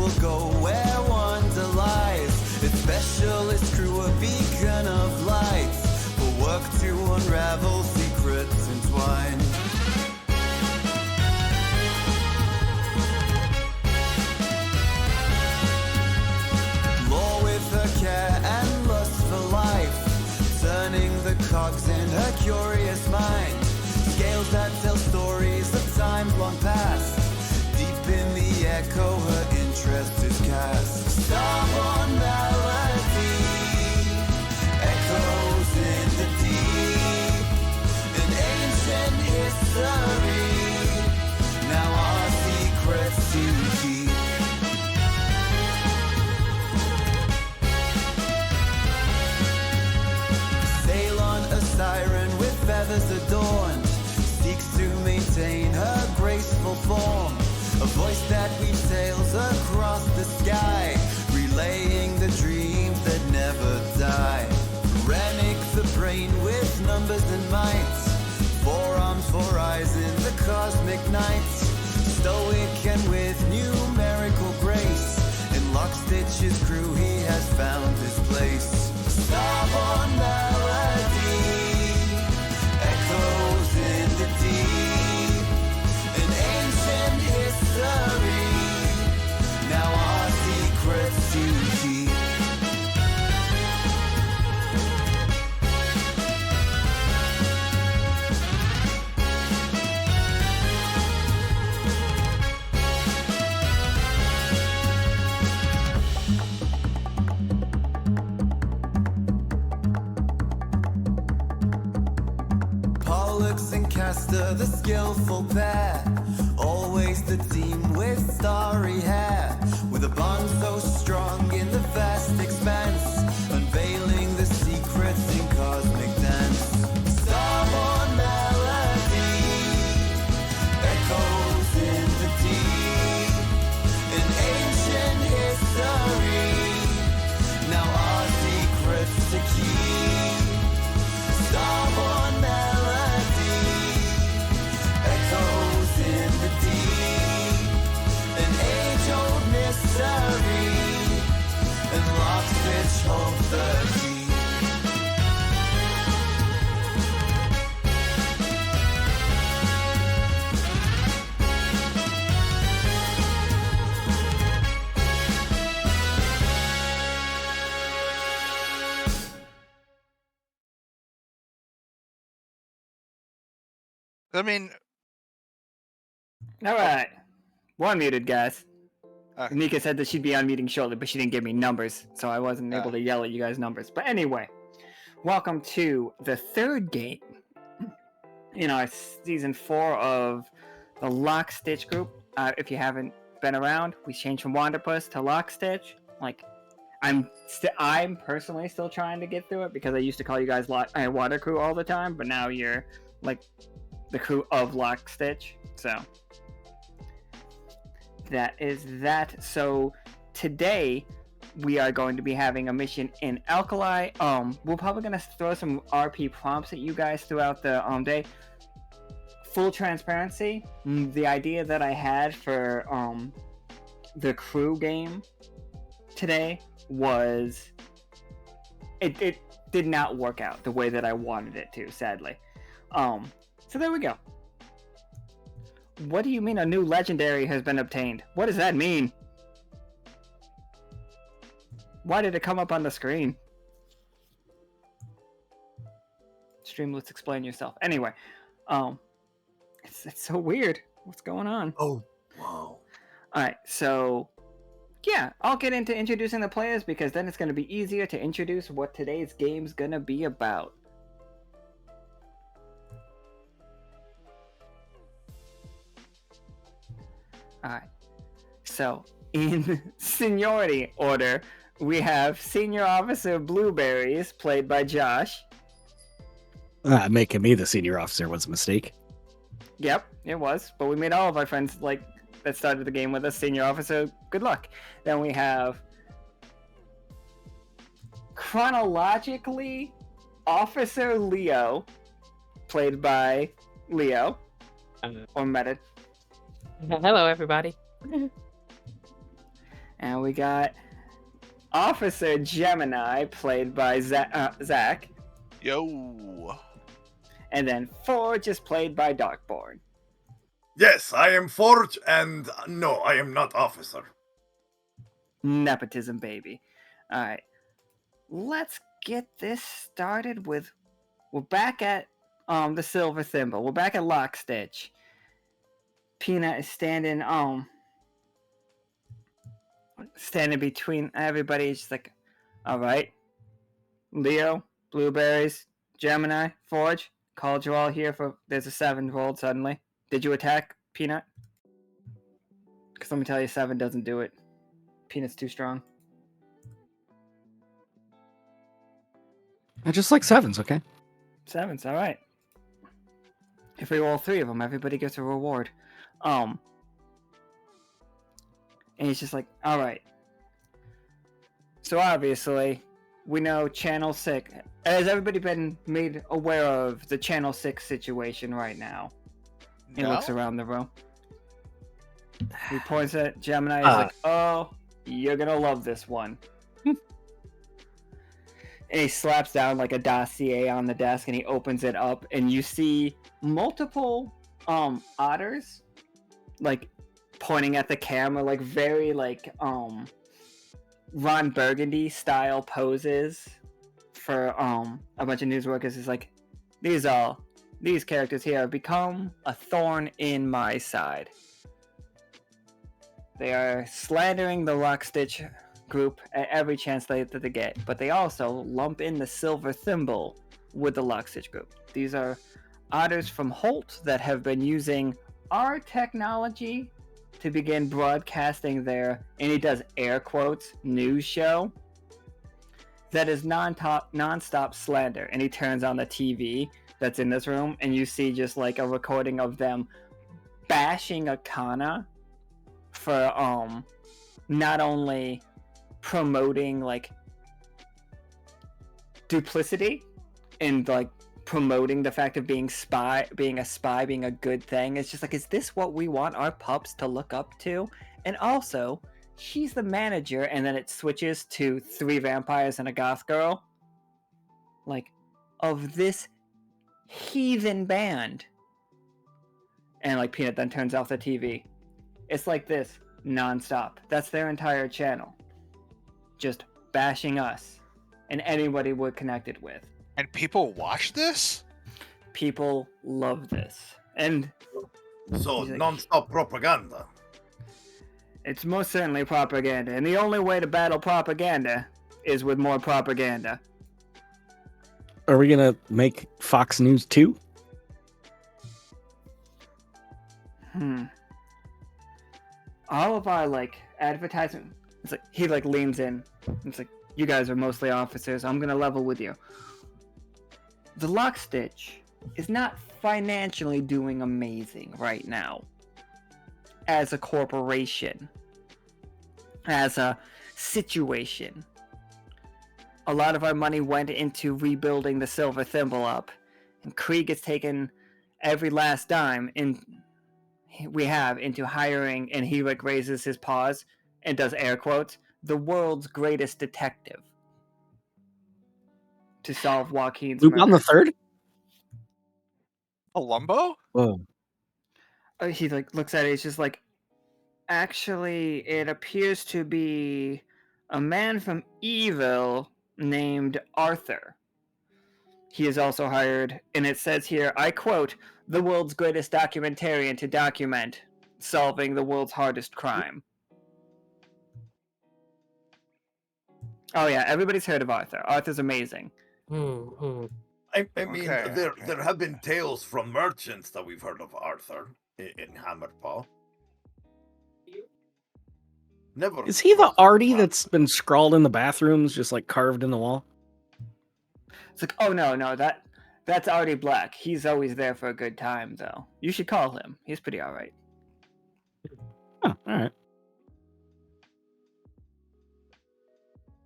will go where wonder lies. Its specialist crew a beacon of light will work to unravel secrets entwined. Lore with her care and lust for life, turning the cogs in her curious mind. Scales that tell stories of times long past. Deep in the echo, her interest is cast. Starborne Melody echoes in the deep. An ancient history, now our secrets to keep. Sail on a siren with feathers adorned, seeks to maintain her graceful form. A voice that weaves tales across the sky, relaying the dreams that never die. Renick the brain with numbers and might, forearms for eyes in the cosmic night. Stoic and with numerical grace, in Lockstitch's crew he has found his place. Starborne Melody echoes in the deep. An ancient history, now our secrets to keep. Pollux and Castor, the skillful pair, always the team with starry hair, with a bond so strong in the vast expanse, unveiling the secrets in cosmic dance. Starborne Melody echoes in the deep. An ancient history, now our secrets to keep. Starborne Melody echoes in the deep. An age-old mystery, and Lockstitch holds the key. I mean, All right. One muted, guys. Okay. Nika said that she'd be unmuting shortly, but she didn't give me numbers, so I wasn't able to yell at you guys' numbers. But anyway, welcome to the third game in our season 4 of the Lockstitch group. If you haven't been around, we changed from Wanderpuss to Lockstitch. Like, I'm personally still trying to get through it because I used to call you guys Water Crew all the time, but now you're like the crew of Lockstitch. So that is that. So today we are going to be having a mission in Alkali. We're probably gonna throw some RP prompts at you guys throughout the day. Full transparency, the idea that I had for the crew game today was it did not work out the way that I wanted it to, sadly. So there we go. What do you mean a new legendary has been obtained? What does that mean? Why did it come up on the screen? Streamlets, explain yourself. Anyway, it's so weird. What's going on? Oh, wow. Alright, so yeah, I'll get into introducing the players because then it's going to be easier to introduce what today's game's going to be about. Alright, so in seniority order, we have Senior Officer Blueberries, played by Josh. Making me the senior officer was a mistake. Yep, it was, but we made all of our friends that started the game with us Senior Officer. Good luck. Then we have chronologically Officer Leo, played by Leo, or Meta. Hello, everybody. And we got Officer Gemini, played by Zach. Yo. And then Forge is played by Darkborn. Yes, I am Forge, and no, I am not officer. Nepotism, baby. Alright. Let's get this started with... We're back at the Silver Thimble. We're back at Lockstitch. Peanut is standing between everybody. He's just like, alright. Leo, Blueberries, Gemini, Forge, called you all here for... There's a 7 rolled suddenly. Did you attack, Peanut? Because let me tell you, 7 doesn't do it. Peanut's too strong. I just like 7s, okay? 7's alright. If we roll 3 of them, everybody gets a reward. And he's just like, alright. So obviously, we know Channel 6. Has everybody been made aware of the Channel 6 situation right now? He No? looks around the room. He points at Gemini. He's like, oh, you're gonna love this one. And he slaps down like a dossier on the desk and he opens it up and you see multiple otters like pointing at the camera, like very like Ron Burgundy style poses for a bunch of news workers. Is like, these characters here have become a thorn in my side. They are slandering the Lockstitch group at every chance that they get, but they also lump in the Silver Thimble with the Lockstitch group. These are otters from Holt that have been using our technology to begin broadcasting their, and he does air quotes, news show that is non-stop slander. And he turns on the TV that's in this room and you see just like a recording of them bashing Akana for not only promoting like duplicity and like promoting the fact of being a good thing. It's just like, is this what we want our pups to look up to? And also, she's the manager, and then it switches to 3 vampires and a goth girl, like, of this heathen band. And like Peanut then turns off the TV. It's like this non-stop. That's their entire channel. Just bashing us and anybody we're connected with. And people watch this? People love this. And So, he's like, non-stop propaganda. it's most certainly propaganda. And the only way to battle propaganda is with more propaganda. Are we gonna make Fox News 2? All of our like advertisement, it's like he like leans in. It's like, you guys are mostly officers. I'm gonna level with you. The Lockstitch is not financially doing amazing right now. As a corporation, as a situation, a lot of our money went into rebuilding the Silver Thimble up, and Krieg has taken every last dime we have into hiring, and he like raises his paws and does air quotes, the world's greatest detective to solve Joaquin's Luke on the murder. 3rd? Columbo? Whoa. He like looks at it. He's just like, actually, it appears to be a man from Evil named Arthur. He is also hired, and it says here, I quote, the world's greatest documentarian to document solving the world's hardest crime. Oh yeah, everybody's heard of Arthur. Arthur's amazing. I mean, Okay, there have been tales from merchants that we've heard of Arthur in Hammerpaw. Never. Is he the Artie that's been scrawled in the bathrooms, just like carved in the wall? It's like, oh no, that's Artie Black. He's always there for a good time, though. You should call him. He's pretty alright. Oh, alright.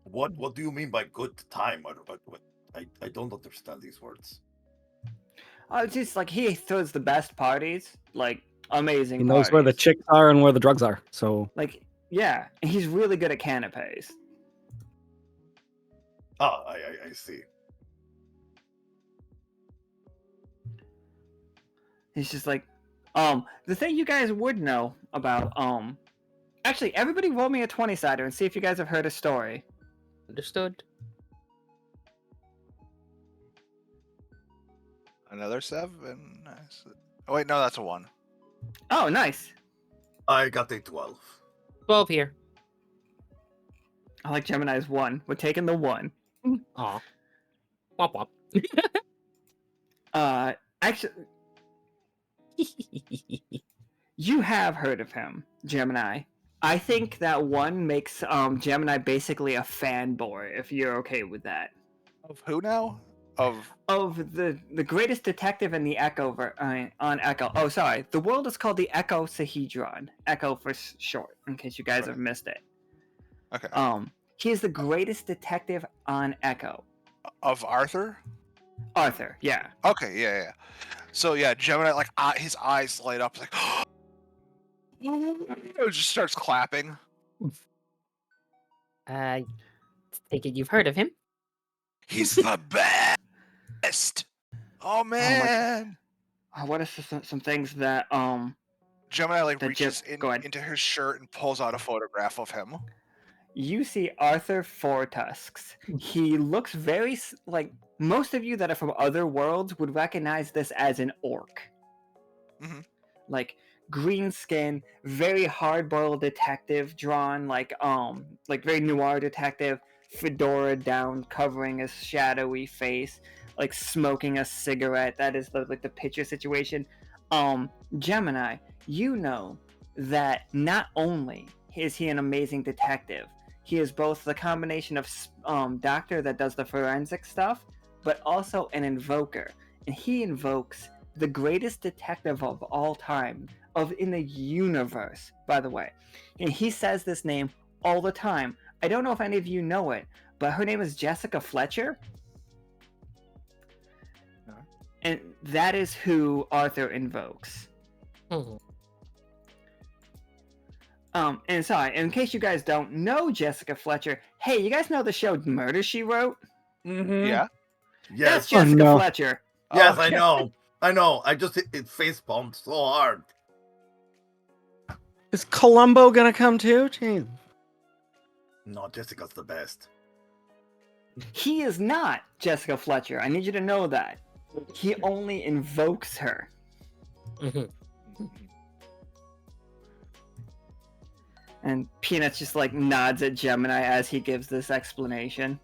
What do you mean by good time? I don't understand these words. Oh, it's just like he throws the best parties, like amazing. He knows where the parties. chicks are and where the drugs are, so... Like Yeah, and he's really good at canapes. Oh, I see. He's just like, the thing you guys would know about, actually, everybody roll me a 20-sider and see if you guys have heard a story. Understood. Another 7. Nice. Oh wait, no, that's a 1. Oh, nice. I got a 12. 12 here. I like Gemini's 1. We're taking the 1. Aw. Womp Actually, womp. you have heard of him, Gemini. I think that 1 makes Gemini basically a fanboy, if you're okay with that. Of who now? Of The greatest detective in the on Echo. Oh, sorry. The world is called the Echo Sahedron. Echo for short, in case you guys have missed it. okay. He is the greatest detective on Echo. Of Arthur? Arthur, yeah. Okay, yeah. So yeah, Gemini, like his eyes light up, like it just starts clapping. I take it you've heard of him? He's the best. Oh man. What are some things that Gemini like that reaches go ahead. into his shirt and pulls out a photograph of him. You see Arthur Fourtusks. He looks very like most of you that are from other worlds would recognize this as an orc. Mhm. Like green skin, very hard-boiled detective drawn, like very noir detective, fedora down, covering his shadowy face, like smoking a cigarette. That is the picture situation. Gemini, you know that not only is he an amazing detective, he is both the combination of doctor that does the forensic stuff, but also an invoker. And he invokes the greatest detective of all time, in the universe, by the way. And he says this name all the time. I don't know if any of you know it, but her name is Jessica Fletcher. And that is who Arthur invokes. Mhm. And sorry, in case you guys don't know Jessica Fletcher, hey, you guys know the show Murder, She Wrote? Mm-hmm. Yeah. That's Yes. Jessica no. Fletcher. Yes, Okay. I know. I just it face palmed so hard. Is Columbo gonna come too? Jeez. No, Jessica's the best. He is not Jessica Fletcher. I need you to know that. He only invokes her. Mhm. And Peanuts just like nods at Gemini as he gives this explanation.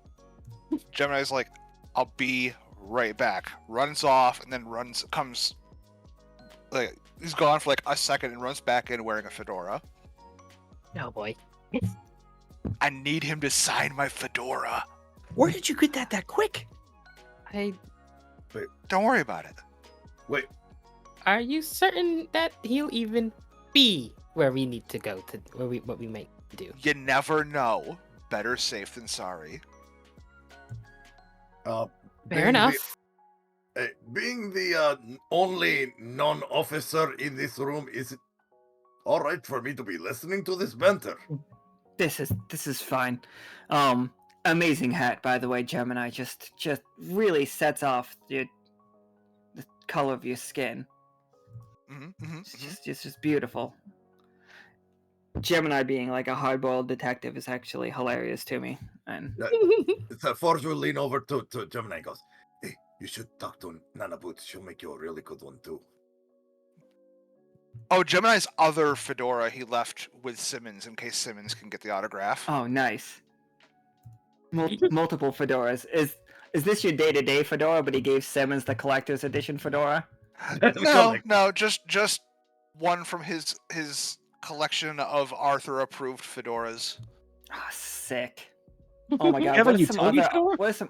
Gemini's like, I'll be right back. Runs off and then comes like he's gone for like a second and runs back in wearing a fedora. Oh boy. I need him to sign my fedora. Where did you get that quick? Don't worry about it. Wait, Are you certain that he'll even be where we need to go to what we might do? You never know. Better safe than sorry. Fair being enough. Being the only non-officer in this room, is it all right for me to be listening to this banter? This is fine. Amazing hat, by the way, Gemini. Just really sets off the color of your skin. It's just beautiful. Gemini being like a hard-boiled detective is actually hilarious to me. And Forge will lean over to Gemini and goes, "Hey, you should talk to Nana Boots. She'll make you a really good one too." Oh, Gemini's other fedora he left with Simmons in case Simmons can get the autograph. oh, nice. Multiple fedoras. Is this your day-to-day fedora? But he gave Simmons the collector's edition fedora. No, just one from his collection of Arthur approved fedoras. Ah, sick. Oh my god. You have a What is some utility other? fedora?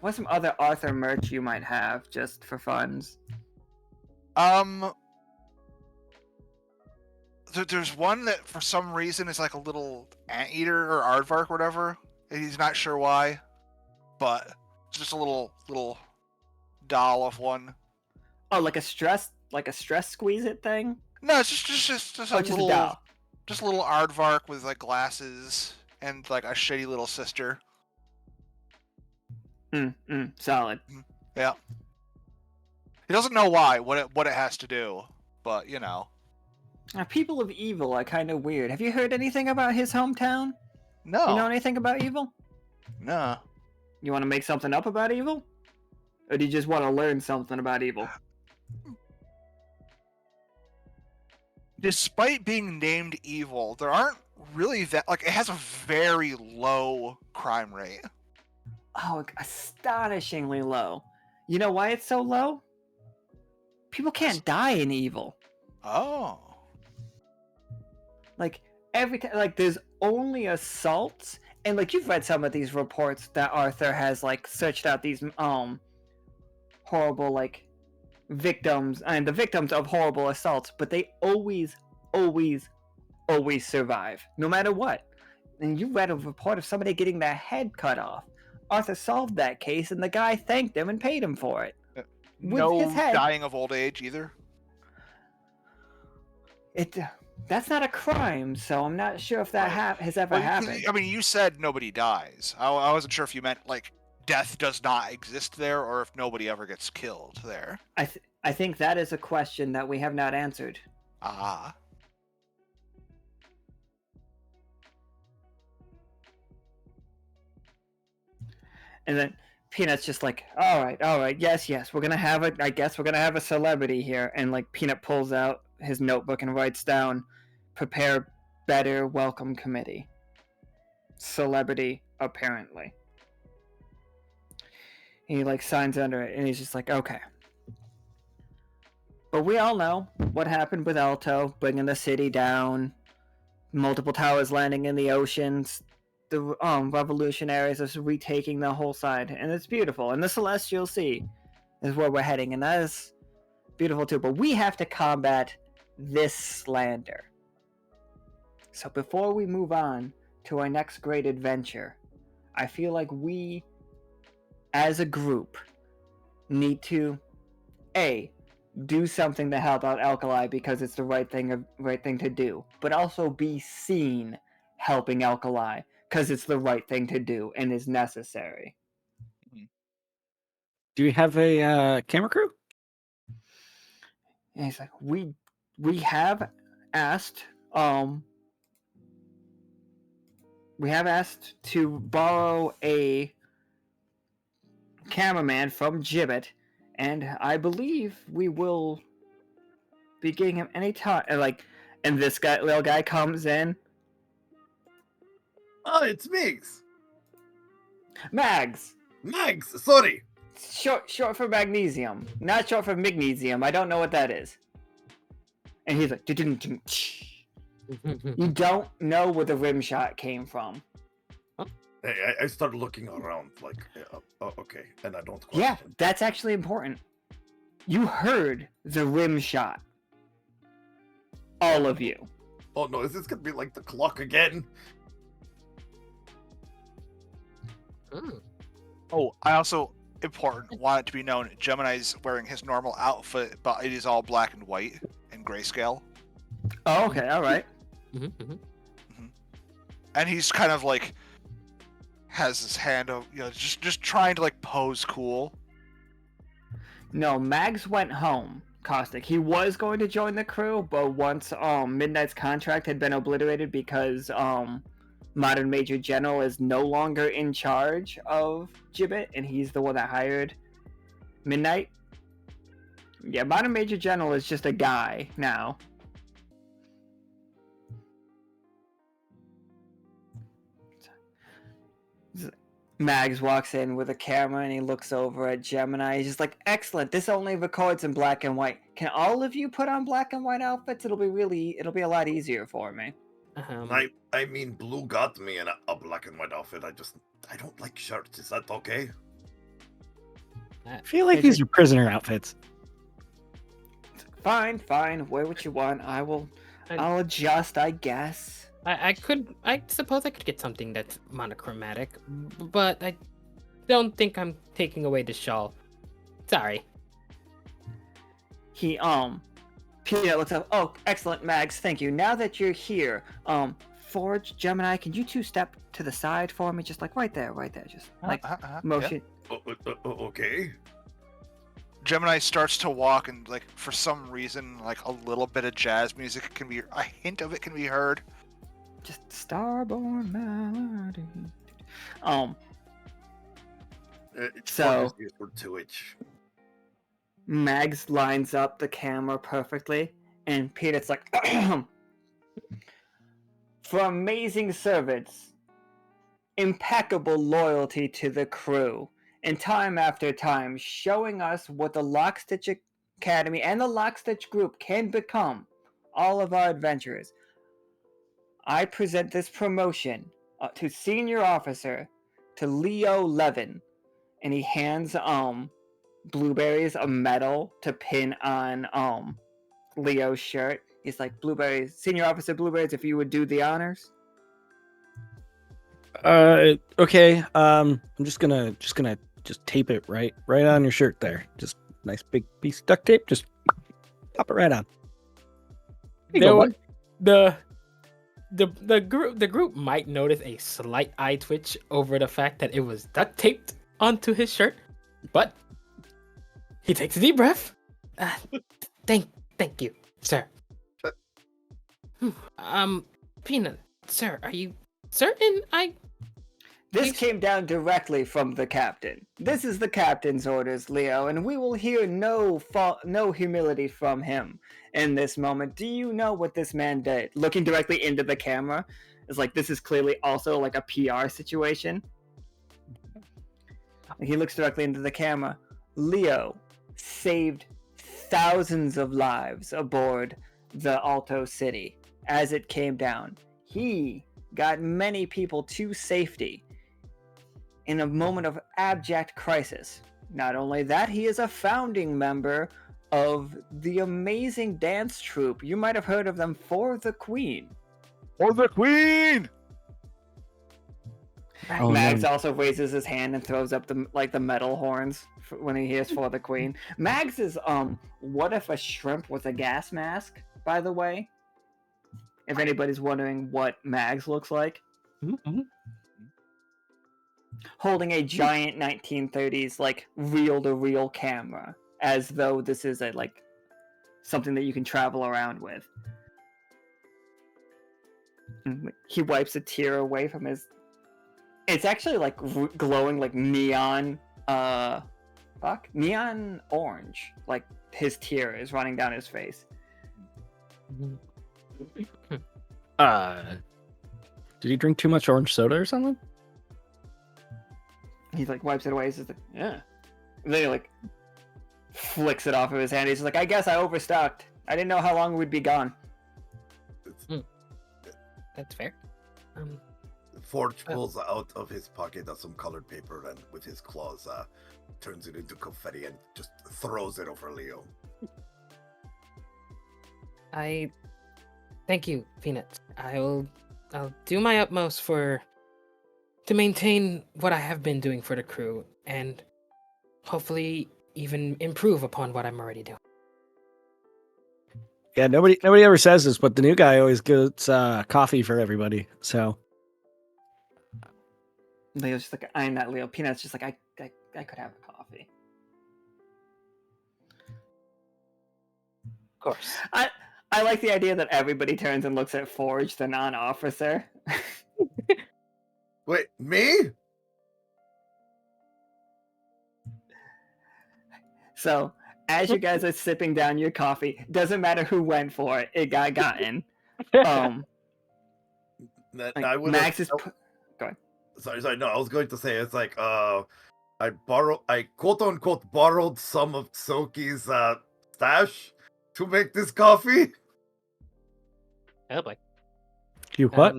What's some other Arthur merch you might have just for funds? There's one that for some reason is like a little anteater or aardvark or whatever. And he's not sure why, but it's just a little doll of one. Oh, like a stress squeeze it thing? No, it's just a Oh, just little a doll. Just a little aardvark with like glasses and like a shitty little sister. Solid. Yeah. He doesn't know why, what it has to do, but you know. Now, people of Evil are kind of weird. Have you heard anything about his hometown? No. You know anything about Evil? No. You want to make something up about Evil? Or do you just want to learn something about Evil? Despite being named evil, there aren't really that like it has a very low crime rate. Oh, astonishingly low. You know why it's so low? People can't die in Evil. Oh. Like every time, like there's only assaults, and like you've read some of these reports that Arthur has like searched out these horrible like victims and the victims of horrible assaults, but they always survive, no matter what. And you read a report of somebody getting their head cut off. Arthur solved that case, and the guy thanked him and paid him for it. No his head. dying of old age either. That's not a crime, so I'm not sure if that has ever happened. I mean, you said nobody dies. I wasn't sure if you meant like death does not exist there, or if nobody ever gets killed there. I think that is a question that we have not answered. Ah. And then Peanut's just like, all right, yes, we're gonna have I guess we're gonna have a celebrity here. And like Peanut pulls out his notebook and writes down, prepare better welcome committee. Celebrity, apparently. He like signs under it, and he's just like, okay. But we all know what happened with Alto, bringing the city down, multiple towers landing in the oceans, the revolutionaries are retaking the whole side, and it's beautiful. And the Celestial Sea is where we're heading, and that is beautiful too. But we have to combat this slander. So before we move on to our next great adventure, I feel like we, as a group, need to do something to help out Alkali because it's the right thing to do, but also be seen helping Alkali because it's the right thing to do and is necessary. Do you have a camera crew? And he's like, we have asked to borrow a cameraman from Gibbet, and I believe we will be getting him anytime. And this little guy comes in. Oh, it's Migs. Mags. Sorry. Short for magnesium, not short for magnesium. I don't know what that is. And he's like, you don't know where the rim shot came from. Hey, I started looking around like, okay, and I don't question. Yeah, that's actually important. You heard the rim shot. All of you. Oh no, is this gonna be like the clock again? Oh, I also, important, want it to be known, Gemini's wearing his normal outfit, but it is all black and white and grayscale. Oh, okay, alright. And he's kind of like, has his hand, just trying to like pose cool. No, Mags went home, Caustic. He was going to join the crew, but once Midnight's contract had been obliterated because Modern Major General is no longer in charge of Gibbet, and he's the one that hired Midnight. Yeah, Modern Major General is just a guy now. Mags walks in with a camera and he looks over at Gemini. He's just like, excellent, this only records in black and white. Can all of you put on black and white outfits? It'll be a lot easier for me. I mean, Blue got me in a black and white outfit. I don't like shirts. Is that okay? I feel like these are prisoner outfits. Fine. Wear what you want. I'll adjust, I guess. I suppose I could get something that's monochromatic, but I don't think I'm taking away the shawl. Sorry. He Peanut looks up. Oh, excellent, Mags. Thank you. Now that you're here, Forge, Gemini, can you two step to the side for me? Just like right there. Just like Yeah. motion. Okay. Gemini starts to walk, and like for some reason, like a little bit of jazz music a hint of it can be heard. Just Starborne Melody. So for Twitch. Mags lines up the camera perfectly, and Peanut's like, for amazing service, impeccable loyalty to the crew, and time after time showing us what the Lockstitch Academy and the Lockstitch Group can become, all of our adventurers. I present this promotion to Senior Officer to Leo Levin, and he hands Blueberries a medal to pin on Leo's shirt. He's like, Blueberries, Senior Officer Blueberries, if you would do the honors. Okay. I'm just gonna tape it right on your shirt there. Just nice big piece of duct tape. Just pop it right on. There you go, bud. The group might notice a slight eye twitch over the fact that it was duct taped onto his shirt, but he takes a deep breath. Thank you, sir. Peanut, sir, are you certain This came down directly from the captain. This is the captain's orders, Leo, and we will hear no humility from him in this moment. Do you know what this man did? Looking directly into the camera is like, this is clearly also like a PR situation. He looks directly into the camera. Leo saved thousands of lives aboard the Alto city as it came down. He got many people to safety in a moment of abject crisis. Not only that, he is a founding member of the amazing dance troupe. You might have heard of them, For the Queen. For the Queen! Oh, Mags no. also raises his hand and throws up the metal horns when he hears For the Queen. Mags is what if a shrimp was a gas mask, by the way? If anybody's wondering what Mags looks like. Mm-hmm. Holding a giant 1930s like reel-to-reel camera, as though this is a like something that you can travel around with. He wipes a tear away from his. It's actually like glowing like neon neon orange. Like his tear is running down his face. Did he drink too much orange soda or something? He like wipes it away. He's just like, yeah. And then he like flicks it off of his hand. He's like, I guess I overstocked. I didn't know how long we'd be gone. That's fair. Forge pulls out of his pocket some colored paper and with his claws turns it into confetti and just throws it over Leo. I thank you, Peanut. I'll do my utmost to maintain what I have been doing for the crew and hopefully even improve upon what I'm already doing. Yeah, nobody ever says this, but the new guy always gets coffee for everybody. So Leo's just like, I'm not Leo. Peanut's just like, I could have a coffee. Of course. I like the idea that everybody turns and looks at Forge, the non-officer. Wait, me? So, as you guys are sipping down your coffee, doesn't matter who went for it, it got gotten. I would Max is... Go ahead. Sorry, no, I was going to say, it's like, I quote-unquote borrowed some of Soki's stash to make this coffee. Oh boy. you what?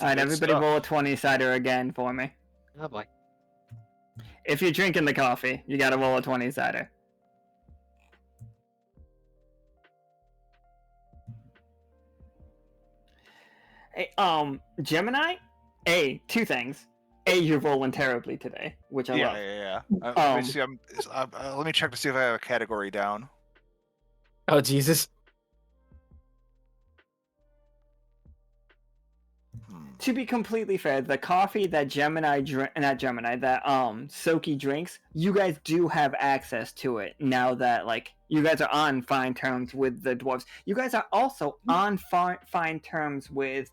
Alright, everybody roll a 20-sider again for me. Oh boy. If you're drinking the coffee, you gotta roll a 20-sider. Hey, Gemini? Two things. You're rolling terribly today, which I love. Yeah. Let me see. Let me check to see if I have a category down. Oh Jesus! To be completely fair, the coffee that Soki drinks, you guys do have access to it now that like you guys are on fine terms with the dwarves. You guys are also on fine terms with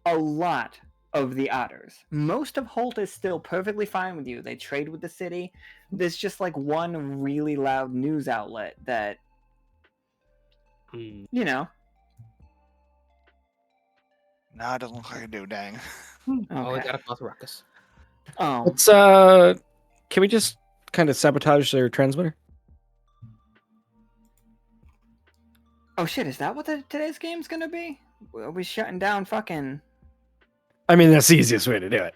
a lot of the otters. Most of Holt is still perfectly fine with you. They trade with the city. There's just like one really loud news outlet that you know. No, it doesn't look like I do. Dang. Oh, we Okay. gotta cause a ruckus. Let's can we just kind of sabotage their transmitter? Oh shit! Is that what today's game's gonna be? Are we shutting down fucking? I mean, that's the easiest way to do it.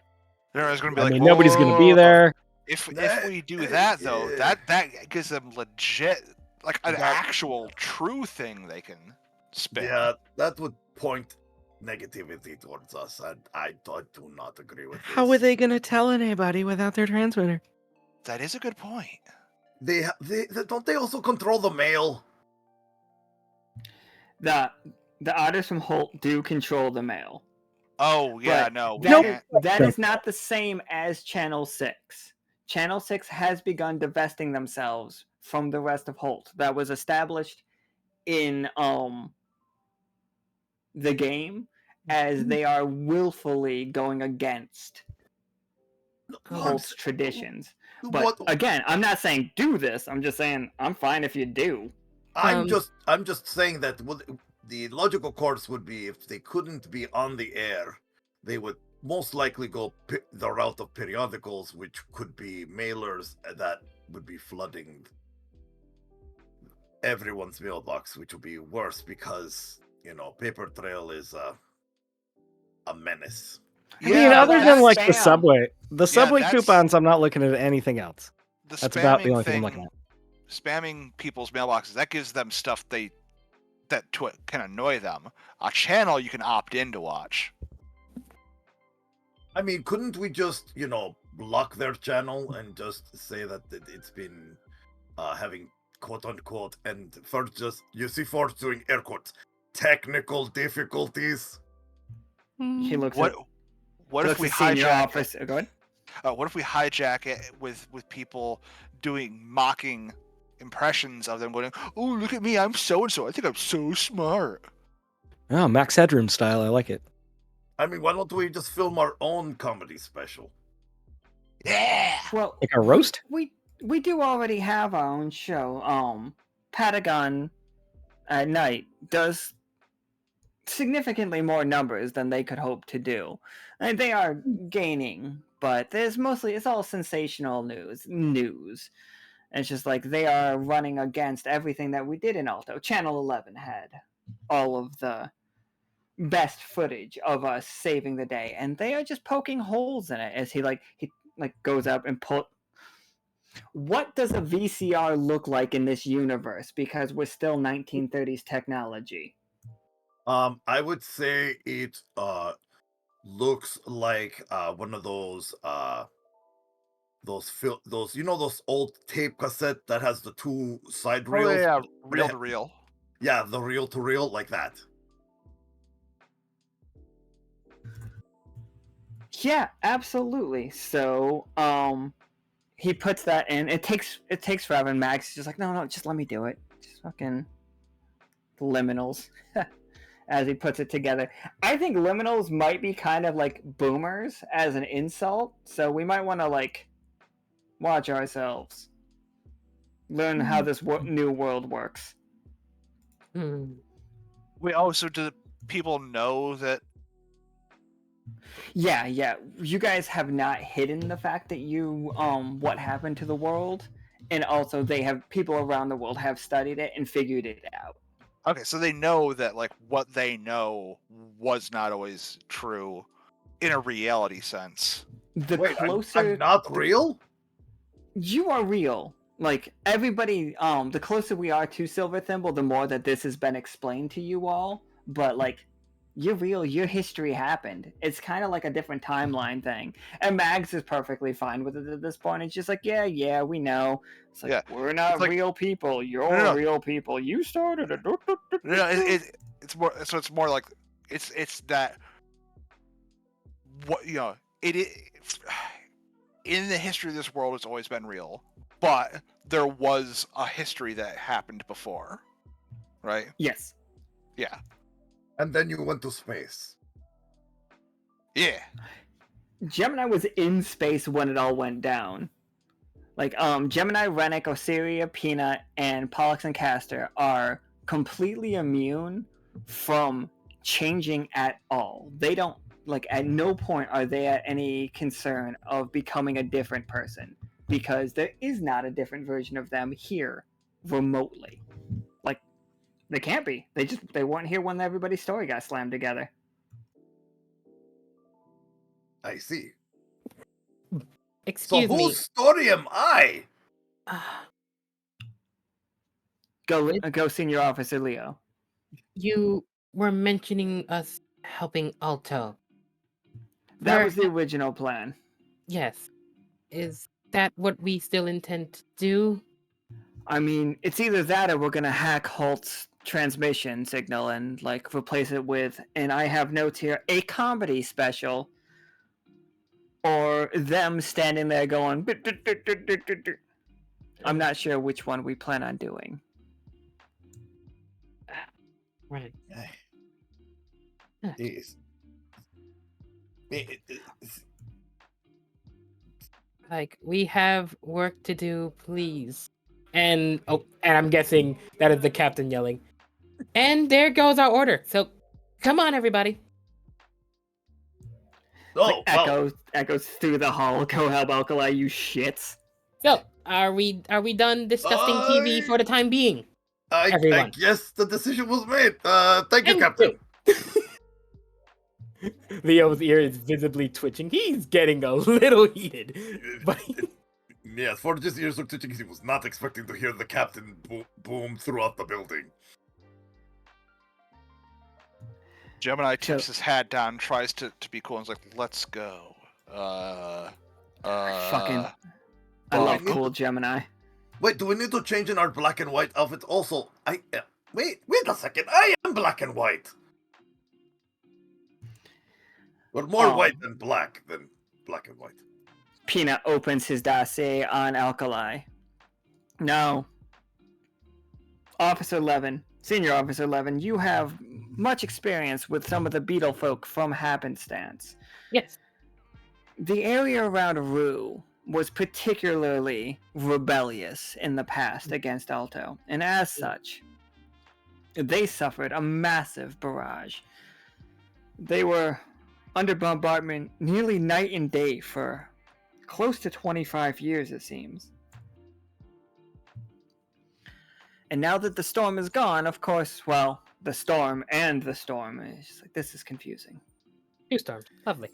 There is going to be I like, mean, nobody's going to be "Whoa." there. If That- we do that though, yeah. that gives them legit, like an That- actual true thing they can spin. Yeah, that would point negativity towards us, and I do not agree with How this. are they going to tell anybody without their transmitter? That is a good point. They don't they also control the mail? The otters from Holt do control the mail. Oh yeah, But no, we that can't. that is not the same as Channel 6. Channel 6 has begun divesting themselves from the rest of Holt. That was established in the game as they are willfully going against Holt's traditions. But What? again, I'm not saying do this. I'm just saying I'm fine if you do. I'm just saying that the logical course would be if they couldn't be on the air, they would most likely go the route of periodicals, which could be mailers that would be flooding everyone's mailbox, which would be worse because paper trail is a menace. I mean, other that's than like the spam. subway that's- coupons, I'm not looking at anything else. The That's about the spamming only thing I'm thing, looking at. spamming people's mailboxes, that gives them stuff that can annoy them. A channel you can opt in to watch. I mean, couldn't we just, block their channel and just say that it's been having quote unquote, and first just, you see Forge doing air quotes, technical difficulties? He looks What at what if we senior hijack? officer. Go ahead. What if we hijack it with people doing mocking impressions of them, going, "Oh, look at me, I'm so and so. I think I'm so smart." Oh, Max Headroom style. I like it. I mean, why don't we just film our own comedy special? Yeah. Well, Like a roast? we do already have our own show. Patagon at night does significantly more numbers than they could hope to do. And they are gaining, but it's all sensational news. And it's just like they are running against everything that we did in Alto. Channel 11 had all of the best footage of us saving the day, and they are just poking holes in it as he goes up and pull. What does a VCR look like in this universe? Because we're still 1930s technology. I would say it looks like one of those those old tape cassette that has the two side Oh reels. yeah, but reel it- to reel. Yeah, the reel to reel, like that. Yeah, absolutely. So, he puts that in. It takes forever, and Max is just like, no, just let me do it. Just fucking liminals. As he puts it together. I think liminals might be kind of like boomers as an insult, so we might want to watch ourselves. Learn how this new world works. Wait, so do people know that? Yeah. You guys have not hidden the fact that you what happened to the world, and also people around the world have studied it and figured it out. Okay, so they know that what they know was not always true in a reality sense. The Wait, closer I'm not real? you are real, everybody, the closer we are to Silver Thimble, the more that this has been explained to you all. But you're real. Your history happened. It's kind of like a different timeline thing. And Mags is perfectly fine with it at this point. It's just like, yeah, we know. It's like, Yeah. we're not It's like- real people. You're No. real people. You started it. No, it's more. So it's more like it's that. What it in the history of this world, it's always been real, but there was a history that happened before, right? Yes. Yeah. And then you went to space. Yeah. Gemini was in space when it all went down. Like, Gemini, Rennick, Osiria, Peanut, and Pollux and Castor are completely immune from changing at all. They don't, like, at no point are they at any concern of becoming a different person, because there is not a different version of them here remotely. Like, they can't be. They weren't here when everybody's story got slammed together. I see. Excuse so me. whose story am I? Go Senior Officer Leo. You were mentioning us helping Alto. That was the original plan. Yes. Is that what we still intend to do? I mean, it's either that or we're gonna hack Holt's transmission signal and like replace it with, and I have notes here, a comedy special, or them standing there going. I'm not sure which one we plan on doing. Right. Jeez. Like, we have work to do, please. And I'm guessing that is the captain yelling. And there goes our order. So, come on, everybody. Oh, well, Echoes through the hall. Go help Alkali, you shits. So, are we done discussing TV for the time being? I everyone. guess the decision was made. Thank you, Thank Captain. Leo's ear is visibly twitching. He's getting a little heated. But Yes, for just ears of twitching, he was not expecting to hear the captain boom throughout the building. Gemini tips his hat down, tries to be cool, and is like, "Let's go." Fucking. I love cool Gemini. Wait, do we need to change in our black and white outfit? Also, wait a second. I am black and white. We're more white than black and white. Peanut opens his dossier on Alkali. No. Officer 11, Senior Officer 11, you have much experience with some of the beetle folk from Happenstance. yes. The area around Rue was particularly rebellious in the past against Alto, and as such, they suffered a massive barrage. They were under bombardment nearly night and day for close to 25 years, it seems. And now that the storm is gone, of course, well, the storm and the storm, it's just like, this is confusing. Two storms. Lovely.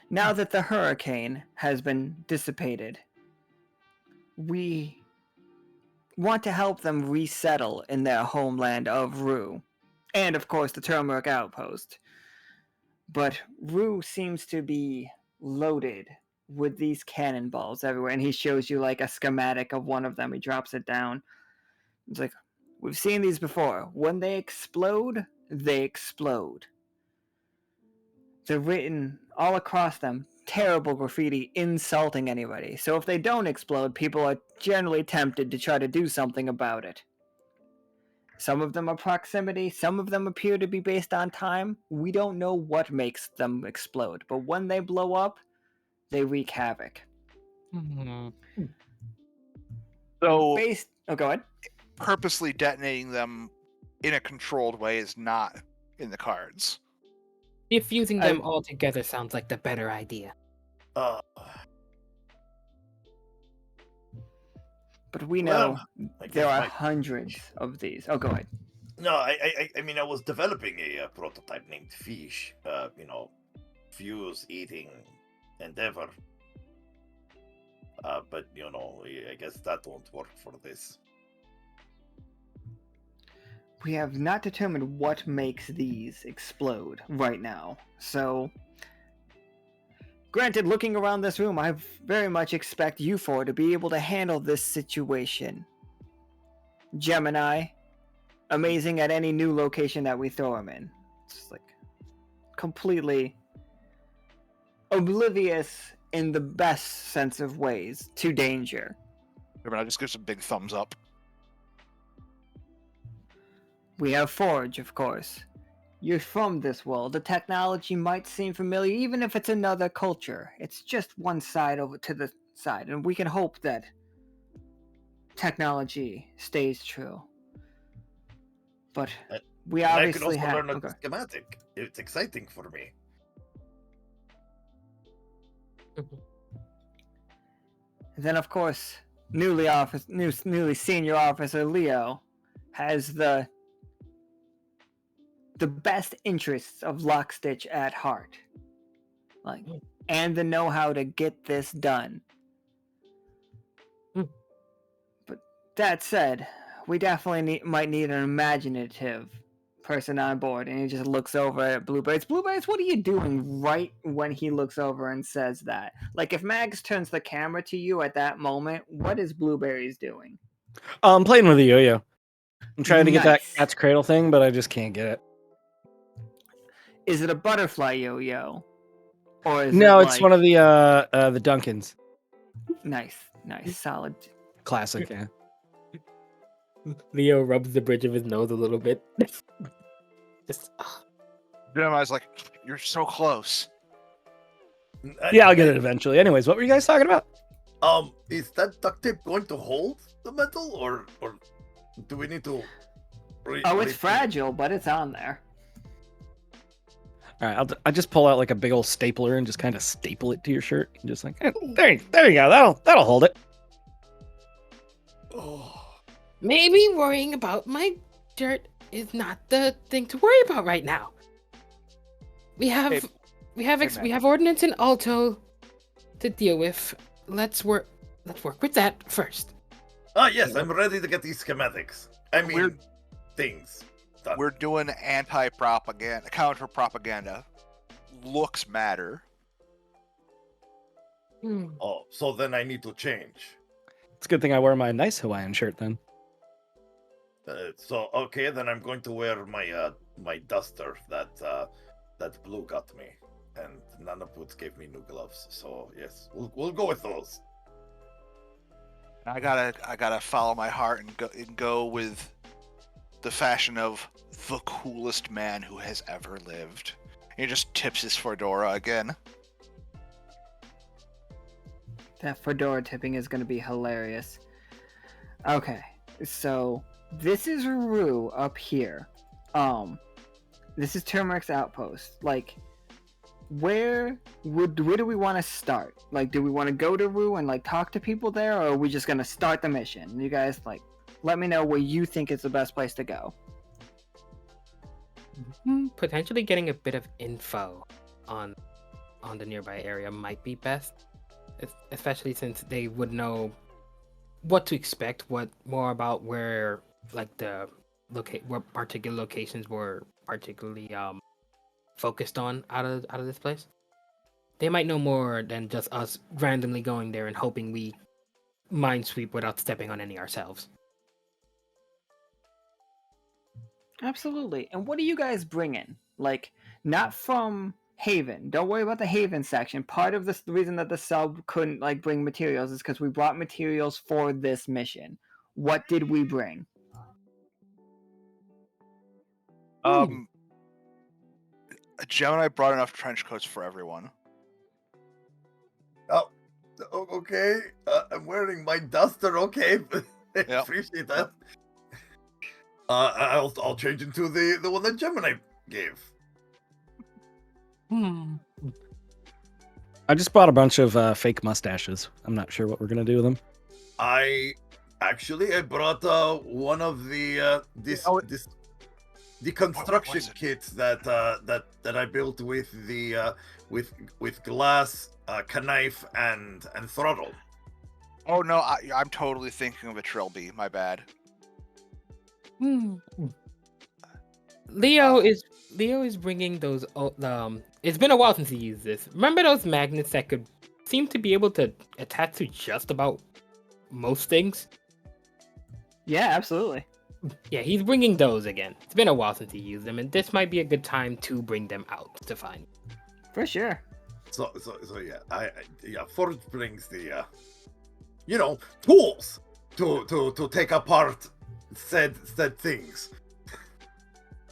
Now that the hurricane has been dissipated, we want to help them resettle in their homeland of Rue, and of course the Turmeric Outpost. But Rue seems to be loaded with these cannonballs everywhere, and he shows you like a schematic of one of them. He drops it down. It's like, we've seen these before. When they explode, they explode. They're written all across them, terrible graffiti insulting anybody. So if they don't explode, people are generally tempted to try to do something about it. Some of them are proximity, some of them appear to be based on time. We don't know what makes them explode, but when they blow up, they wreak havoc. So go ahead. purposely detonating them in a controlled way is not in the cards. Diffusing them all together sounds like the better idea. But we know there are hundreds of these. Oh, go ahead. No, I mean, I was developing a prototype named Fish. Fuse eating endeavor. But I guess that won't work for this. we have not determined what makes these explode right now. So, granted, looking around this room, I very much expect you four to be able to handle this situation. Gemini, amazing at any new location that we throw him in. It's like completely oblivious in the best sense of ways to danger. I just gives a big thumbs up. We have Forge, of course. You're from this world. The technology might seem familiar, even if it's another culture. It's just one side over to the side, and we can hope that technology stays true. But we And I could obviously also have. learn a Okay. schematic. It's exciting for me. Then, of course, newly senior officer Leo has the best interests of Lockstitch at heart, like, and the know-how to get this done. But that said, we definitely might need an imaginative person on board. And he just looks over at Blueberries. Blueberries, what are you doing right when he looks over and says that? Like, if Mags turns the camera to you at that moment, what is Blueberries doing? I'm playing with a yo-yo. I'm trying to get that Nice. cat's cradle thing, but I just can't get it. Is it a butterfly yo-yo? Or is No, it it's one of the Duncans. Nice, solid. Classic, yeah. Leo rubs the bridge of his nose a little bit. Just, Gemini's like, you're so close. Yeah, I'll get it eventually. Anyways, what were you guys talking about? Is that duct tape going to hold the metal, or do we need to? Oh, it's fragile, but it's on there. All right, I'll just pull out like a big old stapler and just kind of staple it to your shirt. And just like, there you go. That'll hold it. maybe worrying about my shirt is not the thing to worry about right now. We have ordnance in Alto to deal with. Let's work with that first. Yes, I'm ready to get these schematics. I mean, things. Done. We're doing anti-propaganda, counter-propaganda. Looks matter. Oh, so then I need to change. It's a good thing I wear my nice Hawaiian shirt then. Okay, then I'm going to wear my my duster that Blue got me, and Nana Boots gave me new gloves. So yes, we'll go with those. I gotta follow my heart and go with the fashion of the coolest man who has ever lived. He just tips his fedora again. That fedora tipping is going to be hilarious. Okay, so this is Rue up here. This is Turmeric's outpost. Like, where do we want to start? Like, do we want to go to Rue and like talk to people there, or are we just gonna start the mission? You guys, like, let me know where you think is the best place to go. Potentially getting a bit of info on the nearby area might be best, especially since they would know what to expect, what more about where like the where particular locations were particularly focused on out of this place. They might know more than just us randomly going there and hoping we minesweep without stepping on any ourselves. Absolutely. And what are you guys bringing? Like, not from Haven. Don't worry about the Haven section. Part of the reason that the sub couldn't like bring materials is because we brought materials for this mission. What did we bring? Gemini brought enough trench coats for everyone. Oh, okay. I'm wearing my duster. Okay, appreciate that. I'll change into the one that Gemini gave. I just bought a bunch of fake mustaches. I'm not sure what we're gonna do with them. I brought one of the the construction kits that I built with the with glass, knife, and throttle. Oh no, I'm totally thinking of a trilby. My bad. Leo is bringing those. It's been a while since he used this. Remember those magnets that could seem to be able to attach to just about most things? Yeah, absolutely. Yeah, he's bringing those again. It's been a while since he used them, and this might be a good time to bring them out to find. For sure. So yeah, Forge brings the tools to take apart said things.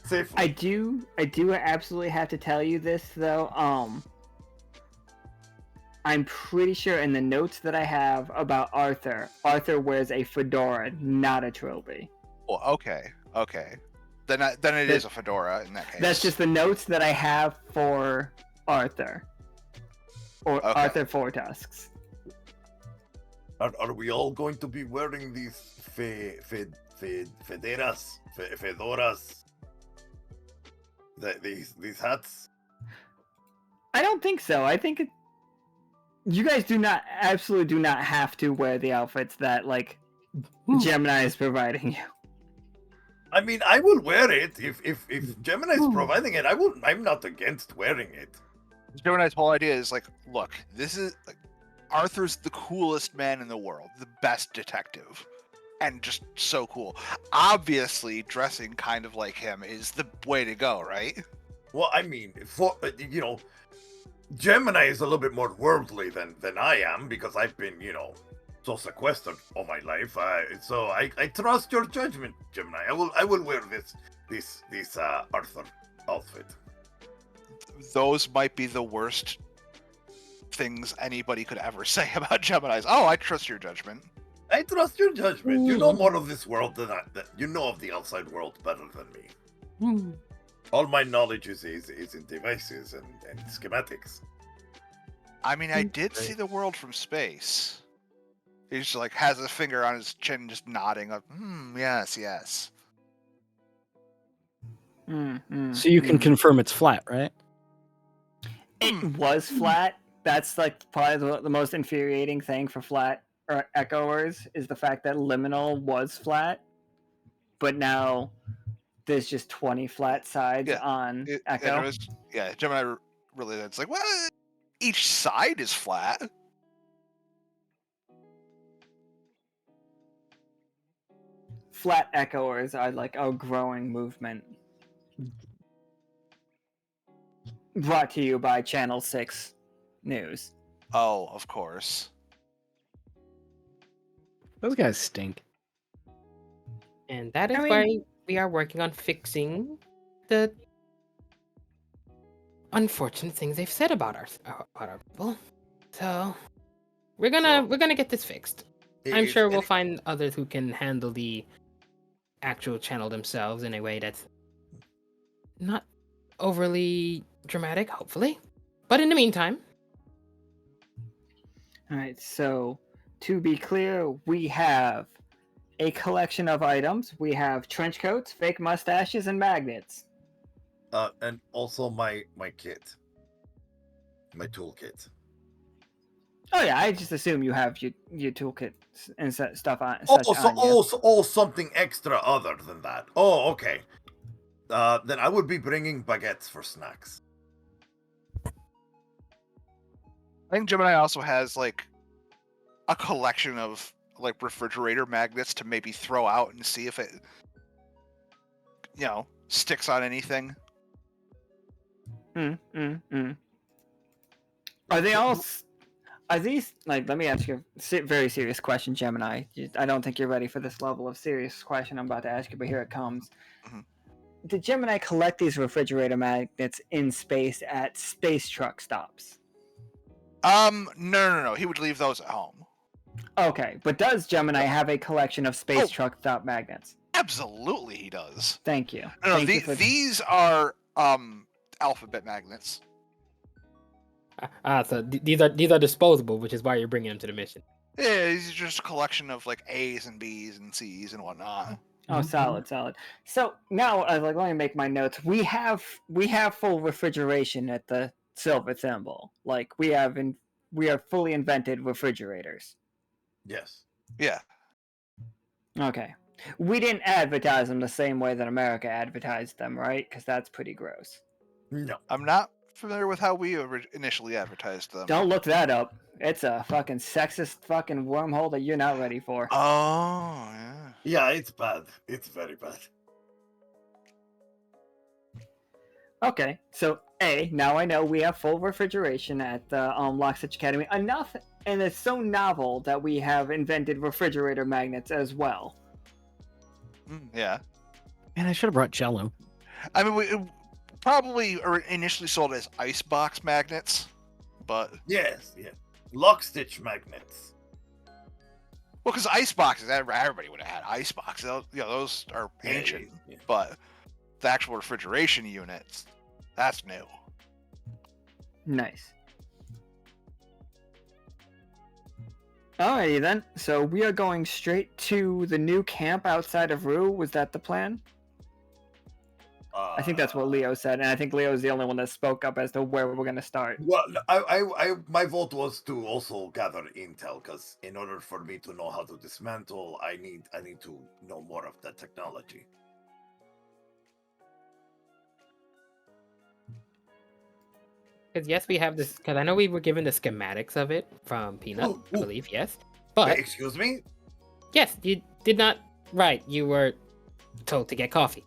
Safely. I do absolutely have to tell you this though. I'm pretty sure in the notes that I have about Arthur wears a fedora, not a trilby. Well, okay. Then it is a fedora in that case. That's just the notes that I have for Arthur. Or Okay. Arthur Four Tusks. Are we all going to be wearing these fedoras? These hats? I don't think so. I think you guys absolutely do not have to wear the outfits that Gemini is providing you. I mean, I will wear it if Gemini is providing it. I'm not against wearing it. Gemini's whole idea is like, look, this is like Arthur's the coolest man in the world, the best detective, and just so cool. Obviously, dressing kind of like him is the way to go, right? Well, I mean, Gemini is a little bit more worldly than I am because I've been, so sequestered all my life. So I trust your judgment, Gemini. I will wear this Arthur outfit. Those might be the worst things anybody could ever say about Geminis. Oh, I trust your judgment. I trust your judgment. You know more of this world than you know of the outside world better than me. All my knowledge is in devices and schematics. I mean, I did see the world from space. He just like has a finger on his chin, just nodding, like, yes. So you can confirm it's flat, right? It was flat. That's probably the most infuriating thing for flat or echoers is the fact that liminal was flat, but now there's just 20 flat sides on echo. Gemini really. It's like, well, each side is flat. Flat echoers are like a growing movement. Brought to you by Channel 6 News. Oh, of course. Those guys stink. And that is why we are working on fixing the unfortunate things they've said about our people. So we're gonna get this fixed. I'm sure we'll find others who can handle the actual channel themselves in a way that's not overly dramatic, hopefully. But in the meantime. Alright, so to be clear, we have a collection of items. We have trench coats, fake mustaches, and magnets. And also my kit. My toolkit. Oh yeah, I just assume you have your toolkit and stuff on. Something extra other than that. Oh, okay. Then I would be bringing baguettes for snacks. I think Gemini also has like a collection of like refrigerator magnets to maybe throw out and see if it, sticks on anything. Are they all? Are these like? Let me ask you a very serious question, Gemini. I don't think you're ready for this level of serious question I'm about to ask you, but here it comes. Mm-hmm. Did Gemini collect these refrigerator magnets in space at space truck stops? No. He would leave those at home. Okay, but does Gemini have a collection of space truck stop magnets? Absolutely, he does. Thank you. These are alphabet magnets. So these are disposable, which is why you're bringing them to the mission. Yeah, these are just a collection of like A's and B's and C's and whatnot. Oh, solid. So now, let me make my notes. We have full refrigeration at the Silver Thimble. Like we are fully invented refrigerators. Yes. Yeah. Okay. We didn't advertise them the same way that America advertised them, right? Because that's pretty gross. No. I'm not familiar with how we initially advertised them. Don't look that up. It's a fucking sexist fucking wormhole that you're not ready for. Oh, yeah. Yeah, it's bad. It's very bad. Okay, so now I know we have full refrigeration at the Lockstitch Academy. Enough, and it's so novel that we have invented refrigerator magnets as well. Yeah. Man, I should have brought Jello. I mean, we probably initially sold as icebox magnets, but Yes, yeah. Lockstitch magnets. well, because iceboxes, everybody would have had iceboxes. Those are ancient, Yeah. but the actual refrigeration units, that's new. Nice. Alrighty then, so we are going straight to the new camp outside of Rue. Was that the plan? I think that's what Leo said, and I think Leo is the only one that spoke up as to where we're going to start. Well, my vote was to also gather intel, because in order for me to know how to dismantle, I need to know more of that technology. Because yes, we have this. Because I know we were given the schematics of it from Peanut, Ooh, I ooh. believe. Yes, but Excuse me? yes, you did not. Right, you were told to get coffee.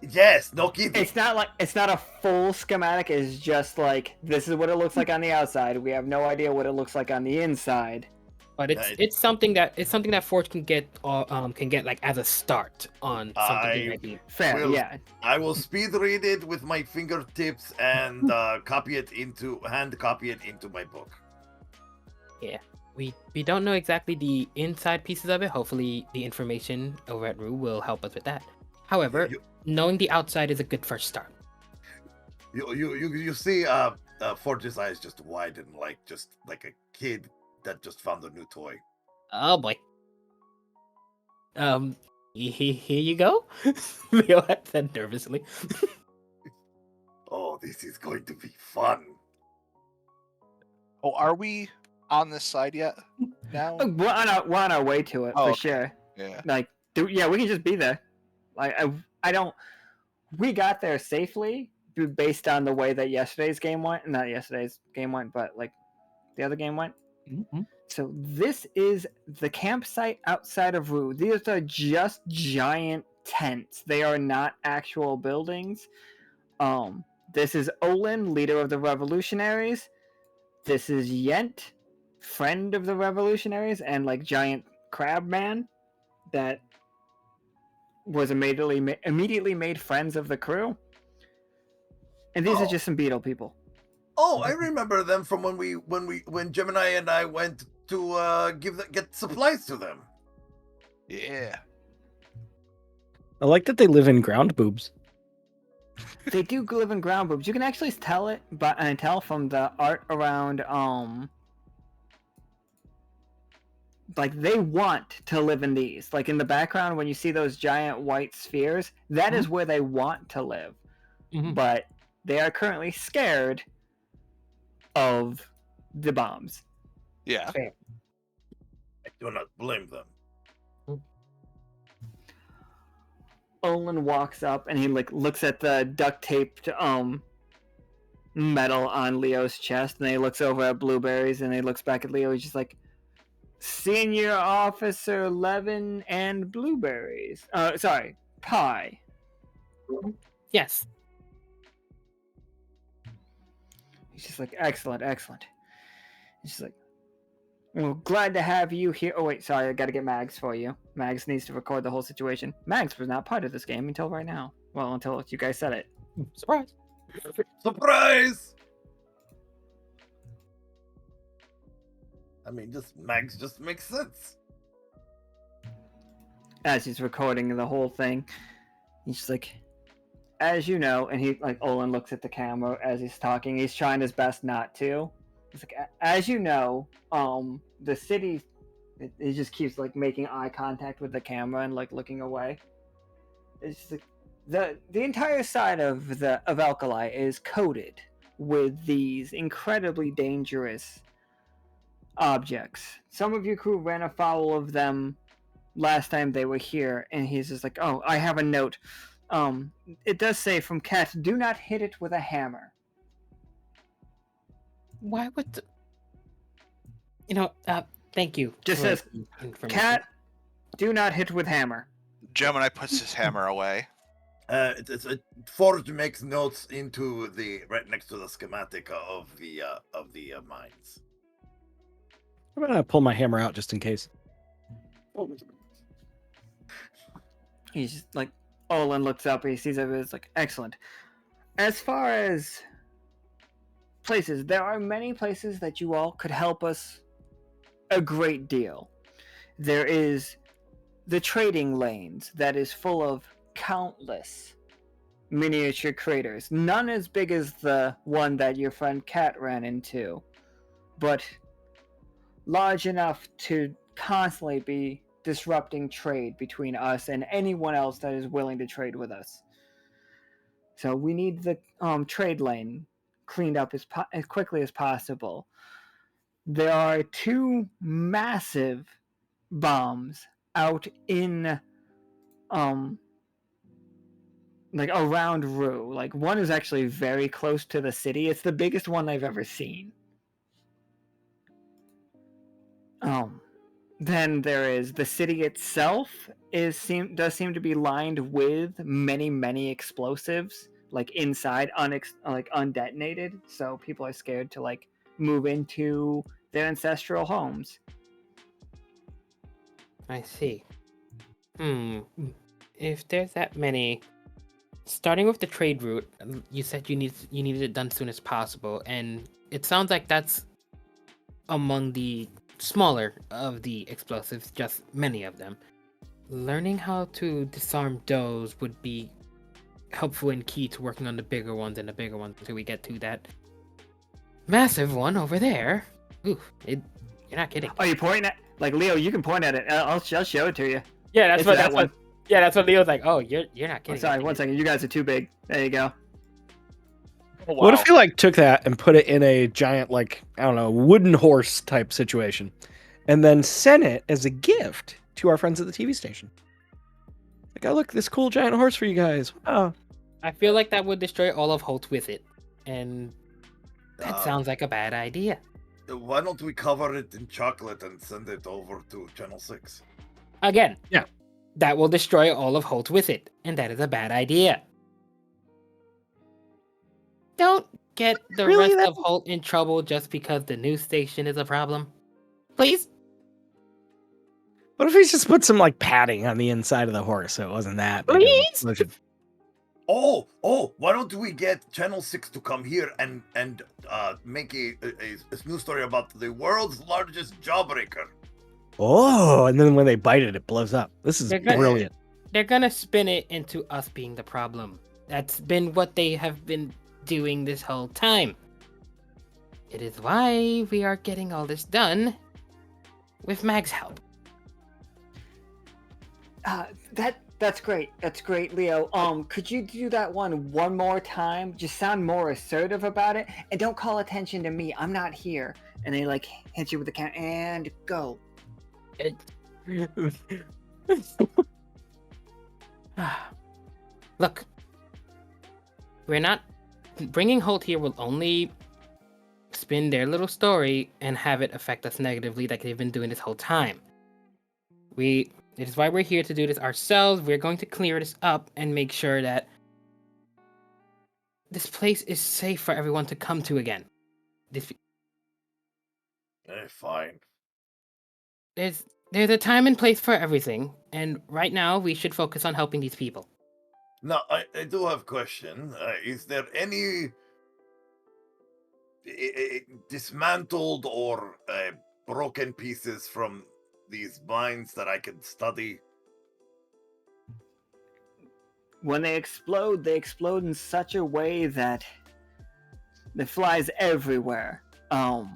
Yes, no kidding. It's not a full schematic. It's just like this is what it looks like on the outside. We have no idea what it looks like on the inside. But Right. it's something that Forge can get like as a start on something he I might be. Fair, Will- yeah. I will speed read it with my fingertips and hand copy it into my book. We don't know exactly the inside pieces of it. Hopefully, the information over at Rue will help us with that. However, You- knowing the outside is a good first start. You see, Forge's eyes just widen like a kid that just found a new toy. Oh boy. Here you go. Leo had said nervously. Oh, this is going to be fun. Oh, are we on this side yet? Now? We're on our way to it Oh, for okay. sure. Yeah. Like, yeah, we can just be there. Like, I don't. We got there safely based on the way that yesterday's game went. Not yesterday's game went, but like the other game went. Mm-hmm. So this is the campsite outside of Rue. These are just giant tents. They are not actual buildings. This is Olin, leader of the revolutionaries. This is Yent, friend of the revolutionaries, and like giant crab man that was immediately made friends of the crew. And these are just some beetle people. Oh, I remember them from when Gemini and I went to get supplies to them. Yeah. I like that they live in ground boobs. They do live in ground boobs. You can actually tell from the art around like they want to live in these. Like in the background when you see those giant white spheres, that is where they want to live. Mhm. But they are currently scared of the bombs. Yeah. I do not blame them. Olin walks up and he like looks at the duct taped metal on Leo's chest, and then he looks over at Blueberries and he looks back at Leo. He's just like, Senior Officer Levin and Blueberries. Sorry, Pie. Yes. He's just like, excellent. He's just like, well, glad to have you here. Oh wait, sorry, I gotta get Mags for you. Mags needs to record the whole situation. Mags was not part of this game until right now. Well, until you guys said it. Surprise. Surprise! I mean, Mags just makes sense. As he's recording the whole thing, he's just like, as you know, and he like Olin looks at the camera as he's talking. He's trying his best not to. It's like, as you know, the city, it just keeps like making eye contact with the camera and like looking away. It's just like, the entire side of Alkali is coated with these incredibly dangerous objects. Some of your crew ran afoul of them last time they were here, and he's just like, oh, I have a note. It does say from Cat, do not hit it with a hammer. Why would the... thank you. Just for says, the information. Cat, do not hit with hammer. Gemini puts his hammer away. Forge makes notes into right next to the schematic of the mines. I'm gonna pull my hammer out just in case. He's just like, Olin looks up, he sees it, it's like, excellent. As far as places, there are many places that you all could help us a great deal. There is the trading lanes that is full of countless miniature craters. None as big as the one that your friend Cat ran into, but large enough to constantly be disrupting trade between us and anyone else that is willing to trade with us. So we need the trade lane cleaned up as quickly as possible. There are 2 massive bombs out in like around Rue. Like one is actually very close to the city. It's the biggest one I've ever seen. Then there is the city itself does seem to be lined with many explosives, like inside undetonated, so people are scared to like move into their ancestral homes. I see. If there's that many, starting with the trade route, you said you needed it done as soon as possible, and it sounds like that's among the smaller of the explosives, just many of them. Learning how to disarm those would be helpful and key to working on the bigger ones until we get to that massive one over there. Ooh, you're not kidding. Oh, you pointing at, like, Leo, you can point at it. I'll show it to you. Yeah, It's that one. That's what Leo's like. Oh, you're not kidding. Sorry, one second. You guys are too big. There you go. Oh, wow. What if you like took that and put it in a giant, like, I don't know, wooden horse type situation, and then sent it as a gift to our friends at the TV station? Like, oh look, this cool giant horse for you guys. Oh, I feel like that would destroy all of Holt with it, and that sounds like a bad idea. Why don't we cover it in chocolate and send it over to Channel 6? Again, Yeah. That will destroy all of Holt with it, and that is a bad idea. Don't get the Really? rest of Holt in trouble just because the news station is a problem. Please? what if we just put some like padding on the inside of the horse so it wasn't that big of an Please? explosion? Oh, why don't we get Channel 6 to come here and make a news story about the world's largest jawbreaker? Oh, and then when they bite it, it blows up. This is They're gonna- brilliant. They're gonna spin it into us being the problem. That's been what they have been doing this whole time. It is why we are getting all this done with Mag's help. That's great. That's great, Leo. Could you do that one more time? Just sound more assertive about it, and don't call attention to me. I'm not here. And they like hit you with the camera and go. Look, we're not bringing Holt here will only spin their little story and have it affect us negatively like they've been doing this whole time. It is why we're here to do this ourselves. We're going to clear this up and make sure that this place is safe for everyone to come to again. Fine. There's a time and place for everything, and right now we should focus on helping these people. Now, I do have a question. Is there any dismantled or broken pieces from these mines that I can study? When they explode in such a way that it flies everywhere. Look,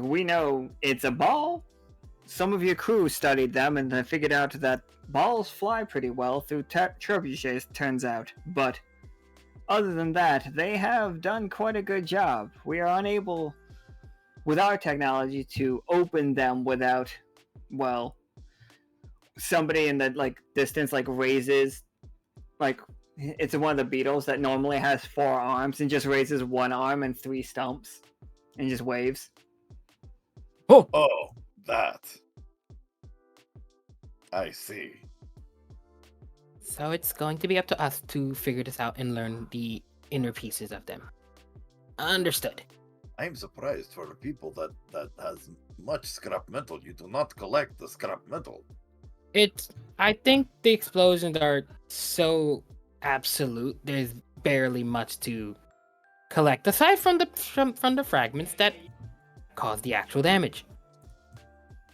we know it's a ball. Some of your crew studied them and they figured out that balls fly pretty well through trebuchets, turns out. But other than that, they have done quite a good job. We are unable, with our technology, to open them without, well, somebody in the like distance like raises like it's one of the beetles that normally has 4 arms and just raises 1 arm and 3 stumps and just waves. Oh, that. I see. So it's going to be up to us to figure this out and learn the inner pieces of them. Understood. I'm surprised for a people that has much scrap metal. You do not collect the scrap metal. I think the explosions are so absolute. There's barely much to collect aside from the fragments that cause the actual damage.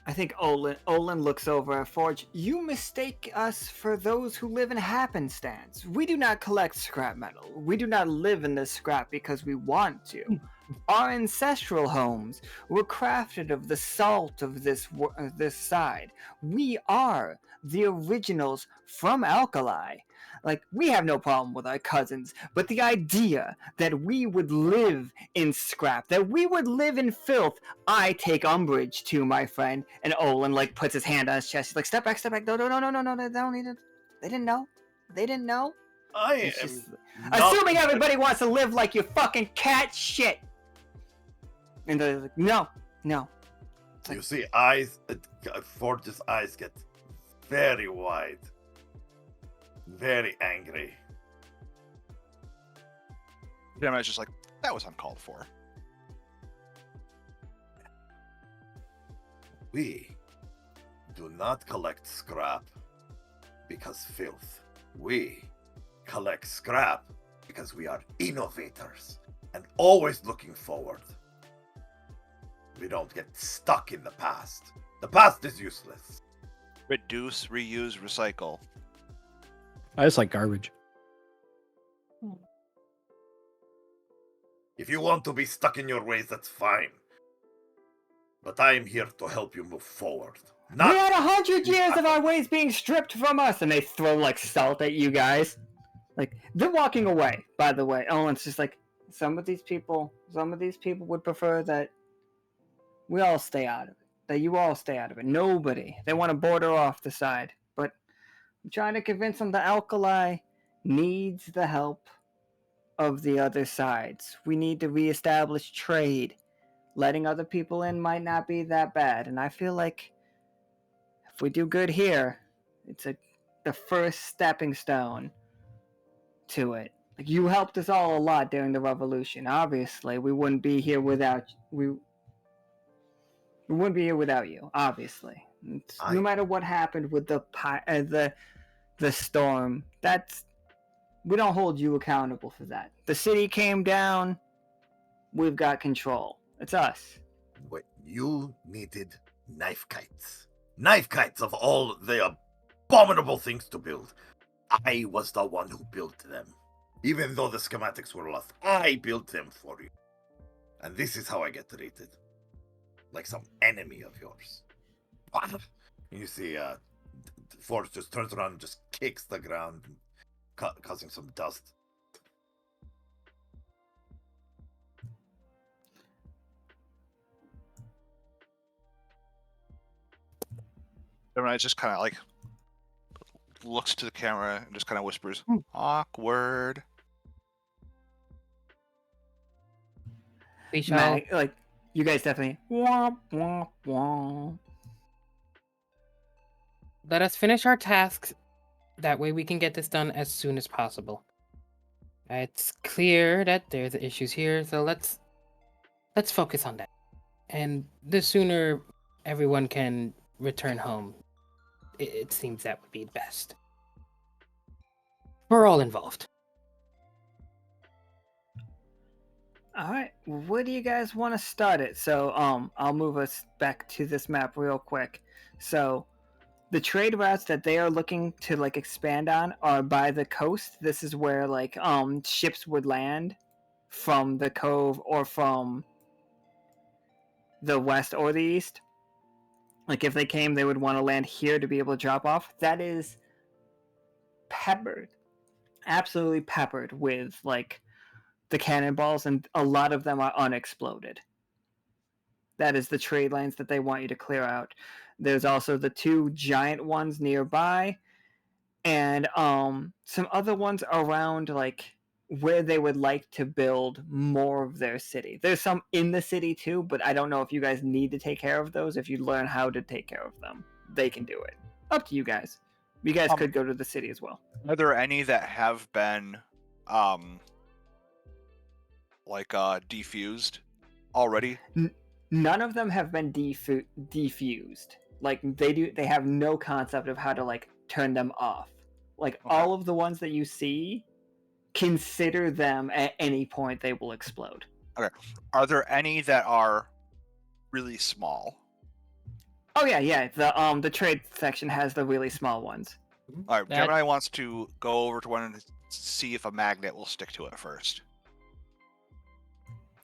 I think Olin looks over at Forge. You mistake us for those who live in happenstance. We do not collect scrap metal. We do not live in this scrap because we want to. Our ancestral homes were crafted of the salt of this side. We are the originals from Alkali. Like, we have no problem with our cousins, but the idea that we would live in scrap, that we would live in filth, I take umbrage to, my friend. And Olin, like, puts his hand on his chest. He's like, step back. No, they don't need it. They didn't know. I It's am just, not- assuming everybody wants to live like you fucking cat shit. And they're like, no. You see, Forge's eyes get very wide, very angry. Gemini's just like, that was uncalled for. We do not collect scrap because filth. We collect scrap because we are innovators and always looking forward. We don't get stuck in the past. The past is useless. Reduce, reuse, recycle. I just like garbage. If you want to be stuck in your ways, that's fine. But I am here to help you move forward. We had 100 years of our ways being stripped from us, and they throw like salt at you guys. Like, they're walking away, by the way. Olin's just like, some of these people would prefer that we all stay out of it. That you all stay out of it. Nobody. They want to border off the side. But I'm trying to convince them the Alkali needs the help of the other sides. We need to reestablish trade. Letting other people in might not be that bad. And I feel like if we do good here, it's the first stepping stone to it. Like, you helped us all a lot during the revolution. Obviously, we wouldn't be here without you. We wouldn't be here without you. Obviously, no matter what happened with the storm, we don't hold you accountable for that. The city came down. We've got control. It's us. What you needed knife kites. Knife kites of all the abominable things to build. I was the one who built them. Even though the schematics were lost, I built them for you. And this is how I get treated. Like some enemy of yours. And you see, Forge just turns around and just kicks the ground, causing some dust. Gemini just kind of like looks to the camera and just kind of whispers, awkward. We shall. Like, you guys definitely. Womp, womp, womp. Let us finish our tasks. That way we can get this done as soon as possible. It's clear that there's issues here, so let's focus on that. And the sooner everyone can return home, it seems that would be best. We're all involved. All right, where do you guys want to start it? So, I'll move us back to this map real quick. So, the trade routes that they are looking to like expand on are by the coast. This is where like ships would land from the cove or from the west or the east. Like, if they came, they would want to land here to be able to drop off. That is peppered, absolutely peppered with like the cannonballs, and a lot of them are unexploded. That is the trade lanes that they want you to clear out. There's also the 2 giant ones nearby, and some other ones around like where they would like to build more of their city. There's some in the city too, but I don't know if you guys need to take care of those. If you learn how to take care of them, they can do it. Up to you guys. You guys could go to the city as well. Are there any that have been, defused already? None of them have been defused. Like they have no concept of how to like turn them off. Like Okay. all of the ones that you see, consider them at any point they will explode. Are there any that are really small? Oh yeah. The trade section has the really small ones. All right, That- Gemini wants to go over to one and see if a magnet will stick to it first.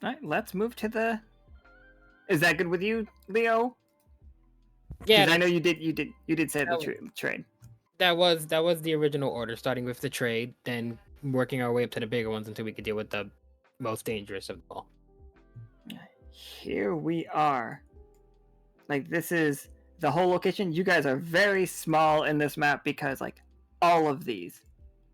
All right, let's move to the. Is that good with you, Leo? Yeah, Because I know you did say the trade. that was the original order, starting with the trade, then working our way up to the bigger ones until we could deal with the most dangerous of all. Here we are. Like this is the whole location. You guys are very small in this map because like all of these,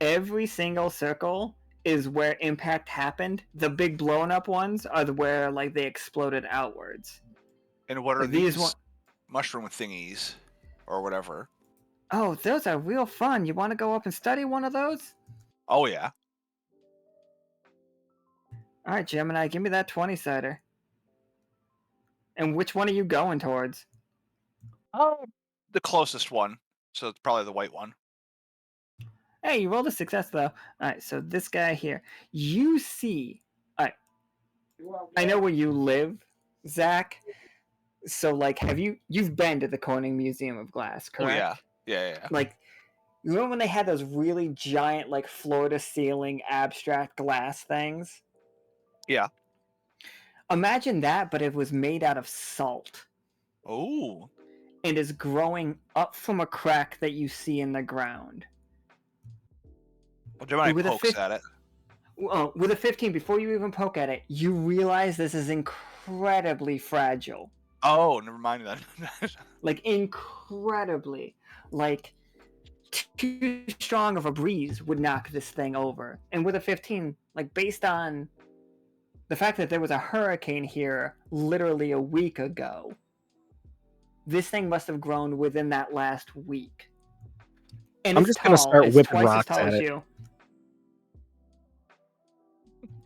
every single circle is where impact happened. The big blown up ones are where like they exploded outwards. And what are Like, these mushroom thingies or whatever? Oh, those are real fun. You want to go up and study one of those? Oh yeah. All right, Gemini, give me that 20-sider. And which one are you going towards? Oh, the closest one. So it's probably the white one. Hey, you rolled a success though. All right, so this guy here, you see. All right, I know where you live, Zach. So like, you've been to the Corning Museum of Glass, correct? Oh yeah. Yeah. Like, you remember when they had those really giant, like floor-to-ceiling abstract glass things? Yeah. Imagine that, but it was made out of salt Oh. and is growing up from a crack that you see in the ground. Well, Gemini With a pokes at it. With a 15, before you even poke at it, you realize this is incredibly fragile. Oh, never mind then. Like, incredibly. Like, too strong of a breeze would knock this thing over. And with a 15, like, based on the fact that there was a hurricane here literally a week ago, this thing must have grown within that last week. And I'm it's just gonna tall. start It's whipping twice as rocks tall at as it. you.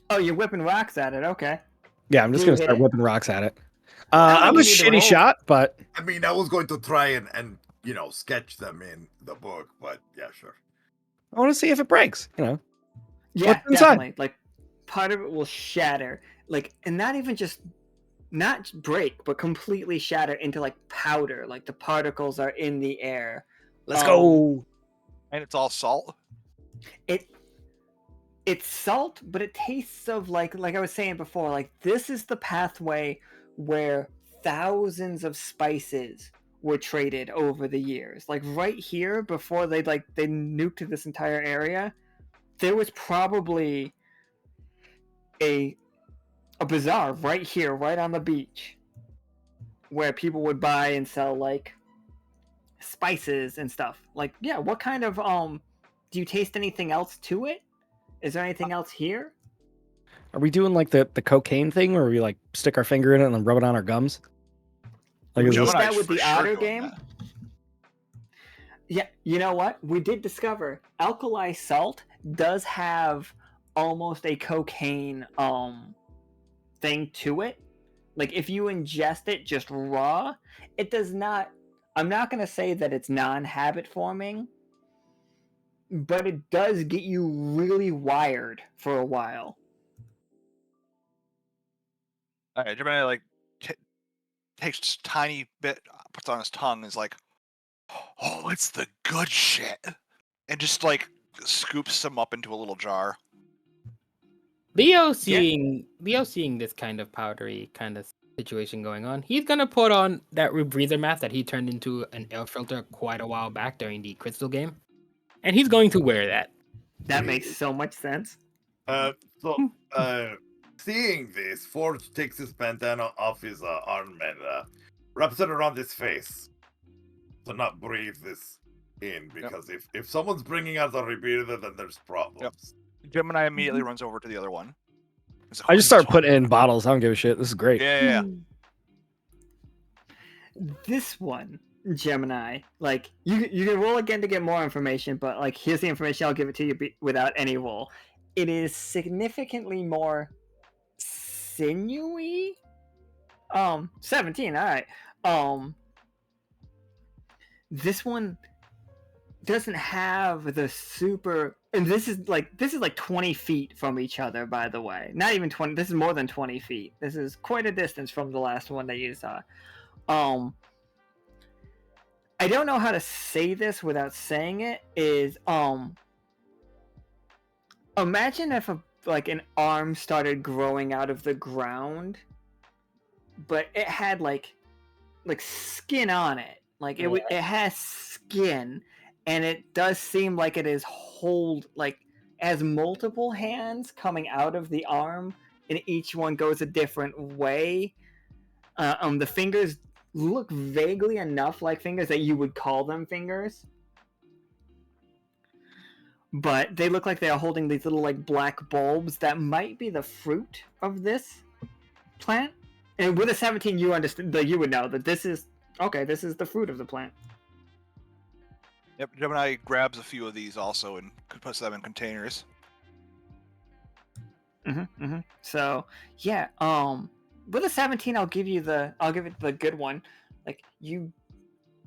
Oh, you're whipping rocks at it. Okay. Yeah, I'm just You gonna hit start it. whipping rocks at it. I I'm a think you need to shitty roll. shot, but I mean, I was going to try and sketch them in the book, but yeah, sure. I want to see if it breaks. Yeah, What's inside? definitely. Like, part of it will shatter. Like, and not even just not break, but completely shatter into like powder. Like the particles are in the air. Let's go. And it's all salt. It's salt, but it tastes of like I was saying before, like this is the pathway where thousands of spices were traded over the years. Like right here, before they nuked this entire area, there was probably a bazaar right here, right on the beach, where people would buy and sell like spices and stuff. Like, yeah, what kind of do you taste anything else to it? Is there anything else here? Are we doing like the cocaine thing where we like stick our finger in it and then rub it on our gums? Like, is We this, did that Gemini's with for the sure otter doing game. that. Yeah, you know what? We did discover alkali salt does have almost a cocaine thing to it. Like if you ingest it just raw, it does not. I'm not gonna say that it's non-habit forming, but it does get you really wired for a while. All right, Gemini like takes just a tiny bit, puts on his tongue, and is like, "Oh, it's the good shit," and just like scoops some up into a little jar. Leo seeing this kind of powdery kind of situation going on, he's gonna put on that rebreather mask that he turned into an air filter quite a while back during the crystal game, and he's going to wear that. That makes so much sense. Seeing this, Forge takes his bandana off his arm and wraps it around his face. to not breathe this in, because if someone's bringing out a rebirth, then there's problems. Gemini immediately runs over to the other one. He's like, I "What just are you start putting talking in bottles. I don't give a shit. This is great. about?" Yeah. This one, Gemini, like you can roll again to get more information, but like here's the information. I'll give it to you without any roll. It is significantly more sinewy. 17. All right. This one doesn't have the super, and this is like 20 feet from each other, by the way. Not even 20. This is more than 20 feet. This is quite a distance from the last one that you saw. I don't know how to say this without saying it. Is imagine if an arm started growing out of the ground, but it had like skin on it. Like it has skin, and it does seem like it is has multiple hands coming out of the arm, and each one goes a different way. The fingers look vaguely enough like fingers that you would call them fingers, but they look like they are holding these little like black bulbs that might be the fruit of this plant. And with a 17, you understand that you would know that this is the fruit of the plant. Yep. Gemini grabs a few of these also and puts them in containers. So yeah, with a 17, I'll give it the good one. Like, you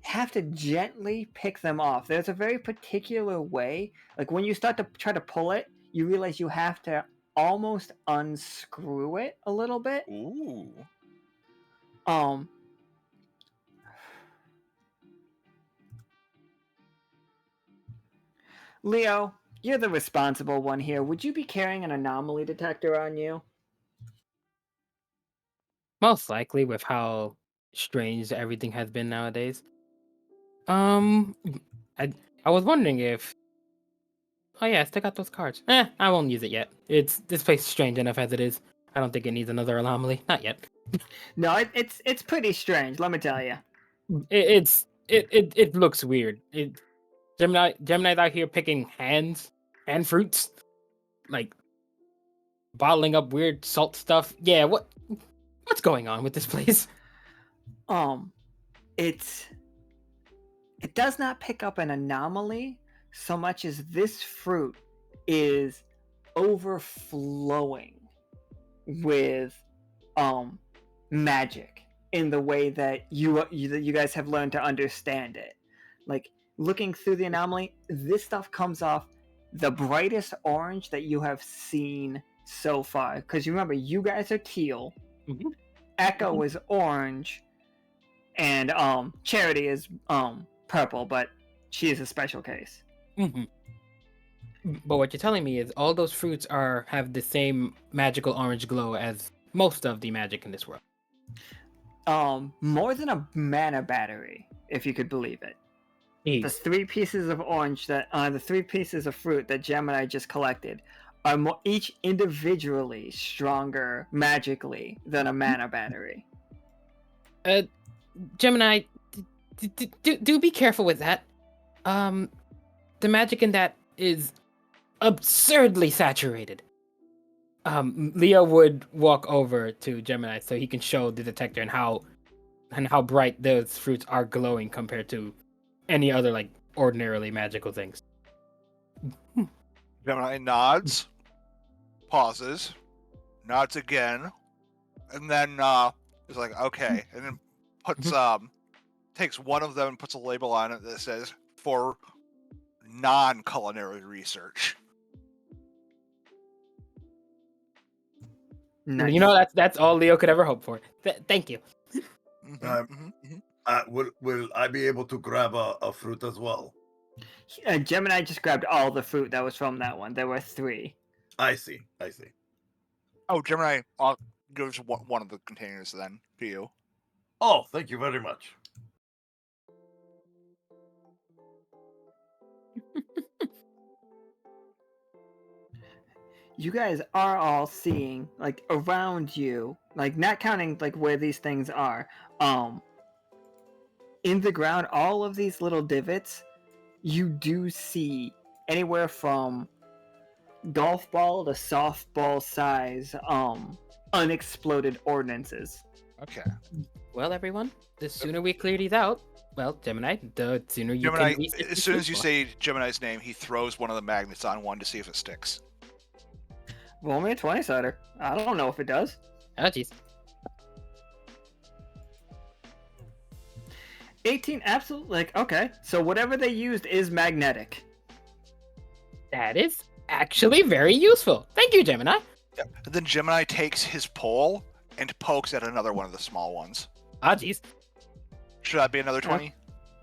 have to gently pick them off. There's a very particular way. Like, when you start to try to pull it, you realize you have to almost unscrew it a little bit. Ooh. Leo, you're the responsible one here. Would you be carrying an anomaly detector on you? Most likely, with how strange everything has been nowadays. I was wondering if. Oh yeah, stick out those cards. I won't use it yet. This place is strange enough as it is. I don't think it needs another anomaly. Not yet. No, it's pretty strange. Let me tell you. It looks weird. Gemini's out here picking hands and fruits, like bottling up weird salt stuff. Yeah, what's going on with this place? It does not pick up an anomaly so much as this fruit is overflowing with magic in the way that you guys have learned to understand it. Like, looking through the anomaly, this stuff comes off the brightest orange that you have seen so far. Because you remember, you guys are teal, Echo is orange, and Charity is purple, but she is a special case. But what you're telling me is all those fruits have the same magical orange glow as most of the magic in this world. More than a mana battery, if you could believe it. The 3 pieces of orange the 3 pieces of fruit that Gemini just collected are each individually stronger magically than a mana battery. Gemini, do be careful with that. The magic in that is absurdly saturated. Leo would walk over to Gemini so he can show the detector and how bright those fruits are glowing compared to any other like ordinarily magical things. Gemini nods, pauses, nods again, and then is like, okay, and then puts takes one of them and puts a label on it that says for non-culinary research. Nice. You know, that's all Leo could ever hope for. Thank you. Will I be able to grab a fruit as well? Gemini just grabbed all the fruit that was from that one. There were 3. I see. Oh, Gemini gives one of the containers then to you. Oh, thank you very much. You guys are all seeing, like, around you, like, not counting like where these things are, in the ground, all of these little divots, you do see anywhere from golf ball to softball size unexploded ordnances. Okay. Well, everyone, the sooner we clear these out, well, Gemini, the sooner you Gemini, can research as this soon as you football. say Gemini's name, he throws one of the magnets on one to see if it sticks. Roll me a 20-sider. I don't know if it does. Oh, jeez. 18, absolutely. Okay, so whatever they used is magnetic. That is actually very useful. Thank you, Gemini. Yep. And then Gemini takes his pole and pokes at another one of the small ones. Ah, jeez. Should that be another 20?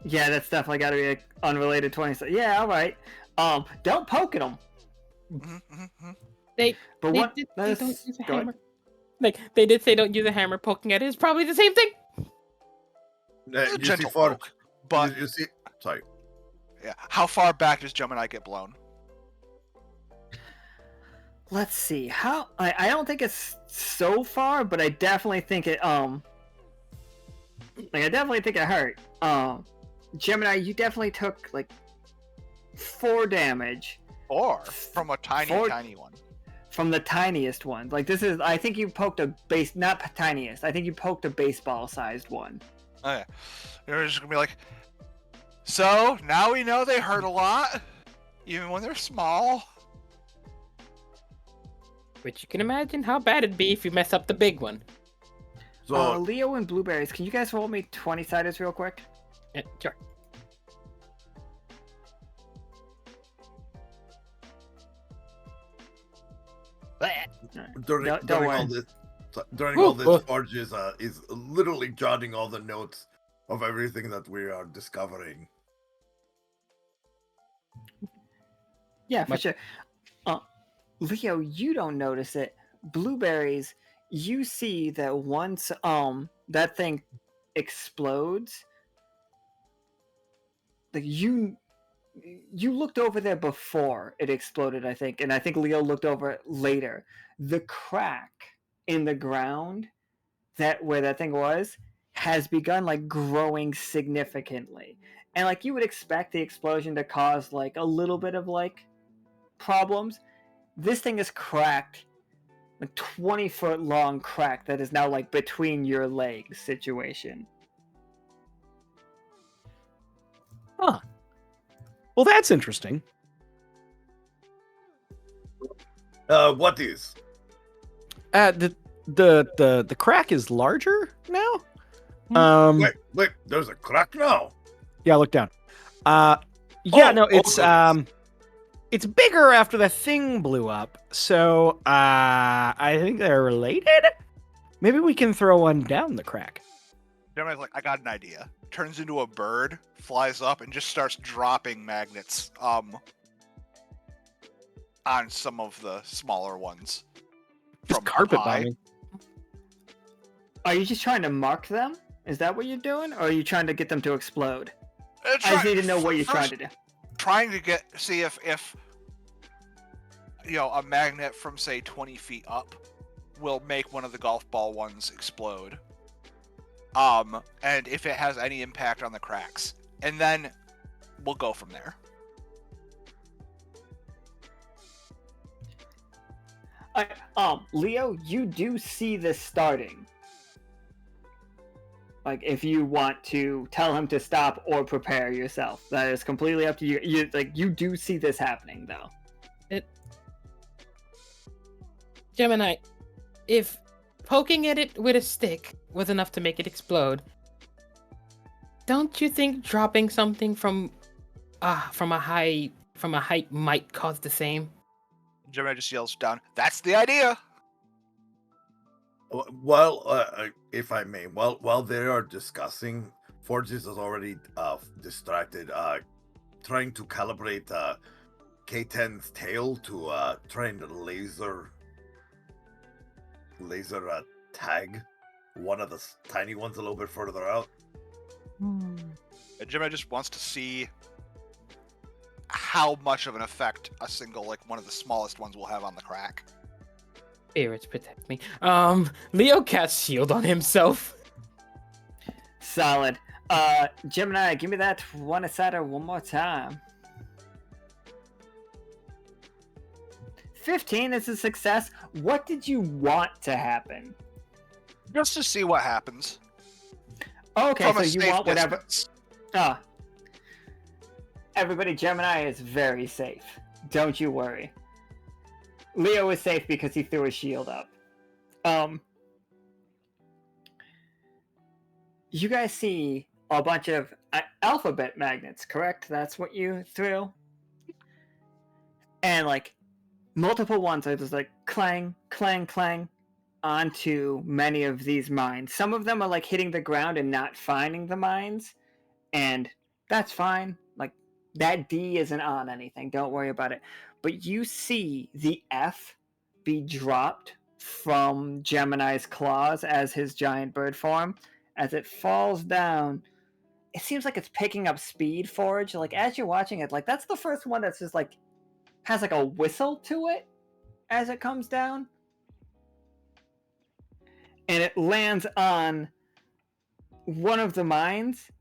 Yeah, that's definitely got to be an unrelated 20. Yeah, all right. Don't poke at them. They, But they what? did say don't use a go ahead. hammer. Like, they did say don't use a hammer. Poking at it is probably the same thing. It's a You gentle see, for, poke. But you see, sorry. yeah, how far back does Gemini get blown? Let's see. How? I don't think it's so far, but I definitely think it. I definitely think it hurt. Gemini, you definitely took like 4 damage Or from a tiny one. from the tiniest one. Like this is. I think you poked a base, not tiniest. I think you poked a baseball-sized one. Okay. You're just gonna be like, so now we know they hurt a lot, even when they're small. But you can imagine how bad it'd be if you mess up the big one. So Leo and Blueberries, can you guys roll me 20-siders real quick? Yeah, sure. during, Don't during worry. all this, during Ooh, all this, oh. Forge is literally jotting all the notes of everything that we are discovering. Yeah, for Much- sure. Leo, you don't notice it. Blueberries, you see that once that thing explodes, like you looked over there before it exploded, I think, and I think Leo looked over it later. The crack in the ground that where that thing was has begun like growing significantly. And like you would expect the explosion to cause like a little bit of like problems. This thing is cracked, a 20-foot long crack that is now like between your legs situation. Huh. Well, that's interesting. What is? The crack is larger now. Wait, there's a crack now. Yeah, look down. Yeah, Oh, no, it's goodness. it's bigger after the thing blew up. So I think they're related. Maybe we can throw one down the crack. Gemini's like, I got an idea. Turns into a bird, flies up, and just starts dropping magnets on some of the smaller ones. Just From carpet high. bombing. Are you just trying to mark them? Is that what you're doing? Or are you trying to get them to explode? I just Try- need to know what you're trying first, to do. Trying to see if a magnet from say 20 feet up will make one of the golf ball ones explode. And if it has any impact on the cracks, and then we'll go from there. Leo, you do see this starting. Like, if you want to tell him to stop or prepare yourself, that is completely up to you. You do see this happening, though. Gemini, if poking at it with a stick was enough to make it explode, don't you think dropping something from a height might cause the same? Gemini just yells down, "That's the idea!" Well, if I may, while they are discussing, Forges is already distracted, trying to calibrate K10's tail to try and laser tag one of the tiny ones a little bit further out. And Gemini just wants to see how much of an effect a single, like one of the smallest ones, will have on the crack. Spirits protect me. Leo casts shield on himself. Solid. Gemini, give me that one aside one more time. 15 is a success. What did you want to happen? Just to see what happens. Okay, From so a you safe want whatever. distance. Everybody, Gemini is very safe. Don't you worry. Leo is safe because he threw a shield up. You guys see a bunch of alphabet magnets, correct? That's what you threw? And like multiple ones are just like clang, clang, clang onto many of these mines. Some of them are like hitting the ground and not finding the mines, and that's fine. Like that D isn't on anything. Don't worry about it. But you see the F be dropped from Gemini's claws as his giant bird form. As it falls down, it seems like it's picking up speed, Forge. Like as you're watching it, like that's the first one that's just like has like a whistle to it as it comes down. And it lands on one of the mines,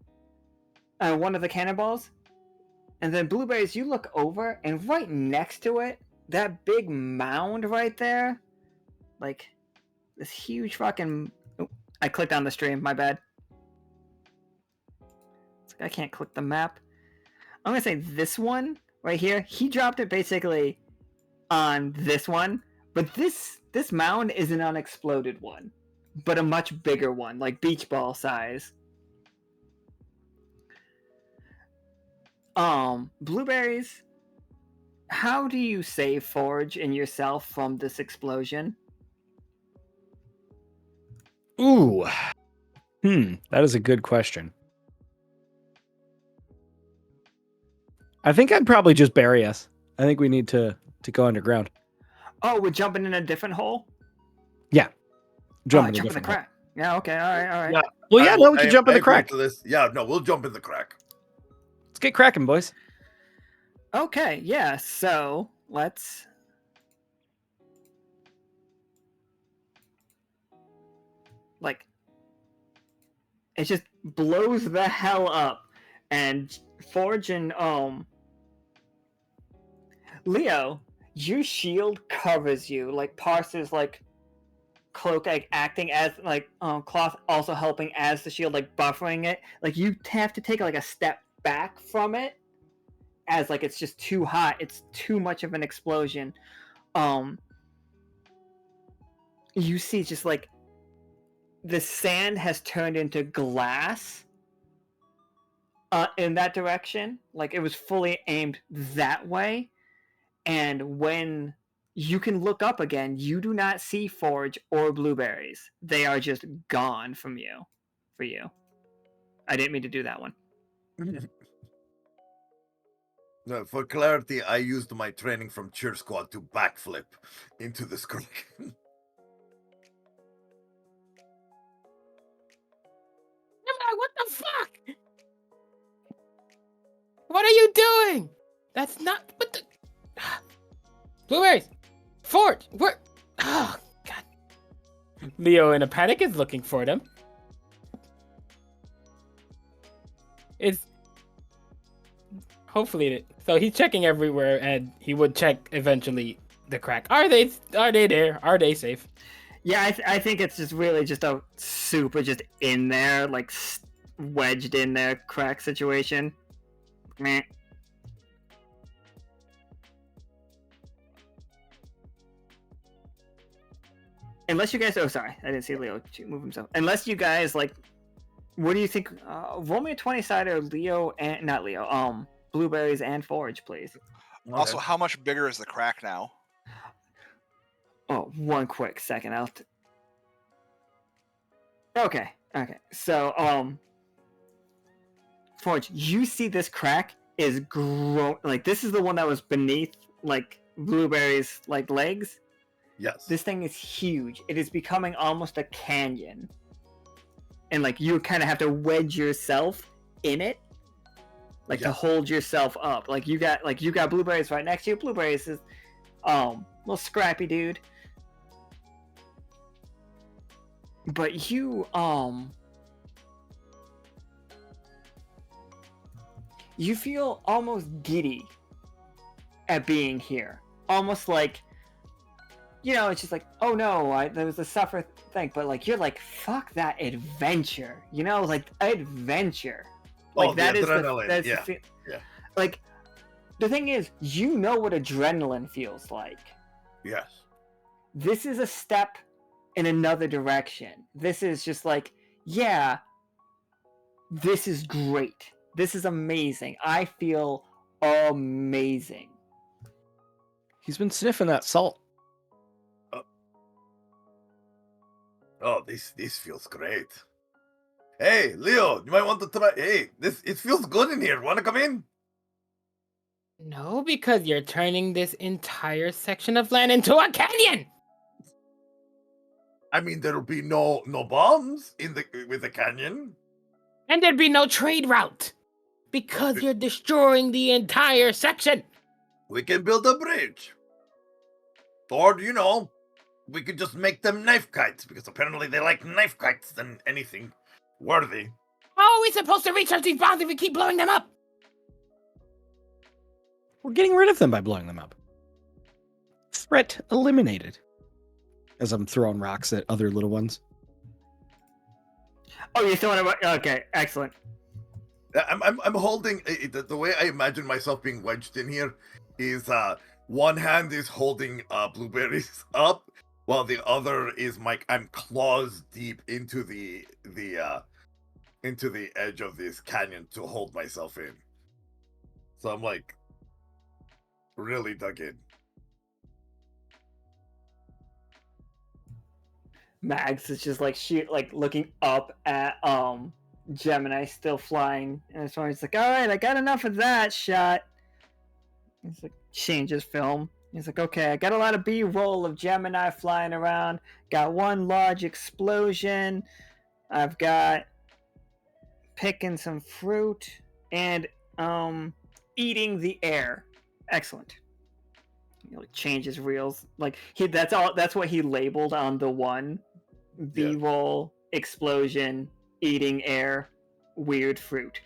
one of the cannonballs. And then Blueberries, you look over, and right next to it, that big mound right there, like this huge fucking... Oh, I clicked on the stream, my bad. It's like I can't click the map. I'm gonna say this one right here, he dropped it basically on this one, but this mound is an unexploded one, but a much bigger one, like beach ball size. Blueberries, how do you save Forge and yourself from this explosion? Ooh. That is a good question. I think I'd probably just bury us. I think we need to go underground. Oh, we're jumping in a different hole? Yeah. Jump in the different hole. crack. Yeah, okay, all right. Yeah. Well, yeah, no, we can jump in the agree crack. to this. Yeah, no, we'll jump in the crack. Let's get cracking, boys. Okay, yeah, so let's... Like, it just blows the hell up. And Forge and, Leo, your shield covers you. Like, Parser's, like, cloak, like, acting as, like, cloth also helping as the shield, like, buffering it. Like, you have to take, like, a step back from it. As like it's just too hot, it's too much of an explosion. You see just like the sand has turned into glass in that direction. Like it was fully aimed that way. And when you can look up again, you do not see Forge or Blueberries. They are just gone from you. For you. I didn't mean to do that one. No, for clarity, I used my training from Cheer Squad to backflip into this crack. Gemini, what the fuck? What are you doing? That's not what the... Blueberries! Forge! Where? Oh, God. Leo, in a panic, is looking for them. It's... Hopefully... So he's checking everywhere, and he would check eventually the crack. Are they there? Are they safe? Yeah, I think it's just really just a super just in there, like wedged in there crack situation. Meh. Unless you guys, oh sorry, I didn't see Leo move himself. Unless you guys like, what do you think? Roll me a 20-sider, Leo and not Leo, Blueberries and Forge, please. Also, how much bigger is the crack now? Oh, one quick second. Okay. So, Forge, you see this crack is growing. Like, this is the one that was beneath, like, Blueberry's, like, legs. Yes. This thing is huge. It is becoming almost a canyon. And, like, you kind of have to wedge yourself in it. Like, to hold yourself up. Like, you got Blueberries right next to you. Blueberries is, little scrappy dude. But you you feel almost giddy at being here. Almost like, it's just like, oh no, there was a suffer thing, but like you're like, fuck that adventure, like adventure. Like the that is adrenaline, that's yeah. yeah. Like the thing is, what adrenaline feels like. Yes. This is a step in another direction. This is just like, yeah, this is great. This is amazing. I feel amazing. He's been sniffing that salt. Oh, this feels great. Hey, Leo, you might want to try. Hey, it feels good in here. Want to come in? No, because you're turning this entire section of land into a canyon. I mean, there'll be no bombs with the canyon. And there'd be no trade route. Because you're destroying the entire section. We can build a bridge. Or, we could just make them knife kites, because apparently they like knife kites than anything worthy. How are we supposed to research these bombs if we keep blowing them up? We're getting rid of them by blowing them up. Threat eliminated. As I'm throwing rocks at other little ones. Oh, you're throwing it. Okay, excellent. I'm holding the way I imagine myself being wedged in here is one hand is holding blueberries up while the other is I'm claws deep into the edge of this canyon to hold myself in. So I'm like really dug in. Max is just like looking up at Gemini still flying, and it's like, all right, I got enough of that shot. He's like, changes film. He's like, okay, I got a lot of B-roll of Gemini flying around. Got one large explosion. I've got picking some fruit and eating the air. Excellent. Changes reels. Like that's what he labeled on the one. B-roll, explosion, eating air, weird fruit.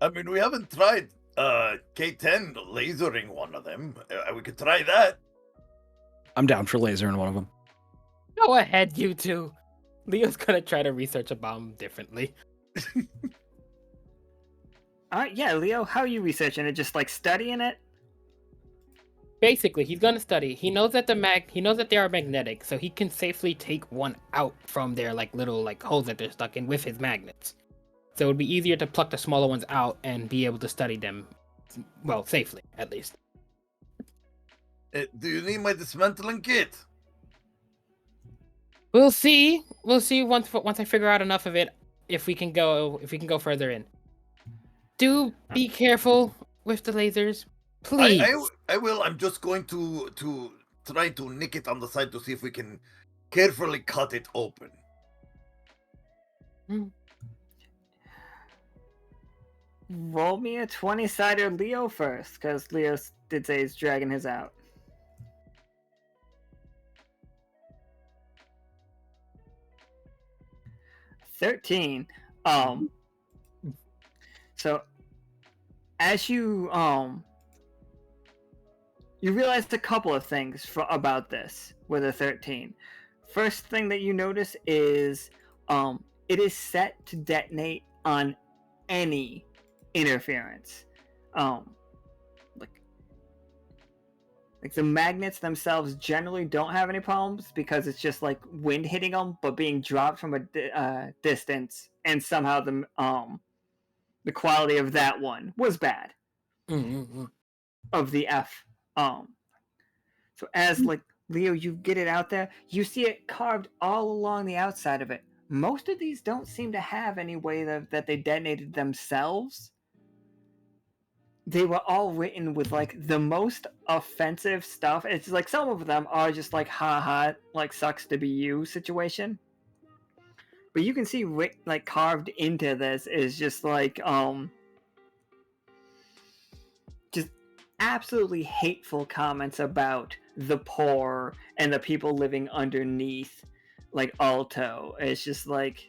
I mean, we haven't tried K10 lasering one of them. We could try that. I'm down for lasering one of them. Go ahead, you two. Leo's gonna try to research a bomb differently. Yeah, Leo, how are you researching it? Just like studying it? Basically, he's gonna study. He knows that they are magnetic, so he can safely take one out from their little holes that they're stuck in with his magnets. So it would be easier to pluck the smaller ones out and be able to study them, well, safely at least. Do you need my dismantling kit? We'll see. We'll see once I figure out enough of it if we can go further in. Do be careful with the lasers. Please. I will. I'm just going to try to nick it on the side to see if we can carefully cut it open. Roll me a 20-sided Leo first, because Leo did say he's dragging his out. $13. So as you realized a couple of things about this with a 13. First thing that you notice is it is set to detonate on any interference. Like the magnets themselves generally don't have any problems because it's just like wind hitting them, but being dropped from a distance, and somehow the quality of that one was bad. Of the F. So as Leo, you get it out there, you see it carved all along the outside of it. Most of these don't seem to have any way that they detonated themselves. They were all written with the most offensive stuff. It's like some of them are just haha, sucks to be you situation. But you can see carved into this is just just absolutely hateful comments about the poor and the people living underneath. like Alto. It's just like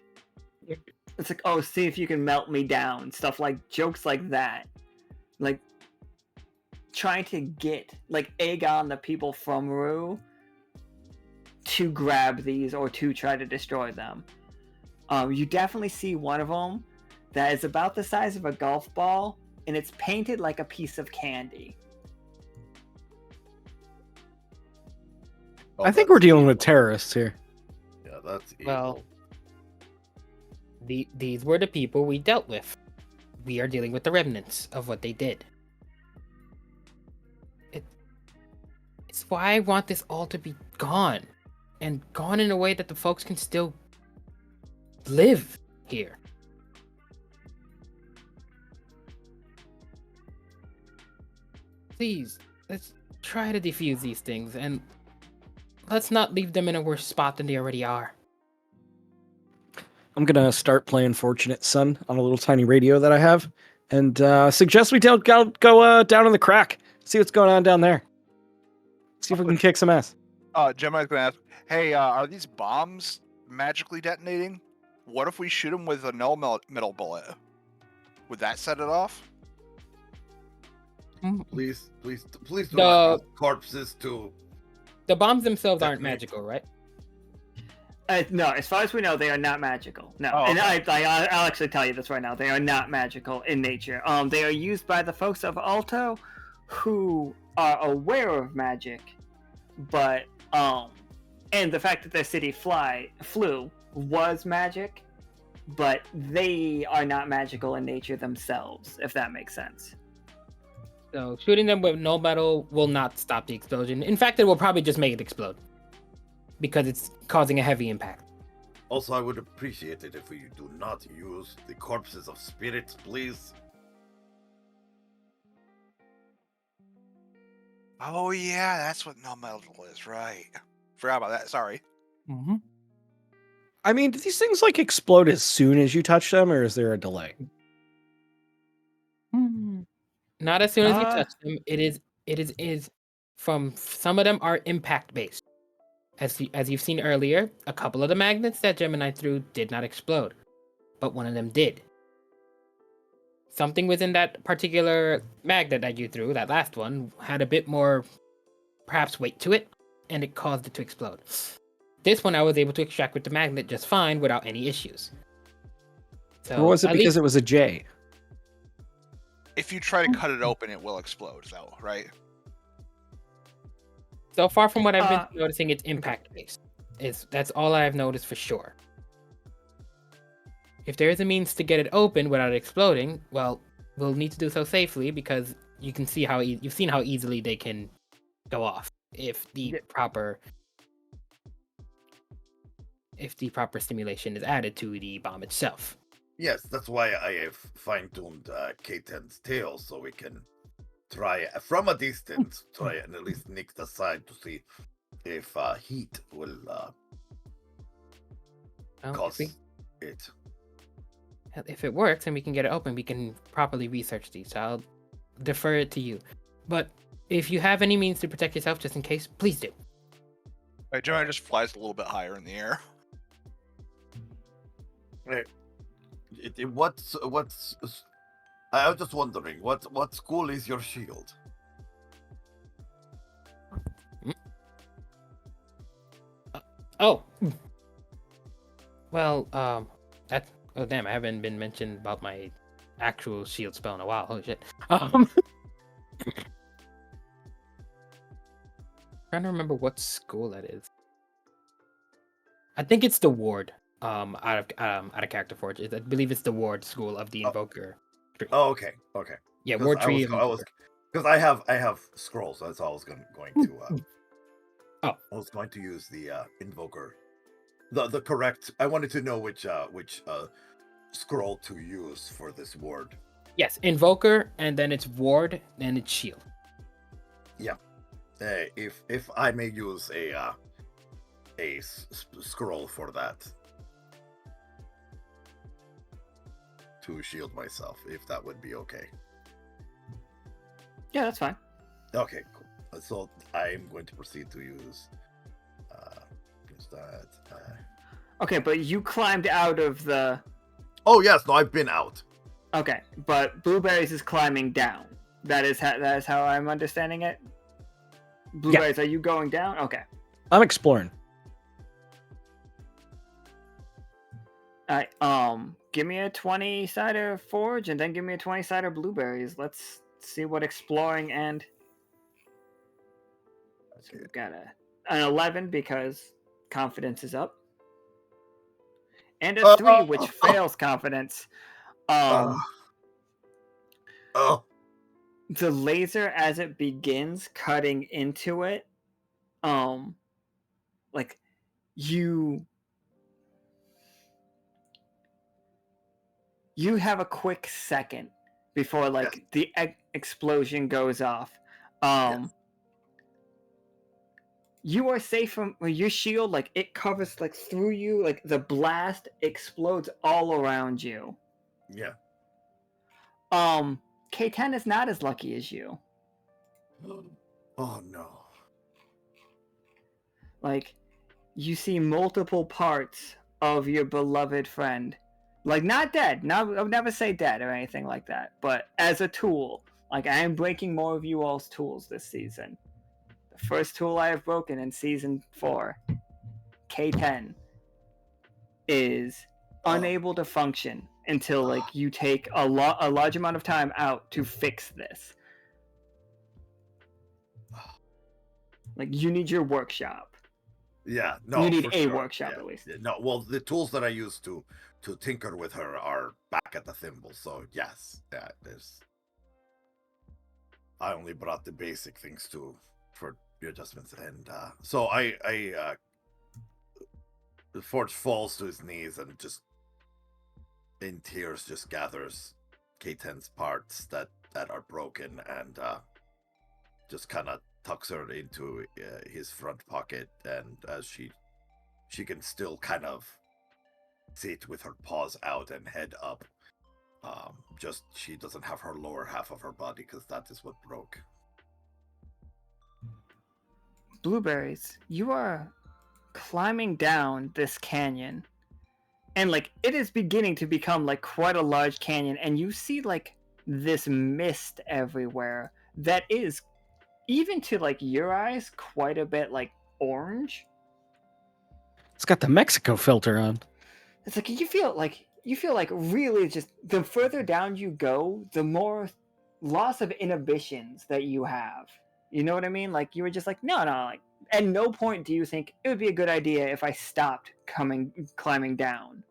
it's like, oh, see if you can melt me down. Stuff like jokes like that. Like trying to get like egg on the people from Rue to grab these or to try to destroy them. You definitely see one of them that is about the size of a golf ball, and it's painted like a piece of candy. Oh, I think that's we're dealing with evil. terrorists here. Yeah, that's evil. Well, these were the people we dealt with. We are dealing with the remnants of what they did. It's why I want this all to be gone. And gone in a way that the folks can still live here. Please, let's try to defuse these things, and let's not leave them in a worse spot than they already are. I'm gonna start playing Fortunate Son on a little tiny radio that I have, and suggest we go down in the crack, see what's going on down there. See if we can kick some ass. Gemini's gonna ask, hey, are these bombs magically detonating? What if we shoot them with a null metal bullet? Would that set it off? Please do The- not use corpses to. The bombs themselves aren't Detonate. magical, right? No, as far as we know, they are not magical. No, Oh, and okay. I'll actually tell you this right now. They are not magical in nature. They are used by the folks of Alto, who are aware of magic, but and the fact that their city flew was magic, but they are not magical in nature themselves. If that makes sense. So shooting them with no metal will not stop the explosion. In fact, it will probably just make it explode. Because it's causing a heavy impact. Also, I would appreciate it if we do not use the corpses of spirits, please. Oh yeah, that's what null metal is, right? Forgot about that. Sorry. Mm-hmm. I mean, do these things like explode as soon as you touch them, or is there a delay? Not as soon as you Uh, touch them. It is from some of them are impact based. As you've seen earlier, a couple of the magnets that Gemini threw did not explode, but one of them did. Something within that particular magnet that you threw, that last one, had a bit more, perhaps, weight to it, and it caused it to explode. This one I was able to extract with the magnet just fine without any issues. So, Or was it at because least- it was a J? If you try to cut it open, it will explode, though, right? So far from what I've Uh, been noticing, it's impact based. That's all I've noticed for sure. If there is a means to get it open without it exploding, well, we'll need to do so safely because you can see how you've seen how easily they can go off if the proper stimulation is added to the bomb itself. Yes, that's why I have fine-tuned K10's tail so we can try from a distance, try and at least nick the side to see if heat will Well, cause it. if it works and we can get it open, we can properly research these. So I'll defer it to you. But if you have any means to protect yourself, just in case, please do. Right, Gemini just flies a little bit higher in the air. What's I was just wondering, what school is your shield? Oh. Well, that. Oh damn! I haven't been mentioned about my actual shield spell in a while. Holy shit. Trying to remember what school that is. I think it's the ward. Out of character forge. I believe it's the ward school of the Invoker. Tree. Oh, okay. Yeah, 'Cause ward tree. I was because I have scrolls. That's all I was going to. Oh. I was going to use the Invoker. The correct. I wanted to know which scroll to use for this ward. Yes, Invoker, and then it's ward, and it's shield. If I may use a scroll for that to shield myself, if that would be okay. Yeah, that's fine. Okay, cool. So I'm going to proceed to use that. Okay, but you climbed out of the. Oh yes, no, I've been out. Okay, but Blueberries is climbing down. That is how I'm understanding it. Blueberries, are you going down? Okay. I'm exploring. Give me a 20-sider forge, and then give me a 20-sider Blueberries. Let's see what exploring and. So we've got an 11 because confidence is up, and a 3 which fails confidence. Oh. The laser as it begins cutting into it, like you have a quick second before like the explosion goes off. You are safe from your shield, like it covers like through you, like the blast explodes all around you. Yeah. K10 is not as lucky as you. Oh no. Like, you see multiple parts of your beloved friend. Like, not dead. I would never say dead or anything like that. But as a tool. Like, I am breaking more of you all's tools this season. The first tool I have broken in Season 4, K10, is unable to function until, like, you take a large amount of time out to fix this. Like, you need your workshop. Yeah, no, you need for a sure. workshop at least. No, well, the tools that I use to tinker with her are back at the thimble. So yes, there's. I only brought the basic things for the adjustments, and so the forge falls to his knees and just in tears just gathers K10's parts that are broken and just kind of tucks her into his front pocket, and as she can still kind of sit with her paws out and head up. Just she doesn't have her lower half of her body because that is what broke. Blueberries, you are climbing down this canyon, and like it is beginning to become like quite a large canyon, and you see like this mist everywhere that is, even to like your eyes, quite a bit like orange. It's got the Mexico filter on. It's like you feel like really just the further down you go, the more loss of inhibitions that you have. You know what I mean? Like you were just like, no, like at no point do you think it would be a good idea if I stopped climbing down.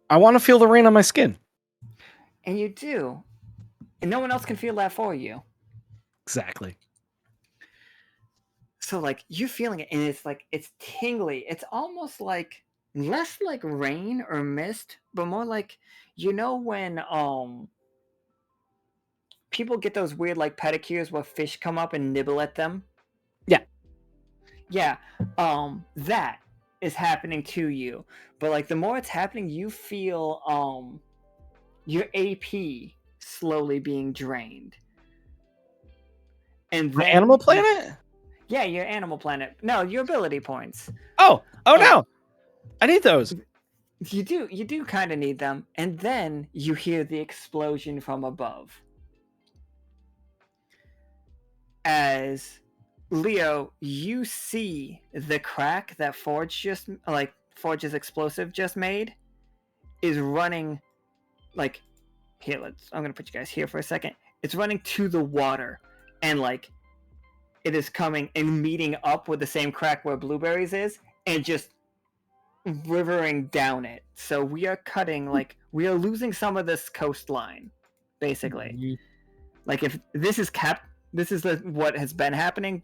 I want to feel the rain on my skin. And you do. And no one else can feel that for you. Exactly. So like you're feeling it, and it's tingly. It's almost like less like rain or mist, but more like, you know, when people get those weird like pedicures where fish come up and nibble at them. Yeah, that is happening to you. But like the more it's happening, you feel your AP slowly being drained. And My then Animal Planet? Yeah, your Animal Planet. No, your ability points. Oh no. I need those. You do kind of need them. And then you hear the explosion from above. As Leo, you see the crack that Forge's explosive just made is running like here, I'm gonna put you guys here for a second. It's running to the water, and like it is coming and meeting up with the same crack where Blueberries is, and just rivering down it. So we are we are losing some of this coastline, basically. Mm-hmm. Like if this is what has been happening.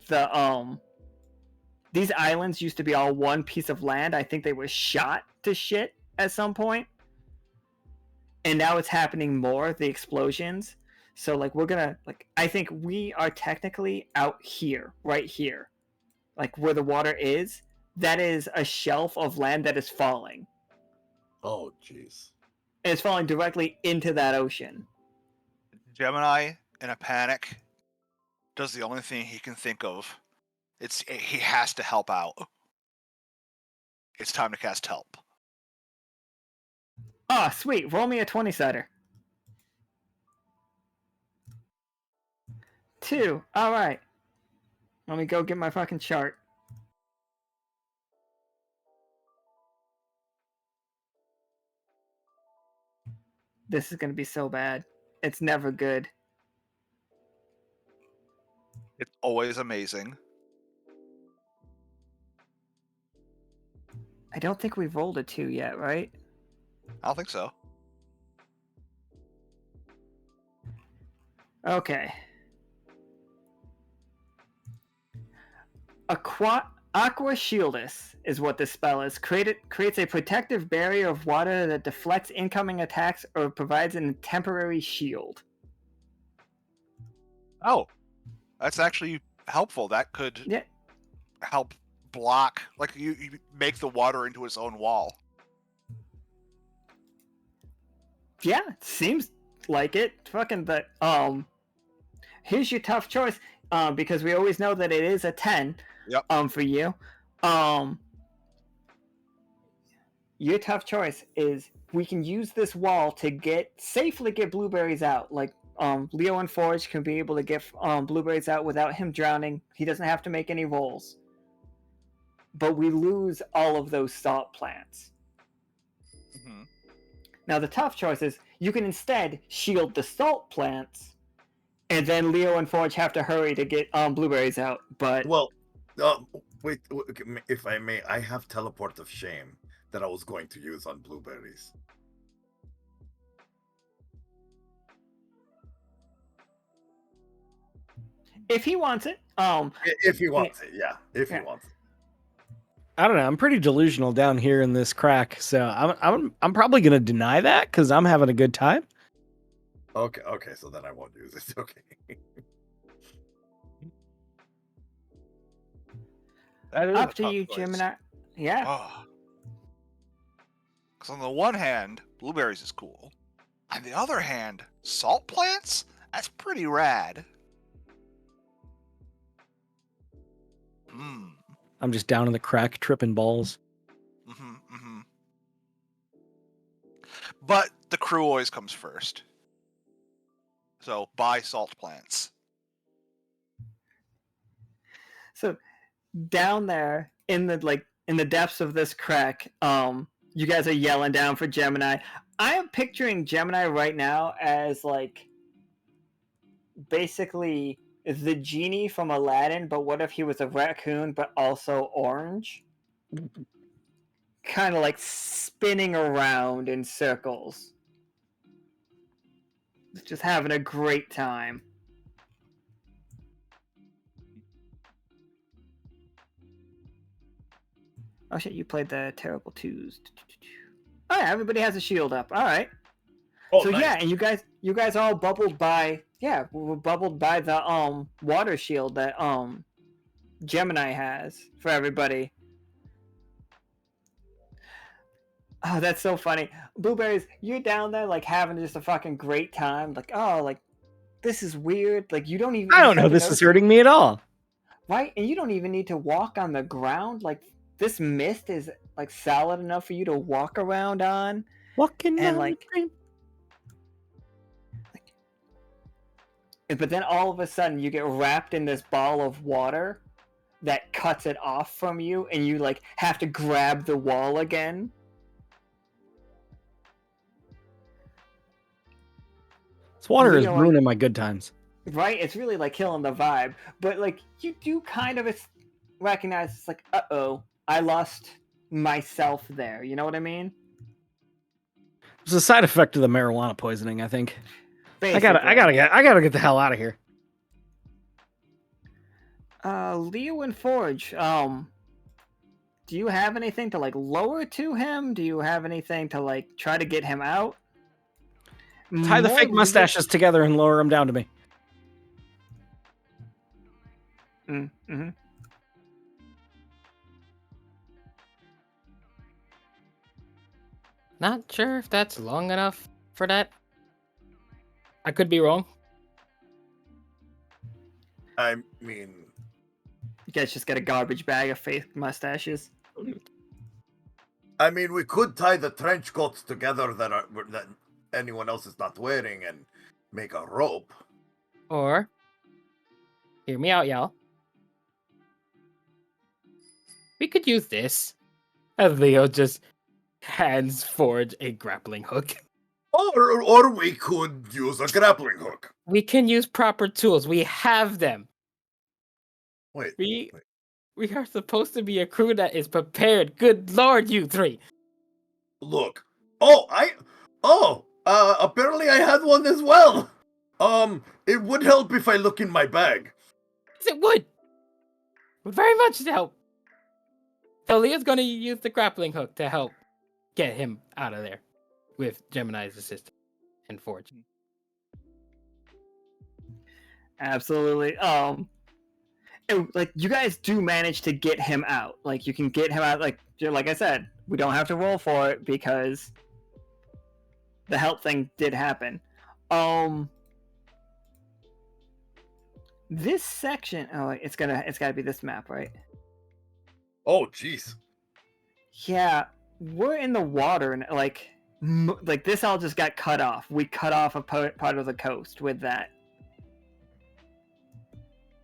These islands used to be all one piece of land. I think they were shot to shit at some point, and now it's happening more. The explosions. So like we're gonna I think we are technically out here, right here, like where the water is. That is a shelf of land that is falling. Oh jeez. And it's falling directly into that ocean. Gemini, in a panic, does the only thing he can think of. He has to help out. It's time to cast help. Oh, sweet. Roll me a 20-sider. 2. All right. Let me go get my fucking chart. This is going to be so bad. It's never good. It's always amazing. I don't think we've rolled a 2 yet, right? I don't think so. Okay. Aqua Shieldus is what this spell is. Creates a protective barrier of water that deflects incoming attacks or provides a temporary shield. Oh, that's actually helpful. That could Yeah. help block, like you make the water into its own wall. Yeah, seems like it. Fucking but here's your tough choice. Because we always know that it is a 10. Yep. For you. Your tough choice is we can use this wall to safely get Blueberries out. Like Leo and Forge can be able to get Blueberries out without him drowning. He doesn't have to make any rolls. But we lose all of those salt plants. Mm-hmm. Now the tough choice is you can instead shield the salt plants, and then Leo and Forge have to hurry to get Blueberries out. But Well, wait, if I may, I have teleport of shame that I was going to use on Blueberries. if he wants it, If he wants it, yeah. If he Yeah. wants it. I don't know. I'm pretty delusional down here in this crack, so I'm probably gonna deny that because I'm having a good time. Okay, so then I won't use it. Okay. That is up a to tough you, choice. Gemini. Yeah. Oh. Because on the one hand, Blueberries is cool. On the other hand, salt plants? That's pretty rad. Hmm. I'm just down in the crack tripping balls. Mm-hmm, mm-hmm. But the crew always comes first. So buy salt plants. So down there in the depths of this crack, you guys are yelling down for Gemini. I am picturing Gemini right now as like basically the genie from Aladdin, but what if he was a raccoon but also orange? Kind of like spinning around in circles. Just having a great time. Oh shit, you played the terrible twos. Oh yeah, everybody has a shield up. All right. Oh, So nice. yeah, and you guys all bubbled by we're bubbled by the water shield that Gemini has for everybody. Oh, that's so funny. Blueberries, you're down there like having just a fucking great time. Like, oh, like this is weird. Like you don't even I don't know. have to This is notice hurting me at all. right? And you don't even need to walk on the ground. Like this mist is like solid enough for you to walk around on. Walking And on like the green. but then all of a sudden you get wrapped in this ball of water that cuts it off from you, and you like have to grab the wall again. This water is Leo, ruining my good times. right? It's really like killing the vibe. But like you do kind of recognize it's like, uh-oh, I lost myself there. You know what I mean? It's a side effect of the marijuana poisoning, I think. Basically. I gotta get the hell out of here. Leo and Forge, do you have anything to like lower to him? Do you have anything to like try to get him out? Tie the More fake Leo- mustaches together and lower them down to me. Mm-hmm. Not sure if that's long enough for that. I could be wrong. I mean, You guys just get a garbage bag of fake mustaches. I mean, we could tie the trench coats together that anyone else is not wearing and make a rope. Or, hear me out, y'all. We could use this. As Leo just hands Forge a grappling hook. Or we could use a grappling hook. We can use proper tools. We have them. Wait. We are supposed to be a crew that is prepared. Good lord, you three. Look. Apparently I had one as well. It would help if I look in my bag. Yes, it would. Very much help. So Leo's gonna use the grappling hook to help get him out of there with Gemini's assistance and Forge. Absolutely. Like you guys do manage to get him out. Like you can get him out. Like I said, we don't have to roll for it because the help thing did happen. This section. Oh, it's gotta be this map, right? Oh, jeez. Yeah, we're in the water, and like this all just got cut off. We cut off a part of the coast with that,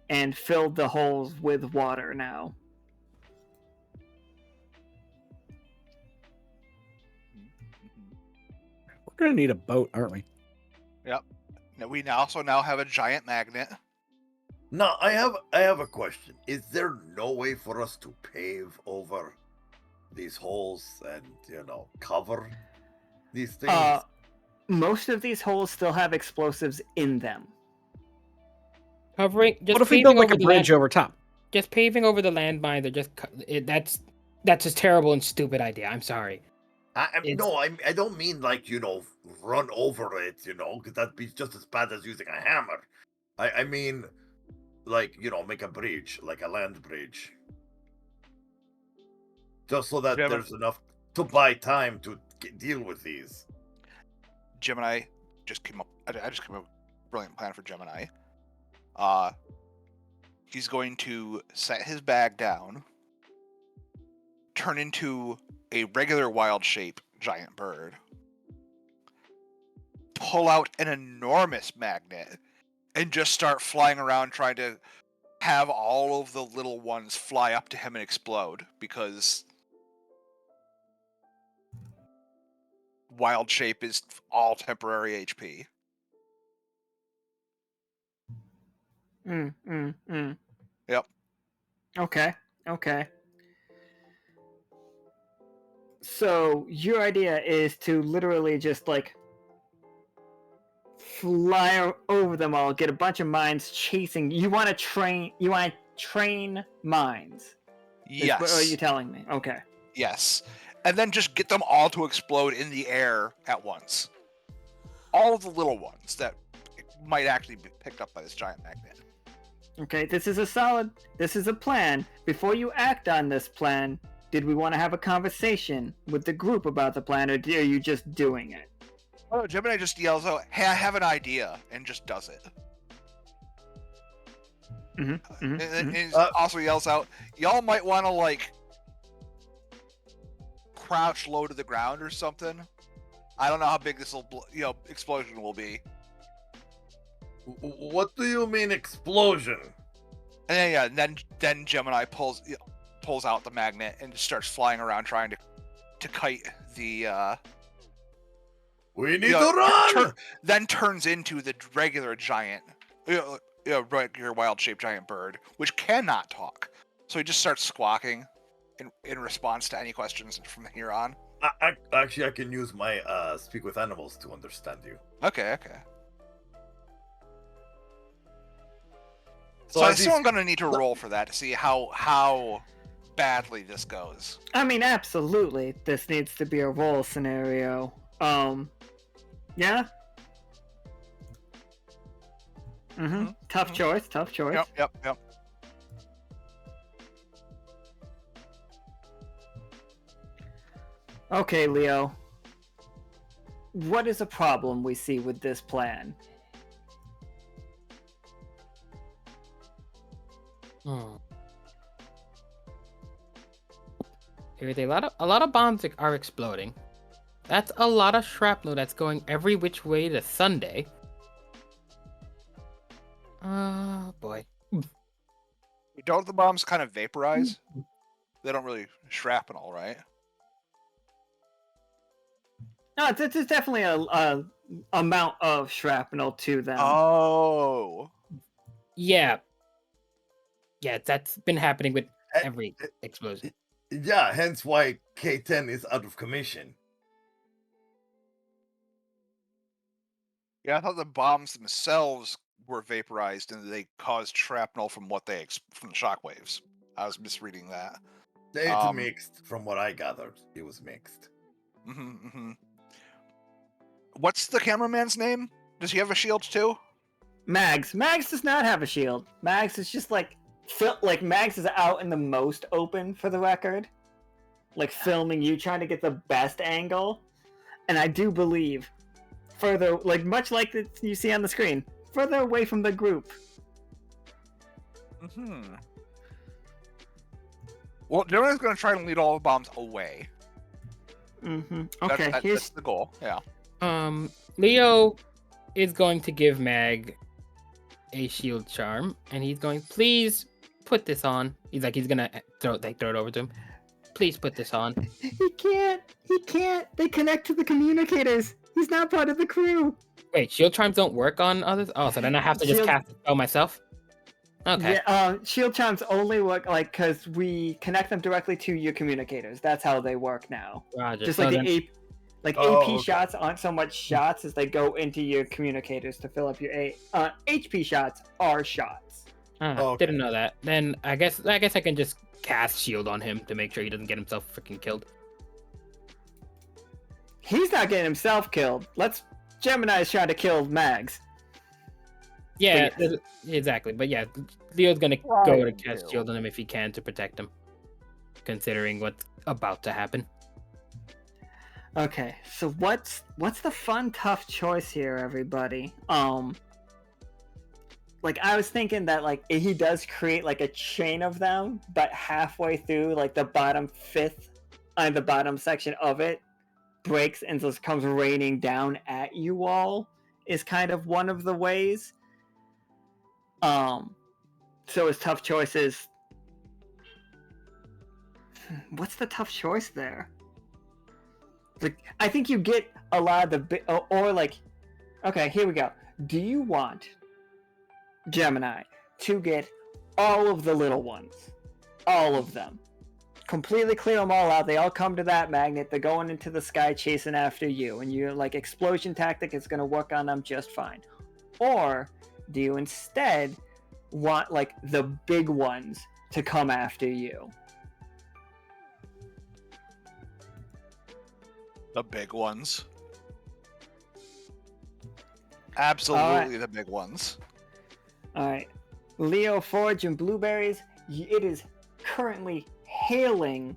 and filled the holes with water now. We're gonna need a boat, aren't we? Yep. Now we also now have a giant magnet. Now, I have a question. Is there no way for us to pave over these holes and, cover these things? Most of these holes still have explosives in them. Covering. Just What if we paving build like a over the bridge over top? Just paving over the landmines or just that's a terrible and stupid idea. I'm sorry. I don't mean like, run over it, because that'd be just as bad as using a hammer. I mean, like, make a bridge, like a land bridge. Just so that there's enough to buy time to deal with these. Gemini just came up. I just came up with a brilliant plan for Gemini. He's going to set his bag down, turn into a regular wild shape giant bird, pull out an enormous magnet, and just start flying around trying to have all of the little ones fly up to him and explode, because wild shape is all temporary HP. Yep. Okay. So your idea is to literally just like fly over them all, get a bunch of mines chasing. You want to train mines. Yes. What are you telling me? Okay. Yes. And then just get them all to explode in the air at once. All of the little ones that might actually be picked up by this giant magnet. Okay, this is a plan. Before you act on this plan, did we want to have a conversation with the group about the plan, or are you just doing it? Oh, Gemini just yells out, "Hey, I have an idea," and just does it. And also yells out, "Y'all might want to, like, crouch low to the ground or something. I don't know how big this explosion will be." What do you mean explosion? And then Gemini pulls out the magnet and just starts flying around trying to kite the. We need to run. Then turns into the regular giant, regular wild-shaped giant bird, which cannot talk. So he just starts squawking in response to any questions from here on. I can use my speak with animals to understand you. Okay. So I assume I'm going to need to roll for that to see how badly this goes. I mean, absolutely. This needs to be a roll scenario. Yeah? Tough choice. Yep. Okay, Leo. What is a problem we see with this plan? There's a lot of bombs that are exploding. That's a lot of shrapnel that's going every which way to Sunday. Oh boy. Don't the bombs kind of vaporize? They don't really shrapnel, right? No, it's definitely a amount of shrapnel to them. Oh. Yeah. Yeah, that's been happening with every explosion. Yeah, hence why K10 is out of commission. Yeah, I thought the bombs themselves were vaporized and they caused shrapnel from what they from the shockwaves. I was misreading that. It's mixed, from what I gathered. It was mixed. What's the cameraman's name? Does he have a shield too? Mags does not have a shield. Mags is just like Mags is out in the most open, for the record, like filming you, trying to get the best angle. And I do believe further, like much like you see on the screen, further away from the group. Well, Gemini's going to try and lead all the bombs away. Okay, that's the goal. Yeah. Leo is going to give Mag a shield charm, and he's going, please put this on. He's gonna throw it over to him. Please put this on. He can't. They connect to the communicators. He's not part of the crew. Wait, shield charms don't work on others? Oh, so then I have to just cast it myself? Okay. Yeah, shield charms only work because we connect them directly to your communicators. That's how they work now. Roger. Just so like then... AP shots aren't so much shots as they go into your communicators to fill up your HP shots are shots. Didn't know that. Then I guess I can just cast shield on him to make sure he doesn't get himself freaking killed. He's not getting himself killed. Gemini is trying to kill Mags. Yeah, exactly. But yeah, Leo's gonna go to cast shield on him if he can to protect him, considering what's about to happen. Okay, so what's the fun, tough choice here, everybody? Like I was thinking that like he does create like a chain of them, but halfway through like the bottom the bottom section of it breaks and just comes raining down at you all is kind of one of the ways. So his tough choices. What's the tough choice there? Like, I think you get a lot of the or like, okay, here we go. Do you want Gemini to get all of the little ones, all of them, completely clear them all out? They all come to that magnet. They're going into the sky chasing after you, and your like explosion tactic is going to work on them just fine. Or do you instead want like the big ones to come after you? The big ones. Absolutely the big ones. Alright. Leo, Forge, and Blueberries, it is currently hailing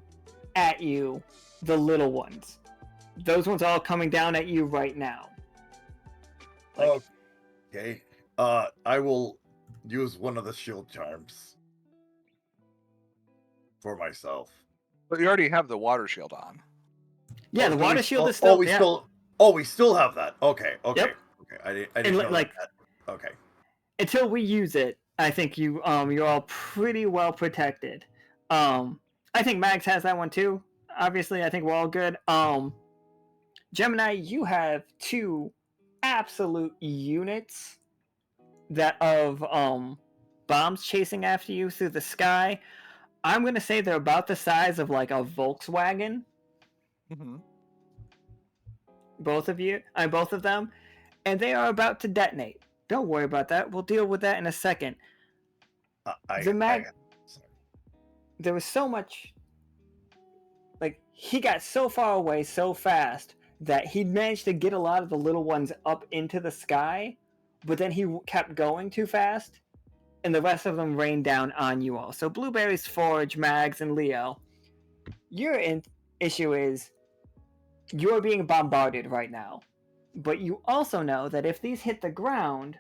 at you the little ones. Those ones are all coming down at you right now. Okay. I will use one of the shield charms for myself. But you already have the water shield on. Yeah, the water shield is still. We still have that. Okay. Yep. Okay. I didn't know like that. Okay. Until we use it, I think you're all pretty well protected. I think Max has that one too. Obviously, I think we're all good. Gemini, you have 2 absolute units of bombs chasing after you through the sky. I'm gonna say they're about the size of like a Volkswagen. Both of them, and they are about to detonate. Don't worry about that. We'll deal with that in a second. There was so much, like he got so far away so fast that he managed to get a lot of the little ones up into the sky, but then he kept going too fast, and the rest of them rained down on you all. So Blueberries, Forge, Mags, and Leo, your issue is you're being bombarded right now. But you also know that if these hit the ground,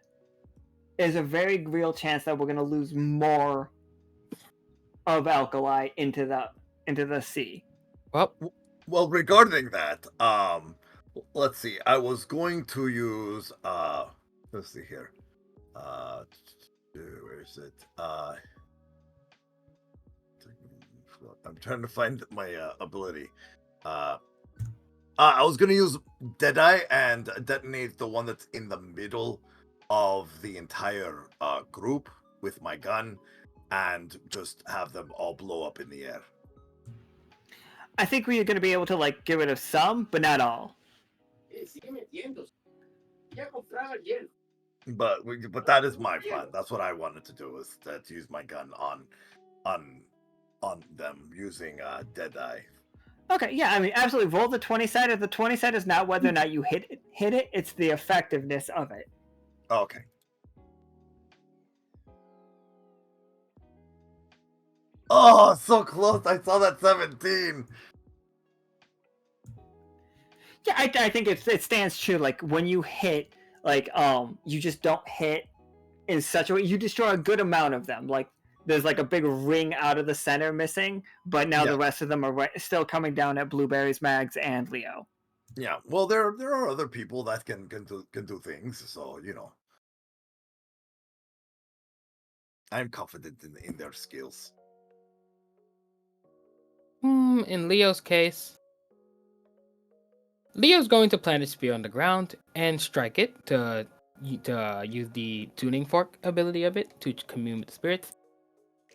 there's a very real chance that we're going to lose more of Alkali into the sea. Well, Well, regarding that, let's see. I was going to use let's see here. Where is it? I'm trying to find my ability. I was gonna use Deadeye and detonate the one that's in the middle of the entire group with my gun, and just have them all blow up in the air. I think we are going to be able to like get rid of some, but not all. But that is my plan. That's what I wanted to do, is to use my gun on them using Deadeye. Okay, yeah, I mean, absolutely. Roll the 20-sided. The 20-sided is not whether or not you hit it. It's the effectiveness of it. Okay. Oh, so close. I saw that 17. Yeah, I think it stands true. Like when you hit, like you just don't hit in such a way. You destroy a good amount of them. Like there's like a big ring out of the center missing, but now Yeah. the rest of them are still coming down at Blueberries, Mags, and Leo. Yeah. Well, there are other people that can do things. So I'm confident in their skills. in Leo's case, Leo's going to plant his spear on the ground and strike it to use the tuning fork ability of it to commune with spirits.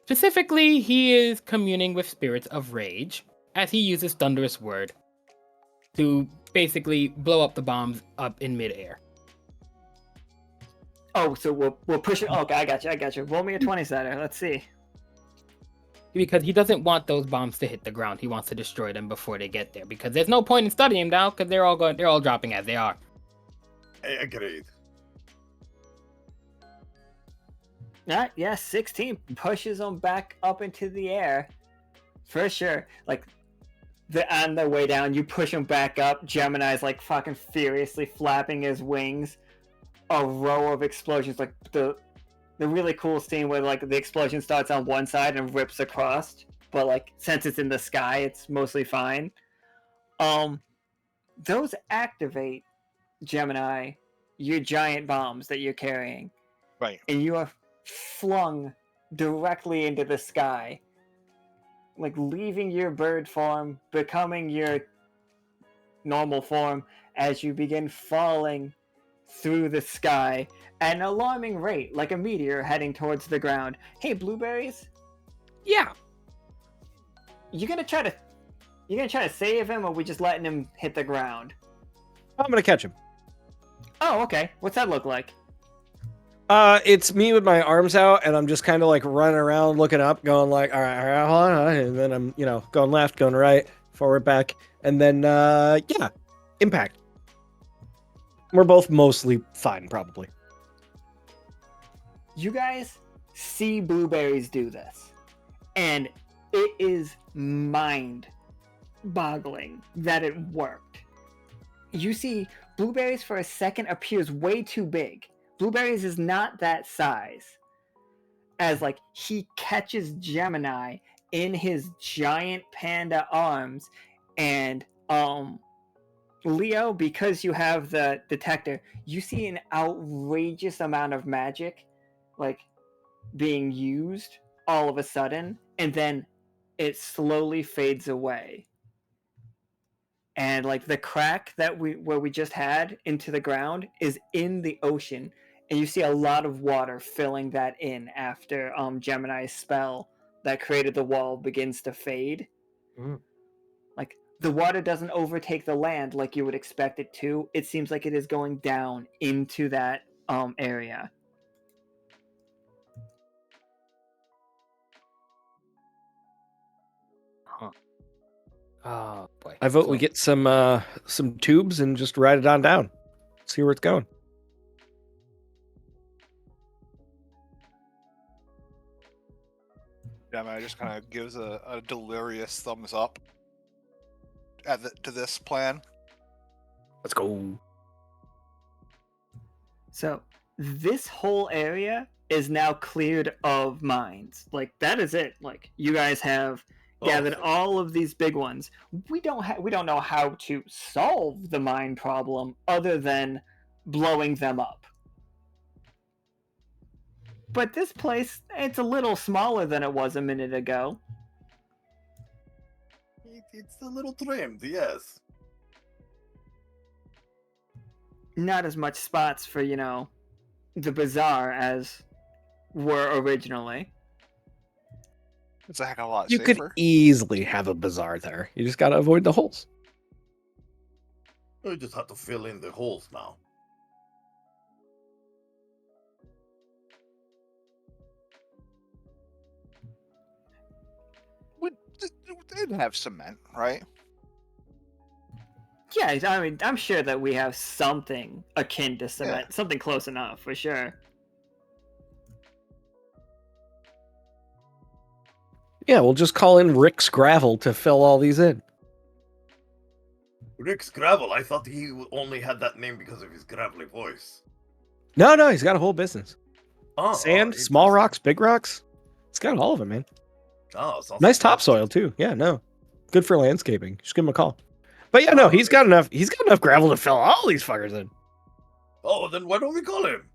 Specifically, he is communing with spirits of rage as he uses Thunderous Word to basically blow up the bombs up in midair. Oh, so we'll push it. Okay, I got you. Roll me a 20-sided. Let's see. Because he doesn't want those bombs to hit the ground. He wants to destroy them before they get there. Because there's no point in studying now, because they're all dropping as they are. Agreed. Yeah, 16 pushes them back up into the air. For sure. Like, on their way down, you push them back up. Gemini's like fucking furiously flapping his wings. A row of explosions, like the really cool scene where like the explosion starts on one side and rips across, but like since it's in the sky, it's mostly fine. Those activate, Gemini, your giant bombs that you're carrying. Right. And you are flung directly into the sky, like leaving your bird form, becoming your normal form as you begin falling through the sky at an alarming rate, like a meteor heading towards the ground. Hey, Blueberries, Yeah. you gonna try to save him, or we just letting him hit the ground? I'm gonna catch him. Oh, okay. What's that look like? It's me with my arms out, and I'm just kind of like running around, looking up, going like, all right, hold on, and then I'm, going left, going right, forward, back, and then, yeah, impact. We're both mostly fine, probably. You guys see Blueberries do this, and it is mind-boggling that it worked. You see, Blueberries for a second appears way too big. Blueberries is not that size. As like he catches Gemini in his giant panda arms, and Leo, because you have the detector, you see an outrageous amount of magic like being used all of a sudden, and then it slowly fades away. And like the crack that we just had into the ground is in the ocean, and you see a lot of water filling that in after Gemini's spell that created the wall begins to fade. Like the water doesn't overtake the land like you would expect it to. It seems like it is going down into that area. Oh boy. I vote we get some tubes and just ride it on down. See where it's going. Gemini just kind of gives a delirious thumbs up to this plan. Let's go. So this whole area is now cleared of mines. Like that is it. Like you guys have gathered all of these big ones. We don't know how to solve the mine problem other than blowing them up. But this place, it's a little smaller than it was a minute ago. It's a little trimmed, yes. Not as much spots for, the bazaar as were originally. It's a heck of a lot You safer. could easily have a bazaar there. You just gotta avoid the holes. We just have to fill in the holes now. They'd have cement, right? Yeah, I mean, I'm sure that we have something akin to cement, something close enough, for sure. Yeah, we'll just call in Rick's Gravel to fill all these in. Rick's Gravel, I thought he only had that name because of his gravelly voice. No, he's got a whole business. Sand, Oh, small rocks, big rocks. It's got all of it, man. Oh, sounds Nice like topsoil too. Yeah, no. Good for landscaping. Just give him a call. But yeah, no, he's got enough gravel to fill all these fuckers in. Oh, then why don't we call him?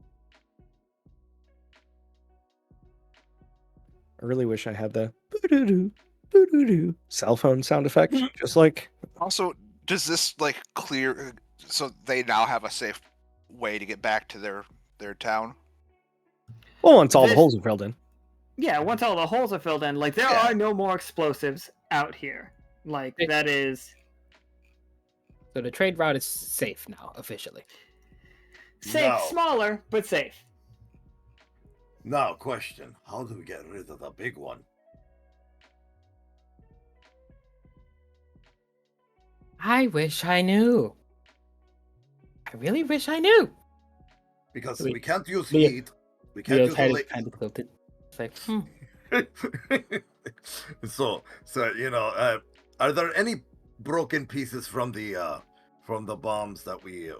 I really wish I had the boo-doo-doo, boo-doo-doo cell phone sound effect. Just like Also, does this clear so they now have a safe way to get back to their town? well, once all the holes are filled in. Yeah, once all the holes are filled in, there are no more explosives out here. That is So the trade route is safe now, officially. safe, No. smaller, but safe. Now, question. How do we get rid of the big one? I wish I knew. I really wish I knew. Because Wait, we can't use Leo- heat. We can't use Leo's head is kind of tilted. It's like, so are there any broken pieces from the bombs that we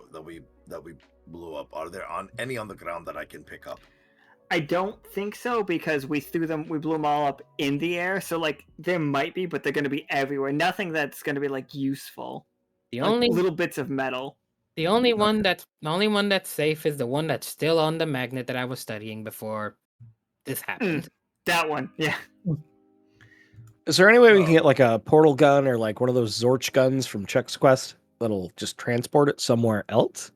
blew up? Are there any on the ground that I can pick up? I don't think so because we blew them all up in the air. So there might be, but they're going to be everywhere. Nothing that's going to be useful. the Like, only little bits of metal. the only one that's safe is the one that's still on the magnet that I was studying before this happened. That one, yeah. Is there any way we can get a portal gun or one of those Zorch guns from Check's Quest that'll just transport it somewhere else?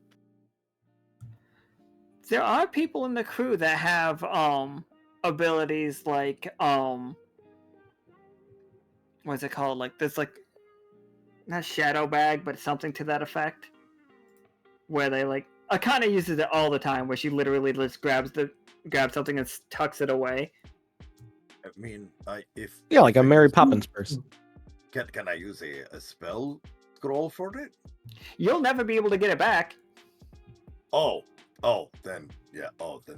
There are people in the crew that have abilities what's it called? This not shadow bag, but something to that effect. Where they Akana uses it all the time, where she literally just grabs something and tucks it away. I mean, Like a Mary Poppins person. Can I use a spell scroll for it? You'll never be able to get it back. Then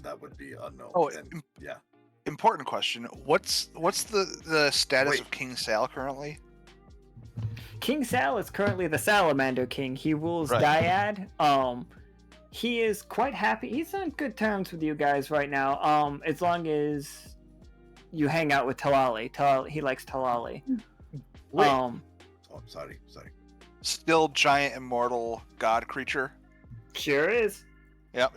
that would be a no. Oh, then, yeah. Important question. What's the status of King Sal currently? King Sal is currently the Salamander King. He rules Right. Dyad. He is quite happy. He's on good terms with you guys right now. As long as you hang out with Talali. He likes Talali. Wait. Sorry. Still giant immortal god creature. Sure is. Yep.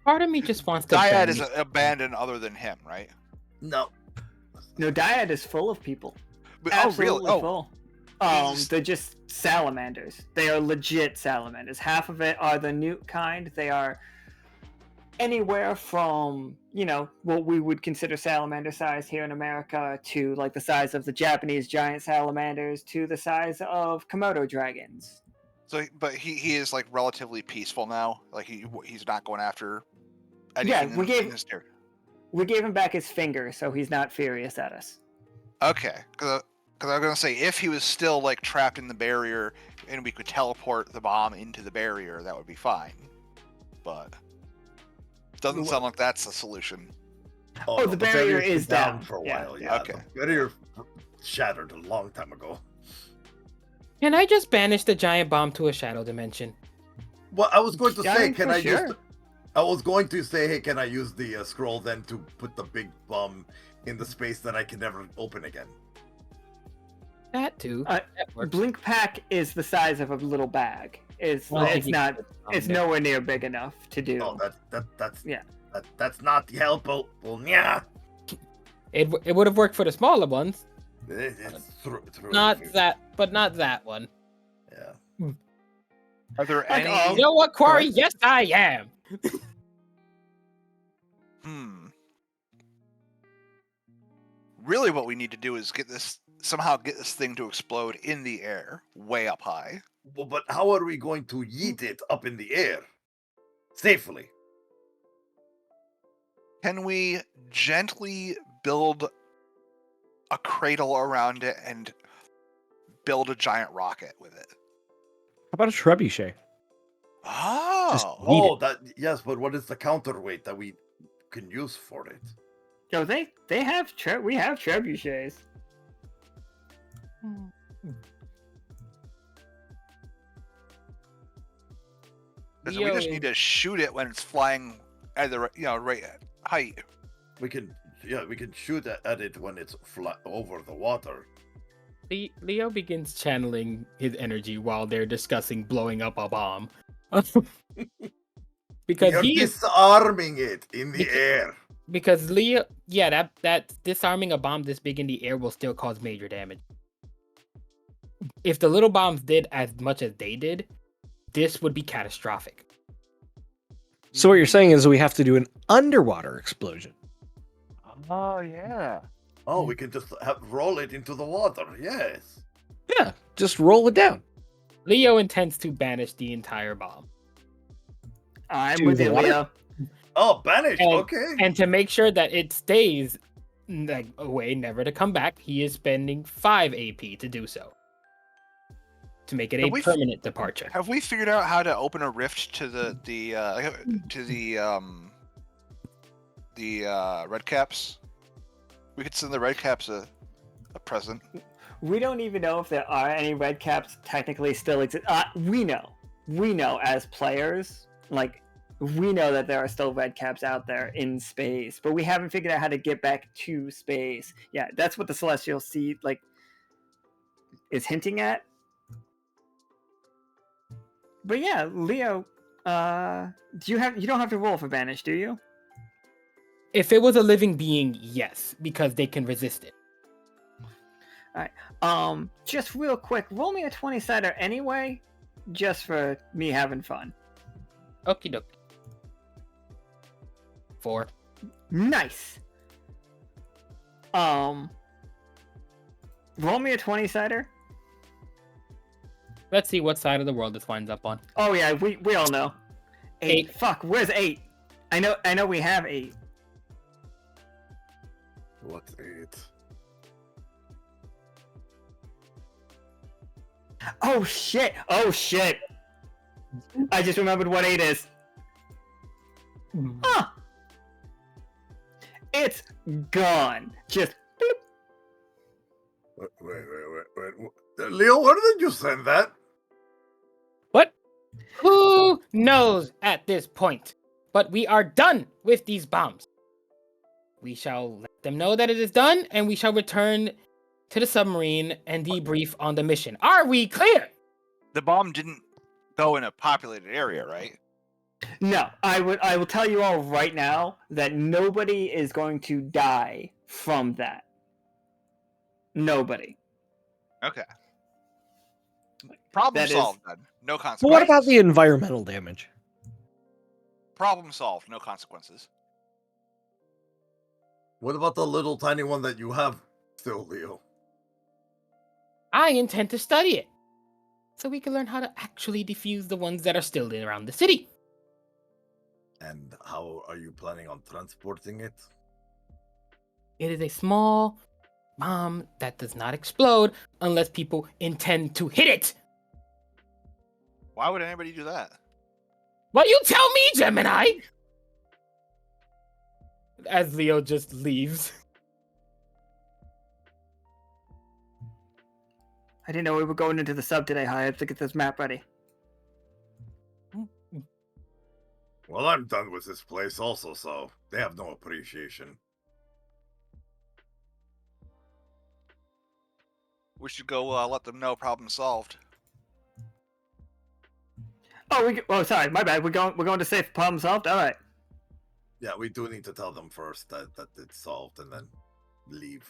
Part of me just wants to. Dyad bang is it. abandoned other than him, right? No. No, Dyad is full of people. But, Absolutely really? full. He's- They're just salamanders. They are legit salamanders. Half of it are the newt kind. They are anywhere from, what we would consider salamander size here in America to the size of the Japanese giant salamanders to the size of Komodo dragons. So, but he is relatively peaceful now. He's not going after anything in his territory. We gave him back his finger, so he's not furious at us. Okay, because I was gonna say if he was still trapped in the barrier and we could teleport the bomb into the barrier, that would be fine. But it doesn't sound like that's the solution. Oh, the barrier is down. for a Yeah. while. Yeah. Okay. The barrier shattered a long time ago. Can I just banish the giant bomb to a shadow dimension? Well, I was going to say, Giant can for I sure. just? I was going to say, hey, can I use the scroll then to put the big bomb in the space that I can never open again? That too. Uh, That works. Blink pack is the size of a little bag. It's Well, I think it's you not. could, It's there. nowhere near big enough to do. Oh, that's Yeah. that's not helpful. Well, yeah. It would have worked for the smaller ones. It's true. Not that one. Yeah. Are there Like, any? You know what, Quarry? Correct. Yes, I am. Really, what we need to do is somehow get this thing to explode in the air, way up high. Well, but how are we going to yeet it up in the air safely? Can we gently build a cradle around it and build a giant rocket with it? How about a trebuchet? Oh, Yeet it. That yes, but what is the counterweight that we can use for it? Yo, they have we have trebuchets. because we just need to shoot it when it's flying at the right height. We can shoot at it when it's over the water. Leo begins channeling his energy while they're discussing blowing up a bomb. Because You're he is disarming it in the Beca- air. because Leo, yeah, that disarming a bomb this big in the air will still cause major damage. If the little bombs did as much as they did, this would be catastrophic. So what you're saying is we have to do an underwater explosion. Oh yeah. Oh, we can just roll it into the water. Yes. Yeah, just roll it down. Leo intends to banish the entire bomb. I'm To with the you, water? Leo. Oh, banished. And- Okay. And to make sure that it stays away, never to come back, he is spending 5 AP to do so. To make it Have a we f- permanent departure. Have we figured out how to open a rift to the red caps? We could send the red caps a present. We don't even know if there are any red caps technically still exist. We know as players, like we know that there are still red caps out there in space, but we haven't figured out how to get back to space. Yeah, that's what the Celestial Sea is hinting at. But yeah, Leo, you don't have to roll for banish, do you? If it was a living being, yes, because they can resist it. Just real quick, roll me a 20-sider anyway, just for me having fun. Okie dokie. 4. Nice. Roll me a 20-sider. Let's see what side of the world this winds up on. Oh yeah, we all know. 8. 8. Fuck, where's 8? I know we have 8. What's it? Oh shit! Oh shit! I just remembered what 8 is. Huh. It's gone. Just bloop. Wait. Leo, where did you send that? What? Who knows at this point? But we are done with these bombs. We shall let them know that it is done, and we shall return to the submarine and debrief on the mission. Are we clear? The bomb didn't go in a populated area, right? No, I will tell you all right now that nobody is going to die from that. Nobody. Okay. Problem That is- solved then. No consequences. But what about the environmental damage? Problem solved. No consequences. What about the little tiny one that you have still, Leo? I intend to study it, so we can learn how to actually defuse the ones that are still around the city. And how are you planning on transporting it? It is a small bomb that does not explode unless people intend to hit it. Why would anybody do that? Well, you tell me, Gemini! As Leo just leaves. I didn't know we were going into the sub today. I have to get this map ready. Well, I'm done with this place also, so they have no appreciation. We should go let them know problem solved. Oh, sorry, my bad. We're going to safe problem solved. All right. Yeah, we do need to tell them first that it's solved and then leave.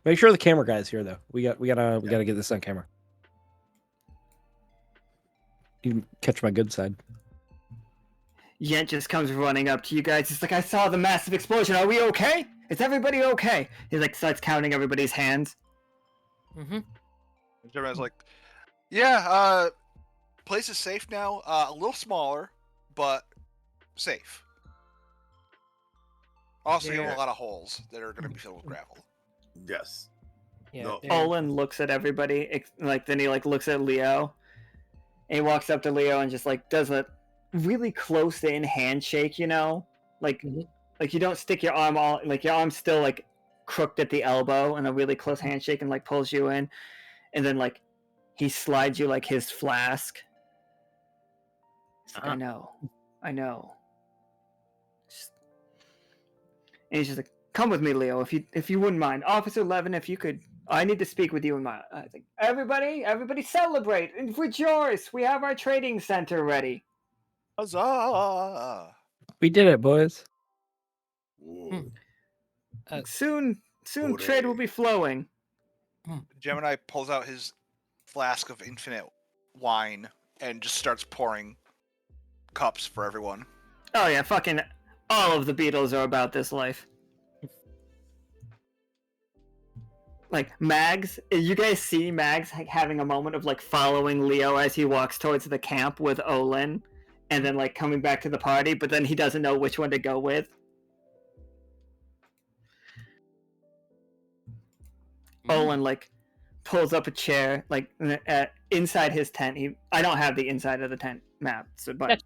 Make sure the camera guy's here though. We gotta get this on camera. You can catch my good side. Yent just comes running up to you guys. He's like, I saw the massive explosion. Are we okay? Is everybody okay? He like starts counting everybody's hands. Mm-hmm. Gemini's like, yeah, place is safe now. A little smaller, but safe. Also, you have a lot of holes that are going to be filled with gravel. Yes. Yeah. No. Olin looks at everybody, then he like looks at Leo, and he walks up to Leo and just like does a really close-in handshake, you know, like you don't stick your arm all like your arm's still like crooked at the elbow, and a really close handshake, and like pulls you in, and then like he slides you like his flask. He's like, I know. And he's just like, come with me, Leo, if you wouldn't mind. Officer Levin, if you could, I need to speak with you in my. I think everybody celebrate and rejoice. We have our trading center ready. Huzzah! We did it, boys. Ooh. Soon trade will be flowing. Gemini pulls out his flask of infinite wine and just starts pouring cups for everyone. Oh yeah, fucking all of the Beatles are about this life. Like Mags, you guys see Mags having a moment of like following Leo as he walks towards the camp with Olin, and then like coming back to the party, but then he doesn't know which one to go with. Olin like pulls up a chair like inside his tent. I don't have the inside of the tent map, so but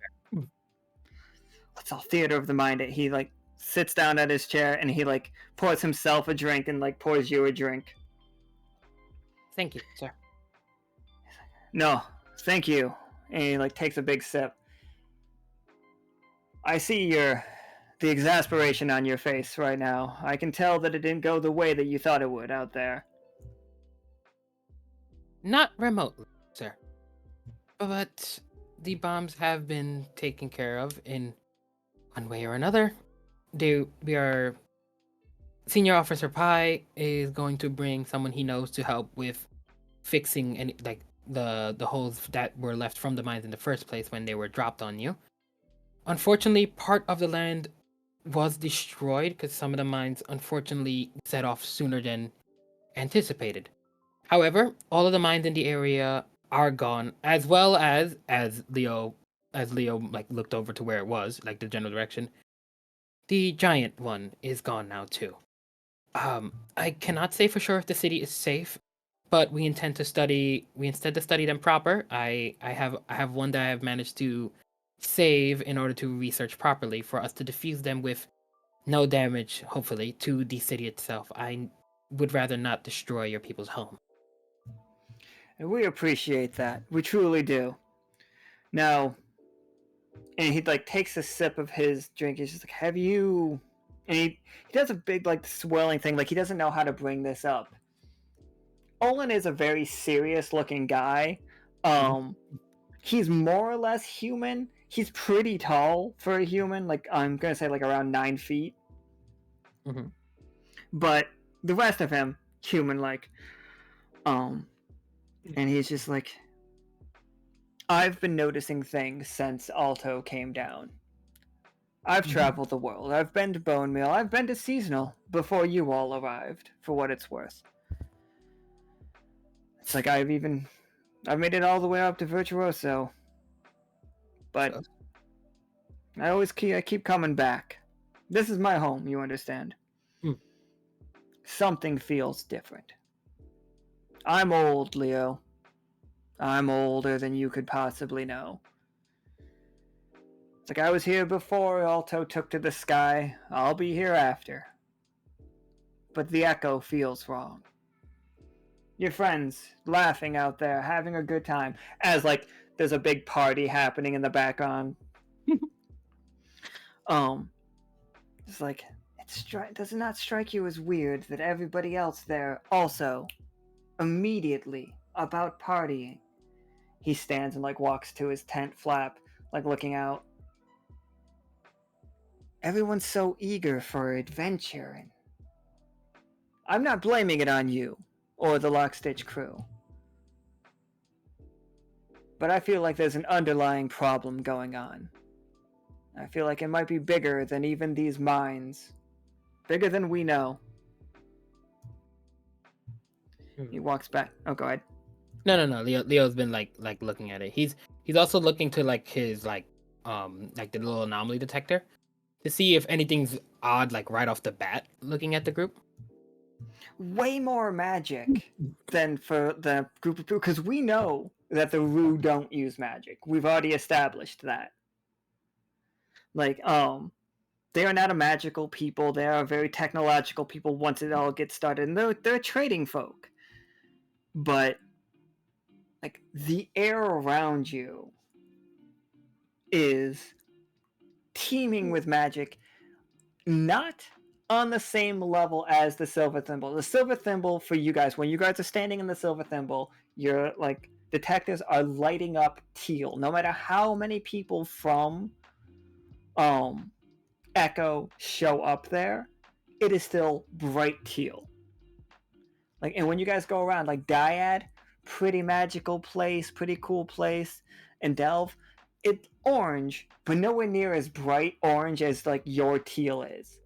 it's all theater of the mind. He like sits down at his chair and he like pours himself a drink and like pours you a drink. Thank you, sir. No, thank you. And he like takes a big sip. I see the exasperation on your face right now. I can tell that it didn't go the way that you thought it would out there. Not remotely, sir. But the bombs have been taken care of in one way or another. Senior Officer Pi is going to bring someone he knows to help with fixing any like the holes that were left from the mines in the first place when they were dropped on you. Unfortunately, part of the land was destroyed because some of the mines unfortunately set off sooner than anticipated. However, all of the mines in the area are gone, as well as Leo like looked over to where it was, like the general direction. The giant one is gone now too. I cannot say for sure if the city is safe, but we intend to study them proper. I have one that I have managed to save in order to research properly for us to defuse them with no damage, hopefully, to the city itself. I would rather not destroy your people's home. And we appreciate that. We truly do. Now, and he like takes a sip of his drink. He's just like, have you... And he does a big like swirling thing. Like he doesn't know how to bring this up. Olin is a very serious looking guy. He's more or less human. He's pretty tall for a human. Like I'm going to say like around 9 feet. Mm-hmm. But the rest of him, human-like. And he's just like, I've been noticing things since Alto came down. I've traveled the world. I've been to Bone Mill. I've been to Seasonal before you all arrived, for what it's worth. It's like I've made it all the way up to Virtuoso. But I keep coming back. This is my home, you understand? Something feels different. I'm old, Leo. I'm older than you could possibly know. It's like I was here before Alto took to the sky. I'll be here after. But the echo feels wrong. Your friends laughing out there, having a good time. As like there's a big party happening in the background. it's like does it not strike you as weird that everybody else there also immediately about partying? He stands and like walks to his tent flap, like looking out. Everyone's so eager for adventure, and I'm not blaming it on you or the Lockstitch crew, but I feel like there's an underlying problem going on. I feel like it might be bigger than even these mines, bigger than we know. He walks back. Oh, go ahead. No. Leo's been like looking at it. He's also looking to like his like the little anomaly detector to see if anything's odd like right off the bat. Looking at the group. Way more magic than for the group of people, because we know that the Rue don't use magic. We've already established that. Like, they are not a magical people. They are very technological people once it all gets started. And they're trading folk. But, like, the air around you is teeming with magic, not on the same level as the silver thimble. The silver thimble, for you guys, when you guys are standing in the silver thimble, you're like, detectives are lighting up teal. No matter how many people from Echo show up there, it is still bright teal. Like, and when you guys go around, like Dyad, pretty magical place, pretty cool place, and Delve, it's orange, but nowhere near as bright orange as like your teal is.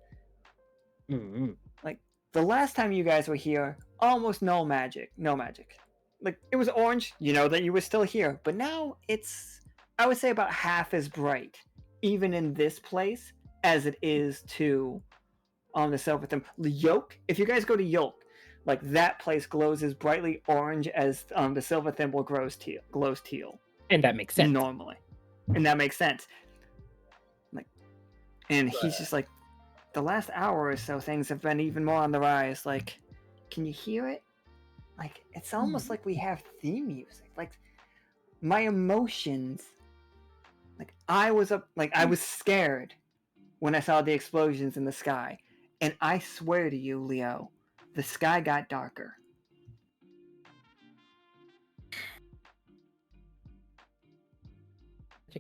Mm-hmm. Like the last time you guys were here, almost no magic. Like it was orange, you know that you were still here, but now it's, I would say, about half as bright, even in this place, as it is to the Silver Thimble. The Yoke, if you guys go to Yoke, like that place glows as brightly orange as the Silver Thimble glows teal. And that makes sense. Normally. And that makes sense. Like, and he's just like, the last hour or so, things have been even more on the rise. Like, can you hear it? Like, it's almost like we have theme music. Like, my emotions. Like, I was scared when I saw the explosions in the sky. And I swear to you, Leo, the sky got darker.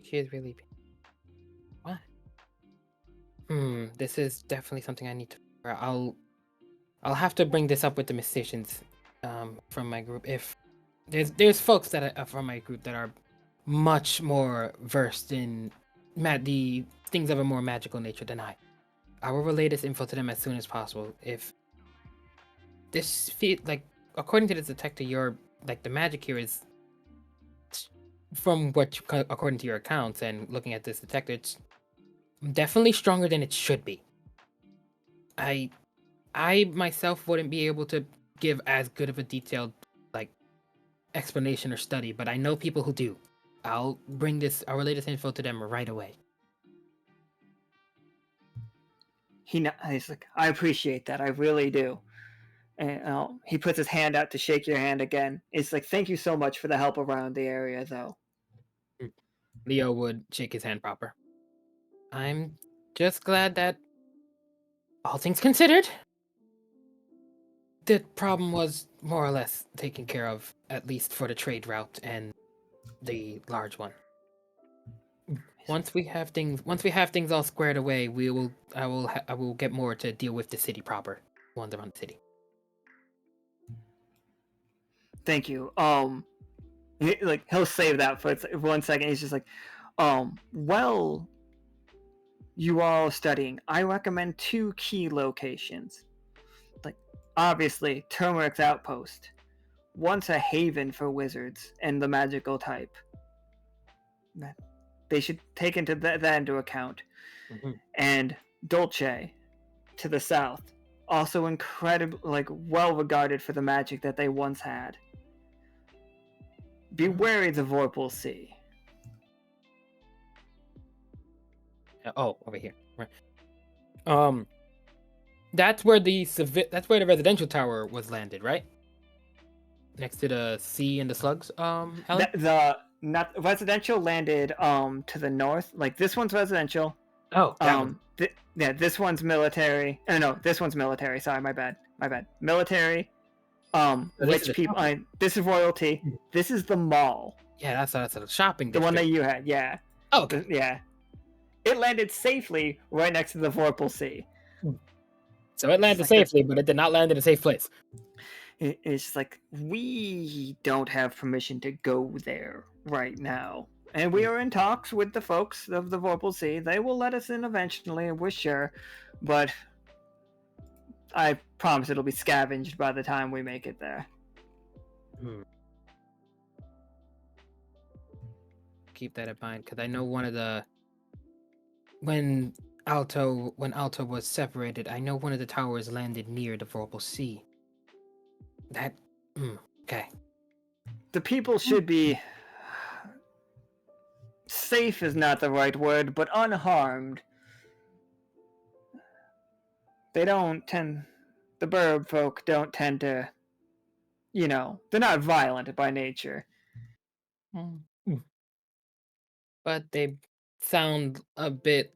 She is really. What? This is definitely something I need to figure out. I'll have to bring this up with the musicians from my group. If there's folks that are from my group that are much more versed in the things of a more magical nature than I. I will relay this info to them as soon as possible. If this according to this detector, your the magic here is, from what according to your accounts and looking at this detector, it's definitely stronger than it should be. I myself wouldn't be able to give as good of a detailed explanation or study, but I know people who do. I'll relay this info to them right away. He's like, I appreciate that, I really do. And he puts his hand out to shake your hand again. It's like, thank you so much for the help around the area, though. Leo would shake his hand proper. I'm just glad that, all things considered, the problem was more or less taken care of, at least for the trade route and the large one. Once we have things all squared away, I will get more to deal with the city proper. Ones around the city. Thank you. He'll save that for 1 second. He's just like, well, you are all studying. I recommend 2 key locations. Like, obviously, Turmeric's Outpost. Once a haven for wizards and the magical type. They should take that into account. Mm-hmm. And Dolce, to the south, also incredibly, well regarded for the magic that they once had. Be wary the Vorpal Sea. Over here. Right. That's where the residential tower was landed, right? Next to the sea and the slugs. Ellie? Not residential landed to the north. Like, this one's residential. Oh, that one. Yeah, this one's military. No, this one's military. Sorry, my bad. Military. this Rich is a people. shopping. This is royalty. This is the mall. Yeah, that's a shopping The district. one that you had. Yeah. Oh, okay. Yeah. It landed safely right next to the Vorpal Sea. So it landed It's like safely, but it did not land in a safe place. It's like we don't have permission to go there right now. And we are in talks with the folks of the Vorpal Sea. They will let us in eventually, we're sure. But I promise it'll be scavenged by the time we make it there. Keep that in mind, because I know one of the when Alto was separated, I know one of the towers landed near the Vorpal Sea. That okay. The people should be safe is not the right word, but unharmed. The burb folk don't tend to, they're not violent by nature. But they sound a bit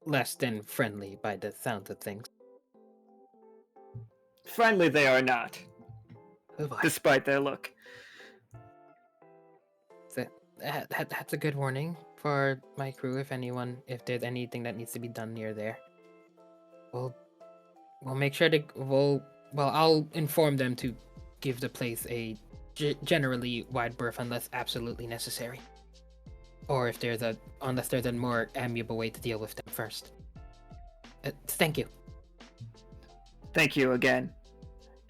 less than friendly by the sound of things. Friendly they are not, Oh boy. despite their look. That's a good warning for my crew. If there's anything that needs to be done near there, we'll make sure I'll inform them to give the place a generally wide berth unless absolutely necessary, or unless there's a more amiable way to deal with them first. Thank you. Thank you again.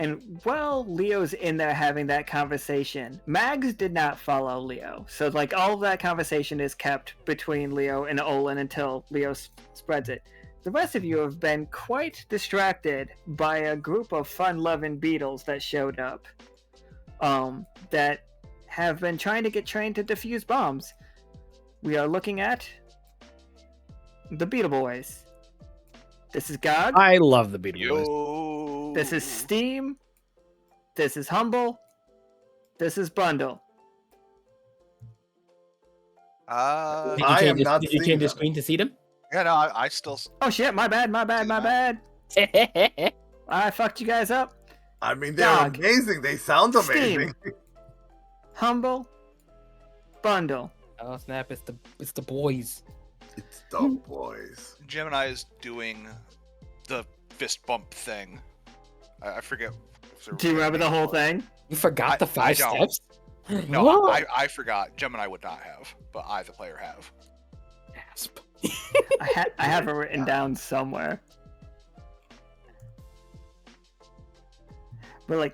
And while Leo's in there having that conversation, Mags did not follow Leo. So, all of that conversation is kept between Leo and Olin until Leo spreads it. The rest of you have been quite distracted by a group of fun-loving beetles that showed up. That have been trying to get trained to defuse bombs. We are looking at the Beetle Boys. This is Gog. I love the Beetle Boys. Yo. This is Steam. This is Humble. This is Bundle. Did I am not Did you seeing change the them. screen to see them? Yeah, no, I still. Oh shit, my bad. I fucked you guys up. I mean, they're Dog. amazing. They sound amazing. Steam. Humble. Bundle. Oh snap! It's the boys. It's the boys. Gemini is doing the fist bump thing. I forget. if there Do you was a remember the name whole for it. thing? You forgot I the 5 don't. steps. No, Whoa. I forgot. Gemini would not have, but I, the player, have. Gasp. I have it written down somewhere. But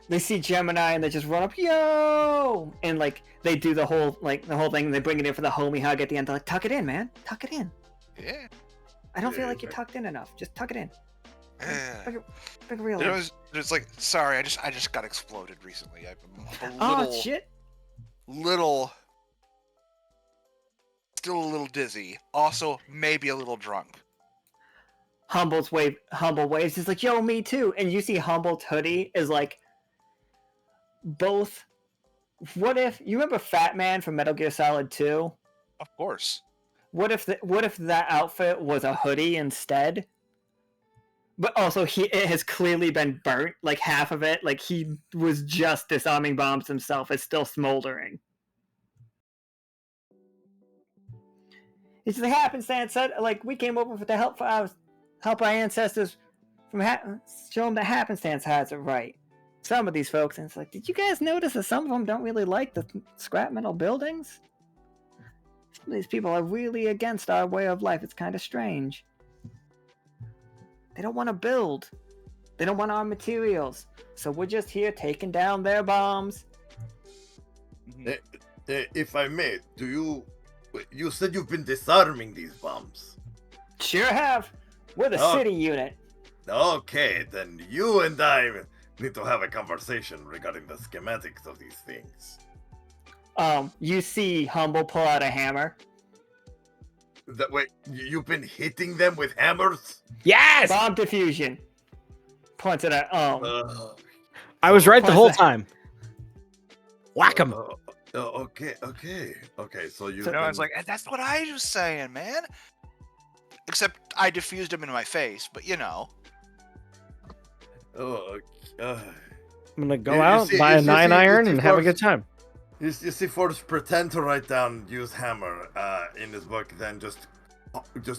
they see Gemini and they just run up, yo, and they do the whole thing. And they bring it in for the homie hug at the end. They're like, tuck it in, man, tuck it in. Yeah. I don't feel Yeah, like you're tucked in enough. Just tuck it in. Yeah. Big real. There's sorry, I just got exploded recently. I'm a Oh little, shit! still a little dizzy. Also, maybe a little drunk. Humble waves. He's like, yo, me too. And you see Humble's hoodie is both. What if you remember Fat Man from Metal Gear Solid 2? Of course. What if that outfit was a hoodie instead? But also, it has clearly been burnt. Half of it, he was just disarming bombs himself. It's still smoldering. It's the happenstance. Said, we came over to help our ancestors show them that happenstance has it right. Some of these folks, and it's did you guys notice that some of them don't really like the scrap metal buildings? Some of these people are really against our way of life. It's kind of strange. They don't want to build. They don't want our materials. So we're just here taking down their bombs. If I may, you said you've been disarming these bombs. Sure have. We're the Oh. city unit. Okay, then you and I need to have a conversation regarding the schematics of these things. You see Humble pull out a hammer. Wait, you've been hitting them with hammers? Yes. Bomb diffusion. Points it at Uh, I was right the whole What's that? time. Whack 'em. Okay. So you've So- No, I was been... like, that's what I was saying, man. Except I diffused him in my face, but you know. Oh, I'm gonna go You out, see- buy you a see- 9 you iron, see and have a Forrest- good time. you see Forrest pretend to write down use hammer in his book, then just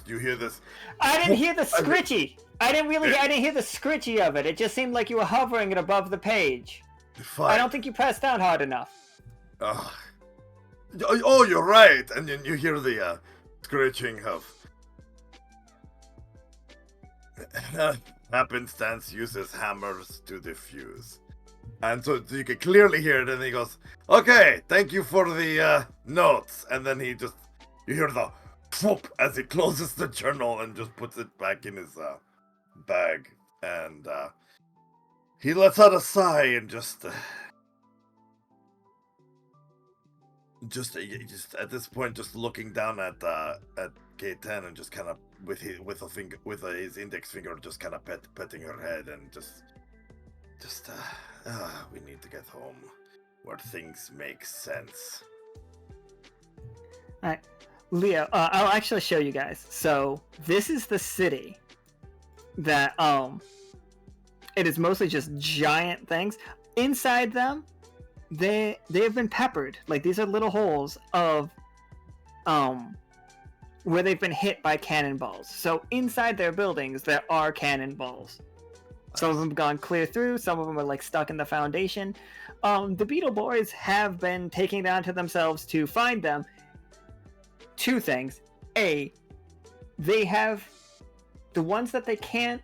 you hear this. I didn't hear the scritchy. I didn't hear the scritchy of it. It just seemed like you were hovering it above the page. Fine. I don't think you pressed down hard enough. Oh, you're right. And then you hear the screeching of happenstance uses hammers to defuse. And so you can clearly hear it, and he goes, "Okay, thank you for the notes." And then you hear the whoop as he closes the journal and just puts it back in his bag. And he lets out a sigh and just at this point, just looking down at K10 and just kind of with his index finger, just kind of petting her head and just we need to get home where things make sense. Alright. Leo, I'll actually show you guys. So this is the city that it is mostly just giant things. Inside them, they have been peppered. Like these are little holes of where they've been hit by cannonballs. So inside their buildings there are cannonballs. Some of them have gone clear through, some of them are like stuck in the foundation. The Beetle Boys have been taking it onto themselves to find them. Two things. A, they have the ones that they can't,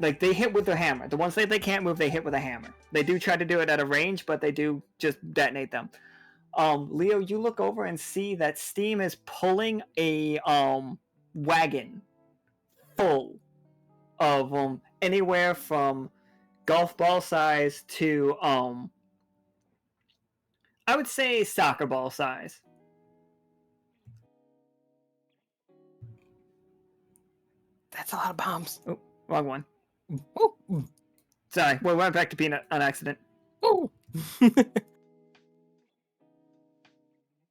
like they hit with their hammer. The ones that they can't move, they hit with a hammer. They do try to do it at a range, but they do just detonate them. Leo, you look over and see that Steam is pulling a wagon full of anywhere from golf ball size to I would say soccer ball size. That's a lot of bombs. Oh, wrong one. Ooh. Sorry, we went back to Peanut on accident. Ooh.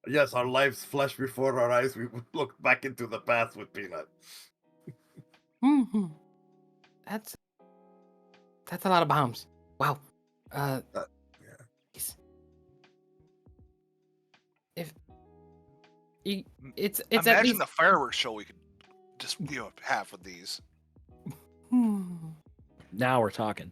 Yes, our lives flash before our eyes. We look back into the past with Peanut. Mhm. That's a lot of bombs. Wow. Yeah. Jeez. If it's at Imagine least the fireworks show we could just have with these. Now we're talking.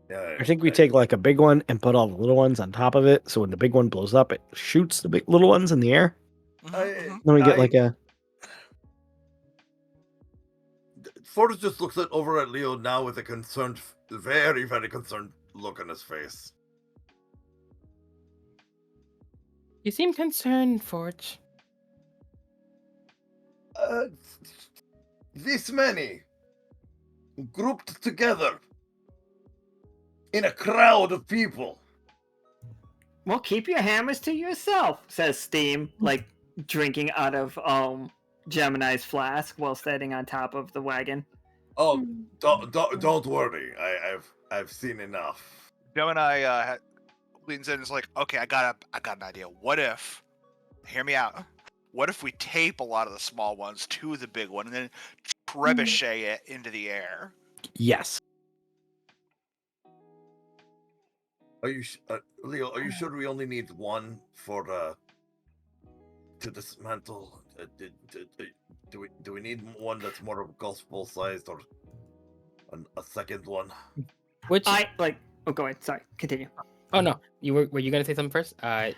Yeah, I think we take like a big one and put all the little ones on top of it, so when the big one blows up, it shoots the big little ones in the air. Mhm. Then we get like a Forrest just looks over at Leo now with a concerned, very, very concerned look on his face. You seem concerned, Forge. This many grouped together in a crowd of people. Well, keep your hammers to yourself, says Steam, like drinking out of Gemini's flask while standing on top of the wagon. Oh, don't worry. I've seen enough. Gemini leans in and is like, okay, I got an idea. What if, hear me out, what if we tape a lot of the small ones to the big one and then trebuchet it into the air? yes. Are you, Leo? Are you sure we only need one for to dismantle? Do we need one that's more of golf ball sized, or a second one? Which Oh, go ahead. Sorry, continue. Oh no, were you gonna say something first? I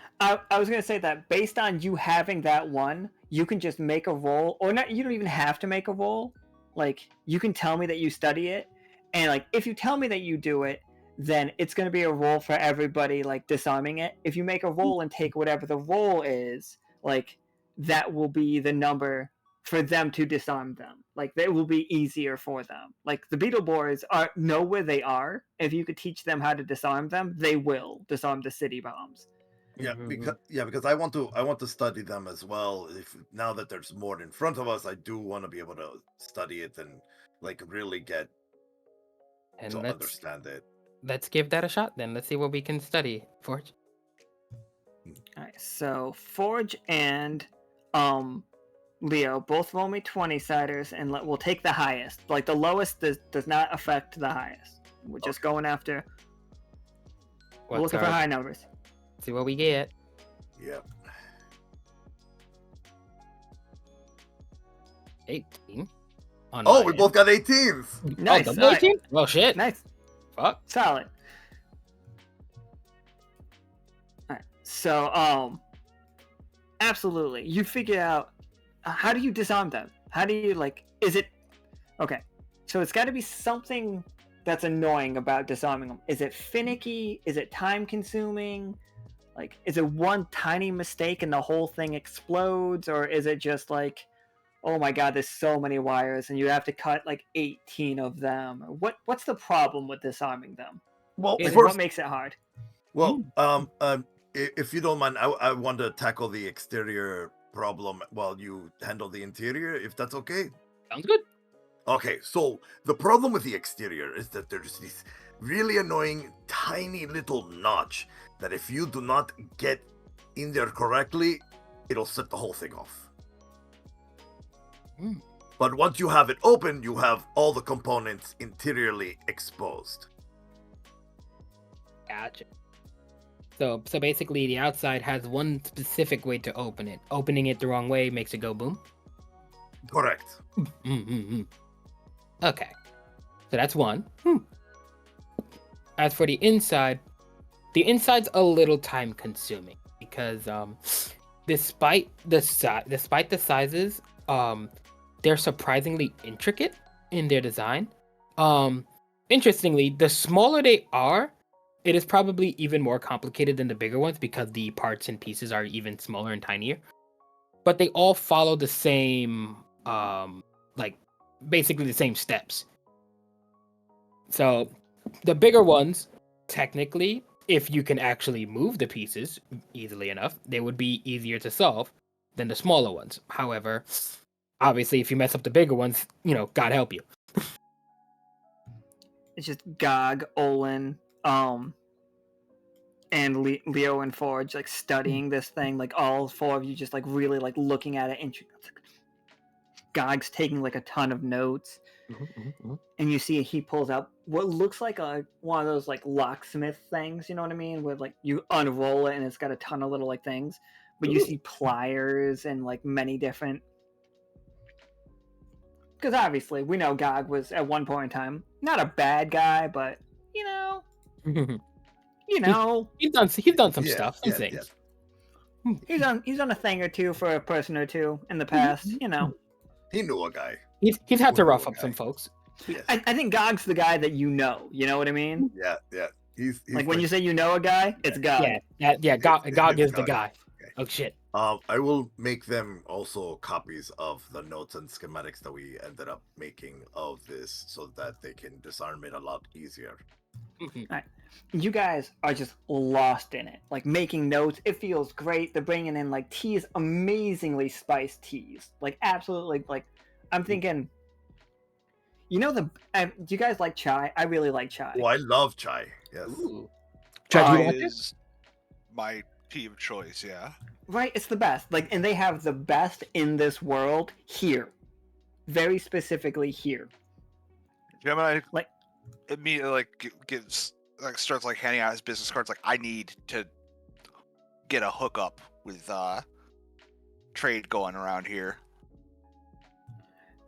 was gonna say that based on you having that one, you can just make a roll, or not. You don't even have to make a roll. Like you can tell me that you study it, and like if you tell me that you do it, then it's gonna be a roll for everybody, like disarming it. If you make a roll and take whatever the roll is, like that will be the number for them to disarm them. Like it will be easier for them. Like the Beetle Boys know where they are. If you could teach them how to disarm them, they will disarm the city bombs. Yeah, because I want to study them as well. If now that there's more in front of us, I do want to be able to study it and like really get and to let's understand it. let's give that a shot then. Let's see what we can study, Forge. All right, so Forge and Leo both roll me 20-siders, and we'll take the highest. Like the lowest does not affect the highest. We're just going after. We're looking for high numbers. See what we get. Yep. 18. On Oh, my we end. both got 18s. Nice. Oh, all double right, 18? Well, shit. nice. Fuck. Solid. Alright, so, absolutely. You figure out, how do you disarm them? How do you, is it, okay, so it's gotta be something that's annoying about disarming them. Is it finicky? Is it time consuming? Like, is it one tiny mistake and the whole thing explodes? Or is it just like, oh my god, there's so many wires and you have to cut like 18 of them? What's the problem with disarming them? Well, Like, first, what makes it hard? well, if you don't mind, I want to tackle the exterior problem while you handle the interior, if that's okay. Sounds good. Okay, so the problem with the exterior is that there's this really annoying tiny little notch that if you do not get in there correctly, it'll set the whole thing off. Mm. But once you have it open, you have all the components interiorly exposed. Gotcha. So basically, the outside has one specific way to open it. Opening it the wrong way makes it go boom. Correct. Okay, so that's one. As for the inside's a little time consuming because despite the sizes, they're surprisingly intricate in their design. Interestingly, the smaller they are, it is probably even more complicated than the bigger ones because the parts and pieces are even smaller and tinier. But they all follow the same, basically the same steps. So the bigger ones, technically, if you can actually move the pieces easily enough, they would be easier to solve than the smaller ones. However, obviously, if you mess up the bigger ones, God help you. It's just Gog, Olin, and Leo and Forge studying this thing. All four of you just really looking at it. And Gog's taking a ton of notes. And you see he pulls out what looks like one of those locksmith things, you know what I mean? Where you unroll it and it's got a ton of little things, but you see pliers and many different. Because obviously we know Gog was at one point in time not a bad guy, but you know, He's done some stuff, some things. Yeah. He's done a thing or two for a person or two in the past, He knew a guy. He's had to rough up some folks. Yes. I think Gog's the guy that you know what I mean? Yeah. He's When you say you know a guy, it's Gog. Yeah. Gog is the Gog. guy. Okay. Oh shit. I will make them also copies of the notes and schematics that we ended up making of this so that they can disarm it a lot easier. Alright. You guys are just lost in it. Making notes, it feels great. They're bringing in teas, amazingly spiced teas. Absolutely, I'm thinking, do you guys like chai? I really like chai. Oh, I love chai. Yes. Ooh. Chai, do you Chai like it? is my tea of choice, yeah. Right, it's the best. And they have the best in this world here. Very specifically here. Gemini immediately starts handing out his business cards I need to get a hookup with trade going around here.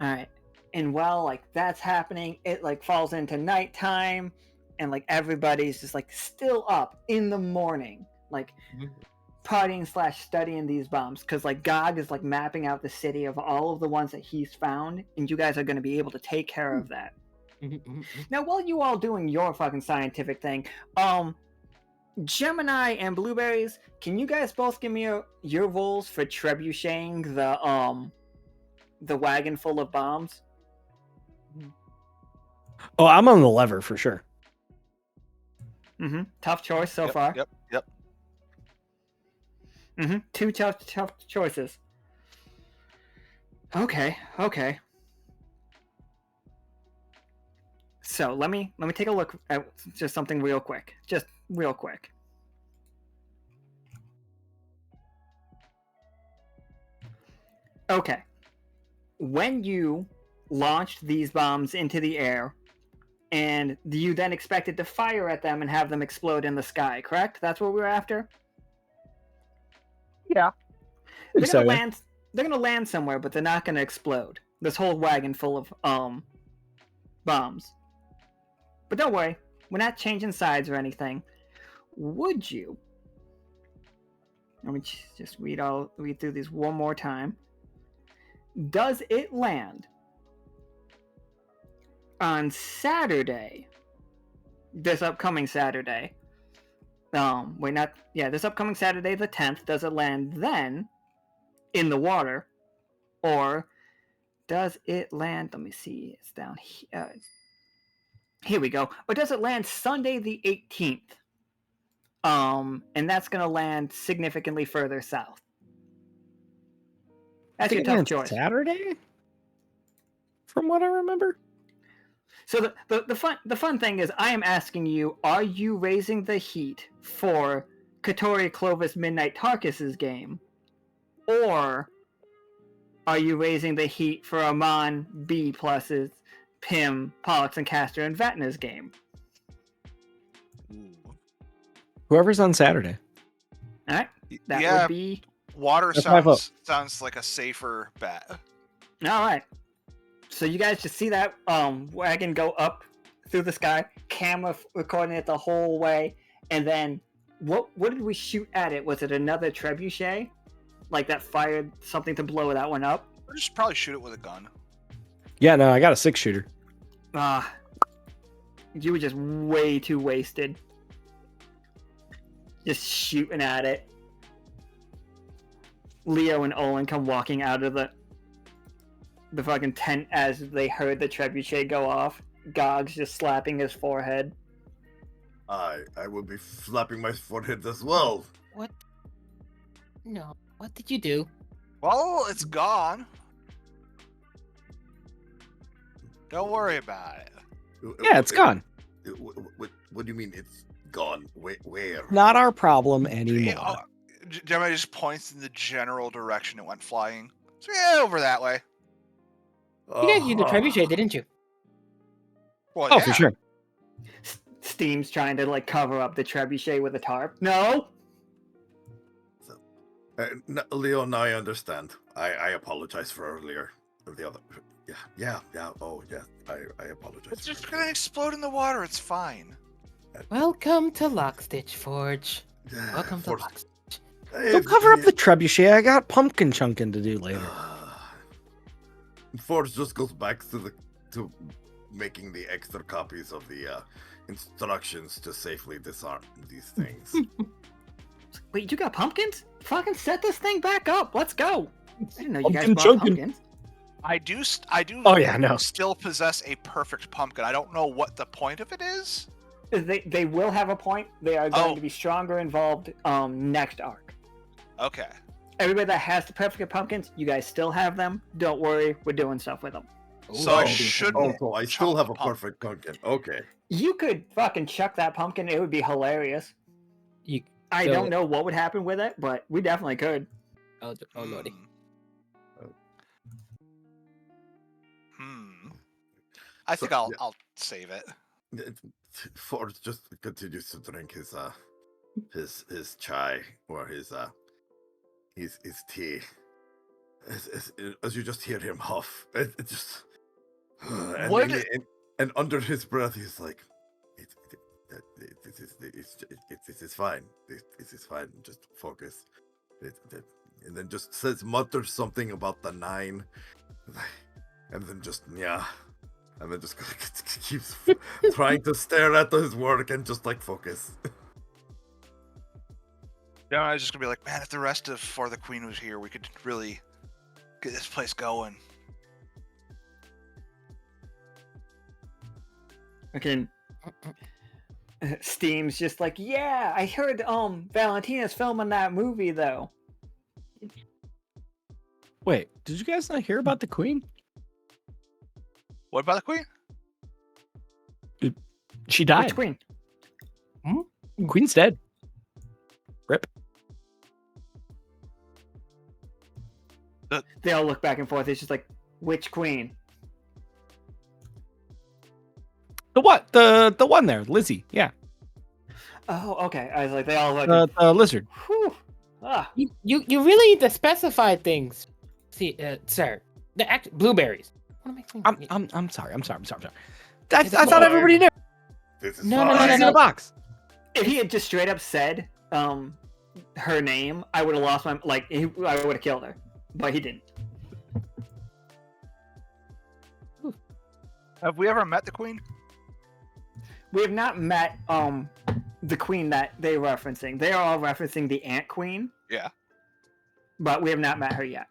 Alright. And while that's happening, it falls into nighttime and everybody's just still up in the morning. Partying / studying these bombs because Gog is mapping out the city of all of the ones that he's found, and you guys are going to be able to take care of that. Now, while you all doing your fucking scientific thing, Gemini and Blueberries, can you guys both give me your rolls for trebucheting the wagon full of bombs? Oh, I'm on the lever for sure. Tough choice so far. Yep. Two tough choices. Okay. So let me take a look at just something real quick. Just real quick. Okay. When you launched these bombs into the air, and you then expected to fire at them and have them explode in the sky, correct? That's what we were after? Yeah. They're So, gonna yeah. land. They're gonna land somewhere, but they're not gonna explode. This whole wagon full of bombs. But don't worry, we're not changing sides or anything. Would you? Let me just read through these one more time. Does it land on Saturday? This upcoming Saturday. This upcoming Saturday the 10th. Does it land then in the water, or does it land? Let me see. It's down here. Here we go. Or does it land Sunday the 18th? And that's gonna land significantly further south. That's your tough choice. Saturday, from what I remember. So the fun thing is, I am asking you: are you raising the heat for Katori Clovis Midnight Tarkus's game, or are you raising the heat for Amon B Plus's Pim, Pollux, and Castor and Vatna's game? Whoever's on Saturday. All right, that Yeah. would be Water That's my vote. sounds like a safer bet. all right. So you guys just see that wagon go up through the sky, camera recording it the whole way, and then what did we shoot at it? Was it another trebuchet, like that fired something to blow that one up? Or just probably shoot it with a gun. Yeah, no, I got a 6-shooter. You were just way too wasted. Just shooting at it. Leo and Olin come walking out of the fucking tent as they heard the trebuchet go off. Gog's just slapping his forehead. I will be slapping my forehead as well. What? No. What did you do? Well, it's gone. Don't worry about it. Yeah, it's gone. What do you mean it's gone? Where? Not our problem anymore. Yeah, Gemini just points in the general direction it went flying. So yeah, over that way. You guys used the trebuchet, didn't you? Well, Oh, yeah. for sure. Steam's trying to like cover up the trebuchet with a tarp. No. No, Leo, now I understand. I apologize for earlier. The other, yeah. Oh, yeah. I apologize. It's just gonna explode in the water. It's fine. Welcome to Lockstitch Forge. Yeah, Welcome to for- Lockstitch. Don't cover up the trebuchet. I got pumpkin chunking to do later. Forge just goes back to making the extra copies of the instructions to safely disarm these things. Wait, you got pumpkins? Fucking set this thing back up. Let's go. I didn't know you guys Pumpkin bought chunkin'. pumpkins. I do. Oh, yeah, no. Still possess a perfect pumpkin. I don't know what the point of it is. They will have a point. They are going Oh. to be stronger involved next arc. Okay. Everybody that has the perfect pumpkins, you guys still have them. Don't worry, we're doing stuff with them. So I Oh, shouldn't. Also, I still chunk have the a pumpkin. perfect pumpkin. Okay. You could fucking chuck that pumpkin. It would be hilarious. I So- don't know what would happen with it, but we definitely could. Oh lordy. I think So, I'll save it. Forge just continues to drink his chai or his tea. As you just hear him huff, it just and, What? and under his breath he's like, this is fine. This is fine. Just focus. And then just mutters something about the 9, and then just and then just keeps trying to stare at his work and just like focus. Yeah, I was just gonna be like, man, if the rest of For the Queen was here, we could really get this place going. Okay. Steam's just like, yeah, I heard Valentina's filming that movie though. Wait, did you guys not hear about the Queen? What about the Queen? She Which died. queen? Queen's dead. Rip. They all look back and forth. It's just like, which queen? The what? The one there, Lizzie. Yeah. Oh, okay. I was like, they all look. The lizard. Whew. Ah. You really need to specify things. See, sir. Blueberries. What am I saying? I'm sorry. I thought everybody knew. This is No, no, fine. no, It's in a box. If he had just straight up said her name, I would have lost my I would have killed her, but he didn't. Have we ever met the queen? We have not met the queen that they're referencing. They are all referencing the Ant Queen. Yeah. But we have not met her yet.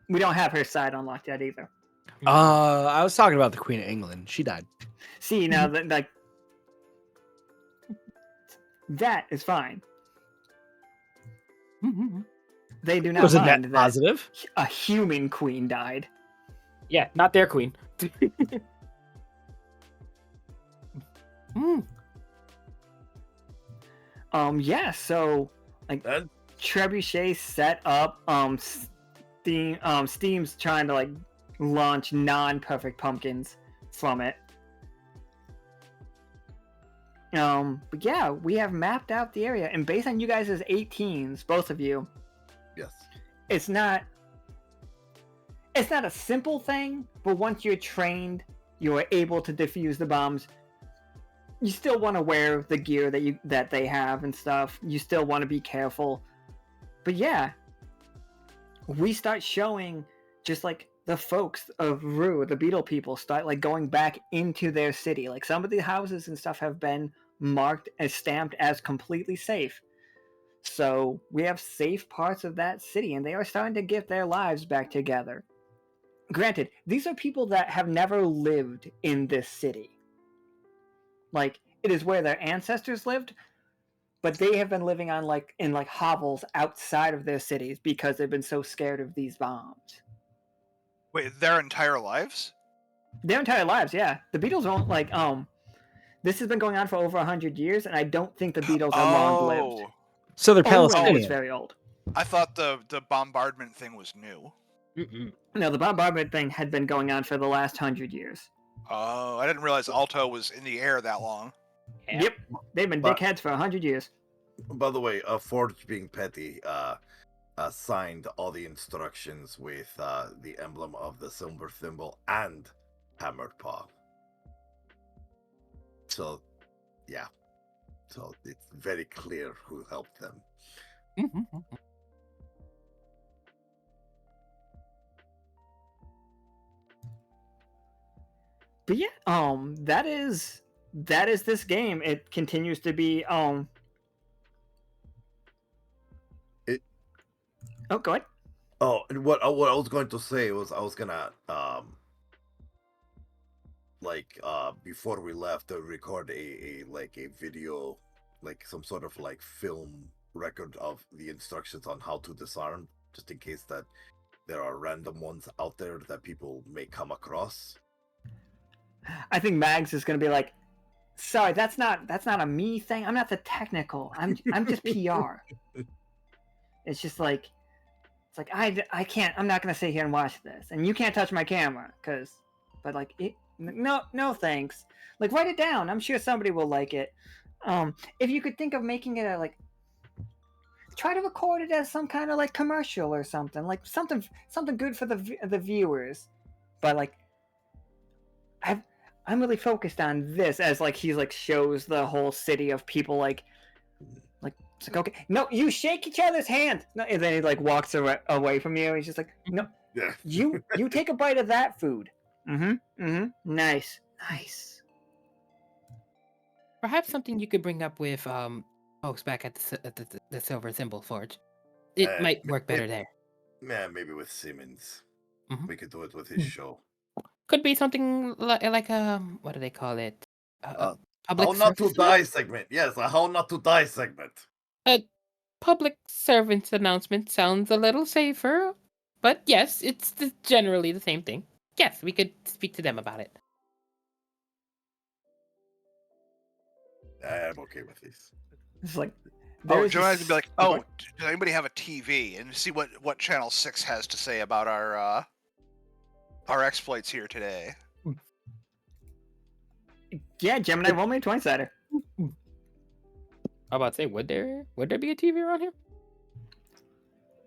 We don't have her side unlocked yet either. I was talking about the Queen of England. She died. See, now that is fine. They do not Was it mind net that positive? a human queen died. Yeah, not their queen. Yeah, so like That- Trebuchet set up Steam's trying to like launch non-perfect pumpkins from it. But yeah, we have mapped out the area, and based on you guys' 18s, both of you, Yes. it's not a simple thing, but once you're trained, you're able to defuse the bombs. You still want to wear the gear that they have and stuff. You still want to be careful. But yeah, we start showing just like the folks of Rue, the Beetle people, start like going back into their city. Like some of the houses and stuff have been marked as stamped as completely safe. So we have safe parts of that city, and they are starting to get their lives back together. Granted, these are people that have never lived in this city. Like, it is where their ancestors lived, but they have been living on in hovels outside of their cities because they've been so scared of these bombs. Wait, their entire lives? Their entire lives, yeah. The Beatles don't this has been going on for over 100 years, and I don't think the Beatles are long-lived. So they're Owen is Palestinian. very old. I thought the bombardment thing was new. No, the bombardment thing had been going on for the last 100 years. Oh, I didn't realize Alto was in the air that long. Yep. They've been But- dickheads for 100 years. By the way, Forge being petty, signed all the instructions with the emblem of the silver thimble and hammered paw. So, yeah. So it's very clear who helped them. But yeah, that is this game. It continues to be Oh, go ahead. Oh, and what I was going to say was I was gonna before we left record a video, like some sort of like film record of the instructions on how to disarm, just in case that there are random ones out there that people may come across. I think Mags is going to be like, sorry, that's not a me thing. I'm not the technical. I'm just PR. It's just like, it's like I can't. I'm not going to sit here and watch this, and you can't touch my camera but like it. No thanks. Like write it down. I'm sure somebody will like it. If you could think of making it try to record it as some kind of like commercial or something, like something good for the viewers. But like I'm really focused on this as like he's like shows the whole city of people like it's like, okay, no, you shake each other's hand. No, and then he like walks away from you. He's just like, no, Yeah. you take a bite of that food. Nice. Perhaps something you could bring up with folks back at the Silver Thimble Forge. It might work better there. Yeah, maybe with Simmons. Mhm. We could do it with his show. Could be something like what do they call it? Public How not to service die segment. Yes, a how not to die segment. Public servants announcement sounds a little safer, but yes, it's generally the same thing. Yes, we could speak to them about it. I'm okay with this. It's like Oh, there's Gemini's this- gonna be like, Go oh, on. does anybody have a TV? And see what Channel 6 has to say about our exploits here today. Yeah, Gemini, roll me a 20 sider. I'm about to say, would there be a TV around here?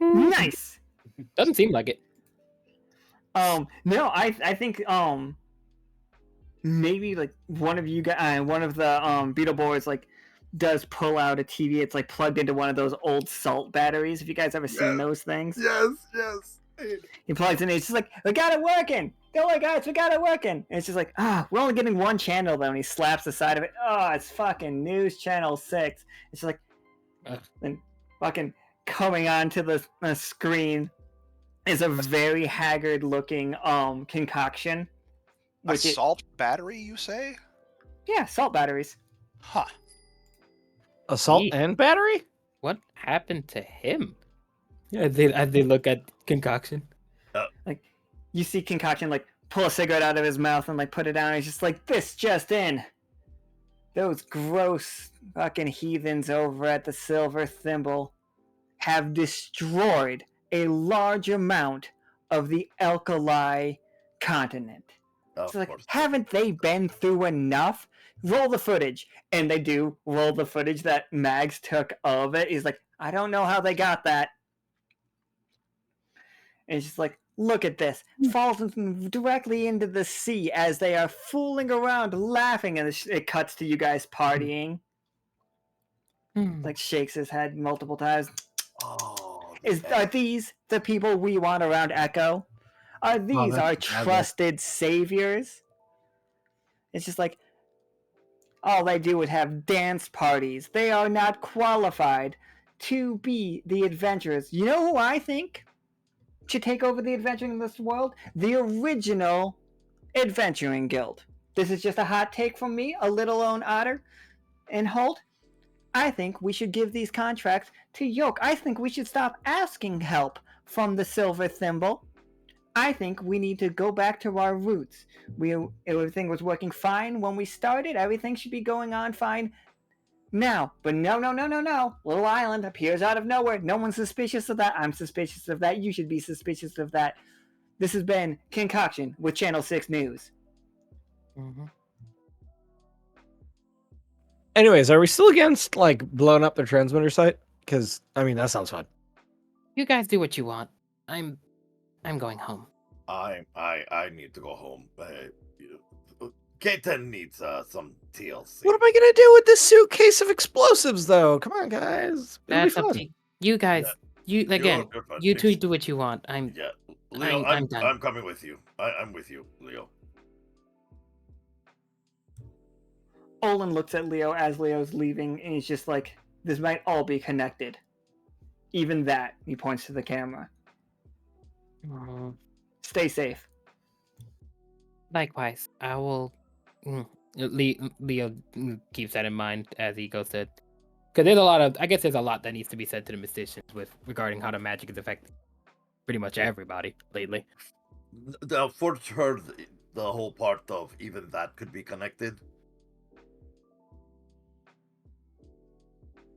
Nice. Doesn't seem like it. No, I think maybe like one of you guys, one of the Beetleborgs like does pull out a TV. It's like plugged into one of those old salt batteries. If you guys ever seen Yes. those things, Yes. he plugs in. It's just like, we got it working. Don't worry, guys, we got it working. And it's just like, we're only getting one channel though. And he slaps the side of it. Oh, it's fucking News Channel 6. It's just like, then fucking coming onto the screen is a very haggard looking concoction. A salt battery, you say? Yeah, salt batteries. Huh. Assault Yeet. and battery? What happened to him? Yeah, as they look at concoction. Like, you see concoction like pull a cigarette out of his mouth and like put it down. And he's just like, this just in. Those gross fucking heathens over at the Silver Thimble have destroyed a large amount of the Alkali continent. It's like, haven't they been through enough? Roll the footage. And they do roll the footage that Mags took of it. He's like, I don't know how they got that. And it's just like, look at this. Falls directly into the sea as they are fooling around, laughing. And it cuts to you guys partying. Like, shakes his head multiple times. Are these the people we want around Echo? Are these our trusted saviors? It's just like, all they do is have dance parties. They are not qualified to be the adventurers. You know who I think should take over the adventuring in this world? The original Adventuring Guild. This is just a hot take from me, a little lone otter. And Holt, I think we should give these contracts to Yoke. I think we should stop asking help from the Silver Thimble. I think we need to go back to our roots. Everything was working fine when we started. Everything should be going on fine now. But no. Little Island appears out of nowhere. No one's suspicious of that. I'm suspicious of that. You should be suspicious of that. This has been Concoction with Channel 6 News. Anyways, are we still against like blowing up the transmitter site? Because I mean that sounds fun. You guys do what you want. I'm going home. I need to go home. K10 needs some TLC. What am I gonna do with this suitcase of explosives, though? Come on, guys. It'll be That's up fun. to you guys. Yeah. You again. You're fun. You two do what you want. Yeah, Leo, I'm done. I'm coming with you. I'm with you, Leo. Olin looks at Leo as Leo's leaving, and he's just like, this might all be connected. Even that, he points to the camera. Stay safe. Likewise, I will. Leo keeps that in mind as he goes to, because there's a lot of. I guess there's a lot that needs to be said to the musicians regarding how the magic is affecting pretty much everybody lately. The first heard the whole part of even that could be connected.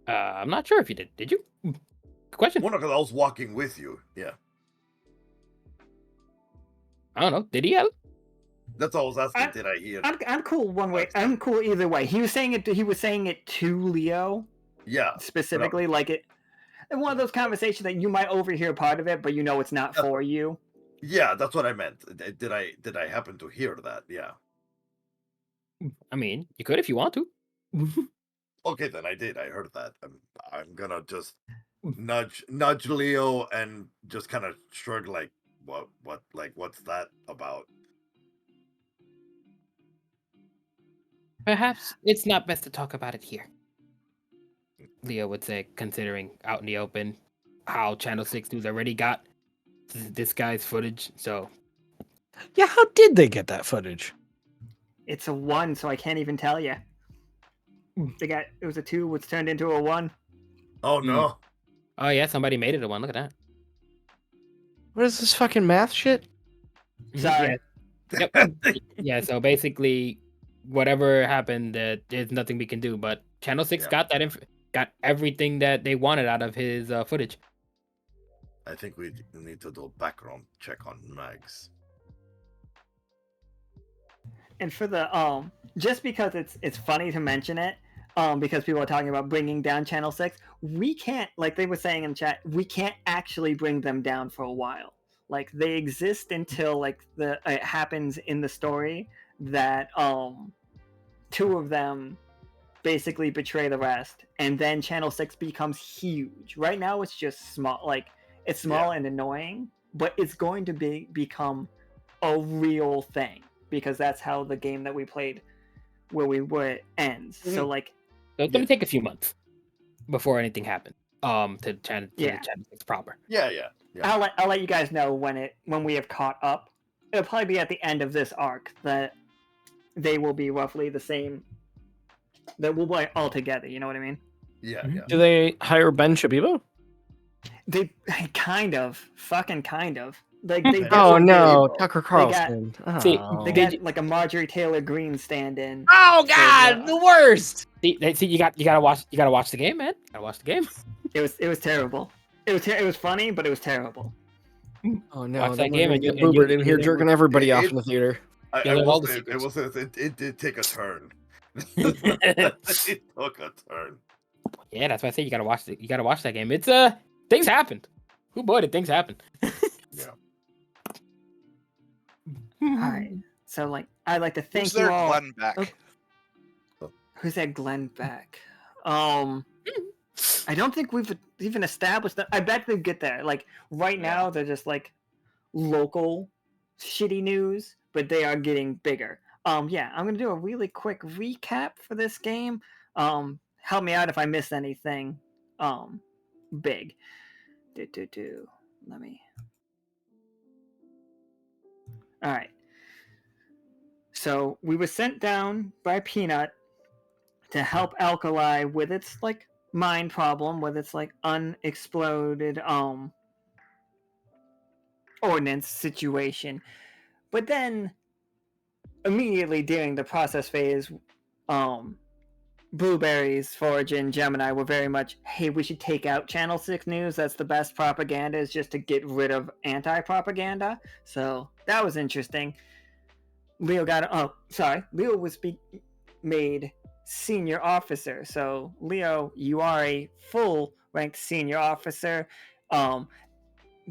I'm not sure if you did. Did you? Good question. Well, no, because I was walking with you. Yeah, I don't know. Did he have? that's all I was asking. Did I hear? I'm cool one way. I'm cool either way. He was saying it. He was saying it to Leo Yeah, specifically, like it. And one of those conversations that you might overhear part of it, but you know it's not for you. yeah, that's what I meant. Did I happen to hear that? Yeah. I mean, you could if you want to. Okay, then I did. I heard that. I'm gonna just nudge Leo and just kind of shrug like, what's that about? Perhaps it's not best to talk about it here. Leo would say, considering out in the open how Channel 6 News already got this guy's footage. So, Yeah, how did they get that footage? It's a 1, so I can't even tell you. It was a 2, which turned into a 1. Oh no! oh yeah, somebody made it a one. Look at that. What is this fucking math shit? Sorry. Yep. Yeah. So basically, whatever happened, there's nothing we can do. But Channel 6 Yeah. got got everything that they wanted out of his footage. I think we need to do a background check on Mags. And for the just because it's funny to mention it, because people are talking about bringing down Channel 6, we can't, like they were saying in chat, we can't actually bring them down for a while. Like they exist until like it happens in the story that two of them basically betray the rest, and then Channel 6 becomes huge. Right now it's just small, like it's small and annoying, but it's going to become a real thing, because that's how the game that we played where we were ends. So like So it's gonna take a few months before anything happens. To Channel 6 proper. Yeah. I'll let you guys know when we have caught up. It'll probably be at the end of this arc that they will be roughly the same. That we'll play all together. You know what I mean? Yeah. Do they hire Ben Shabibo? They kind of. Like they Oh definitely no, did. Tucker Carlson. See, They got like a Marjorie Taylor Greene stand-in. Oh God, God, the worst. See, you gotta watch the game, man. You gotta watch the game. It was terrible. It was funny, but it was terrible. Oh no, Watch that then we're game gonna and get you- Boobert in here it jerking was- everybody off it- in the theater. Yeah, all the secrets. It did take a turn. It took a turn. Yeah, that's why I say you gotta watch that game. It's things happened. Who boy did things happen? Yeah. All right. So like I'd like to thank Who's you there, all. Glenn Beck? Who's that Glenn Beck? I don't think we've even established that. I bet they get there. Like right now, they're just like local shitty news, but they are getting bigger. Yeah, I'm gonna do a really quick recap for this game. Help me out if I missed anything. Big. Let me. All right. So we were sent down by Peanut to help Alkali with its like mine problem, with its like unexploded ordnance situation. But then immediately during the process phase, Blueberries, Forge, and Gemini were very much, hey, we should take out Channel 6 News. That's the best propaganda, is just to get rid of anti-propaganda. So that was interesting. Leo was made senior officer. So Leo, you are a full-ranked senior officer.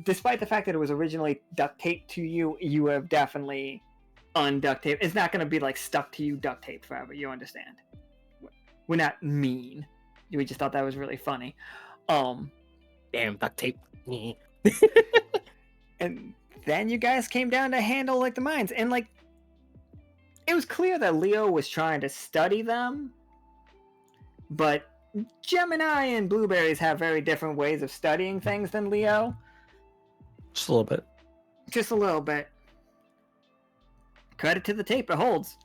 Despite the fact that it was originally duct taped to you, you have definitely unduct taped. It's not going to be like stuck to you duct tape forever. You understand? We're not mean. We just thought that was really funny. Damn duct tape. And then you guys came down to handle like the mines, and like it was clear that Leo was trying to study them, but Gemini and Blueberries have very different ways of studying things than Leo. Just a little bit. Just a little bit. Credit to the tape, it holds.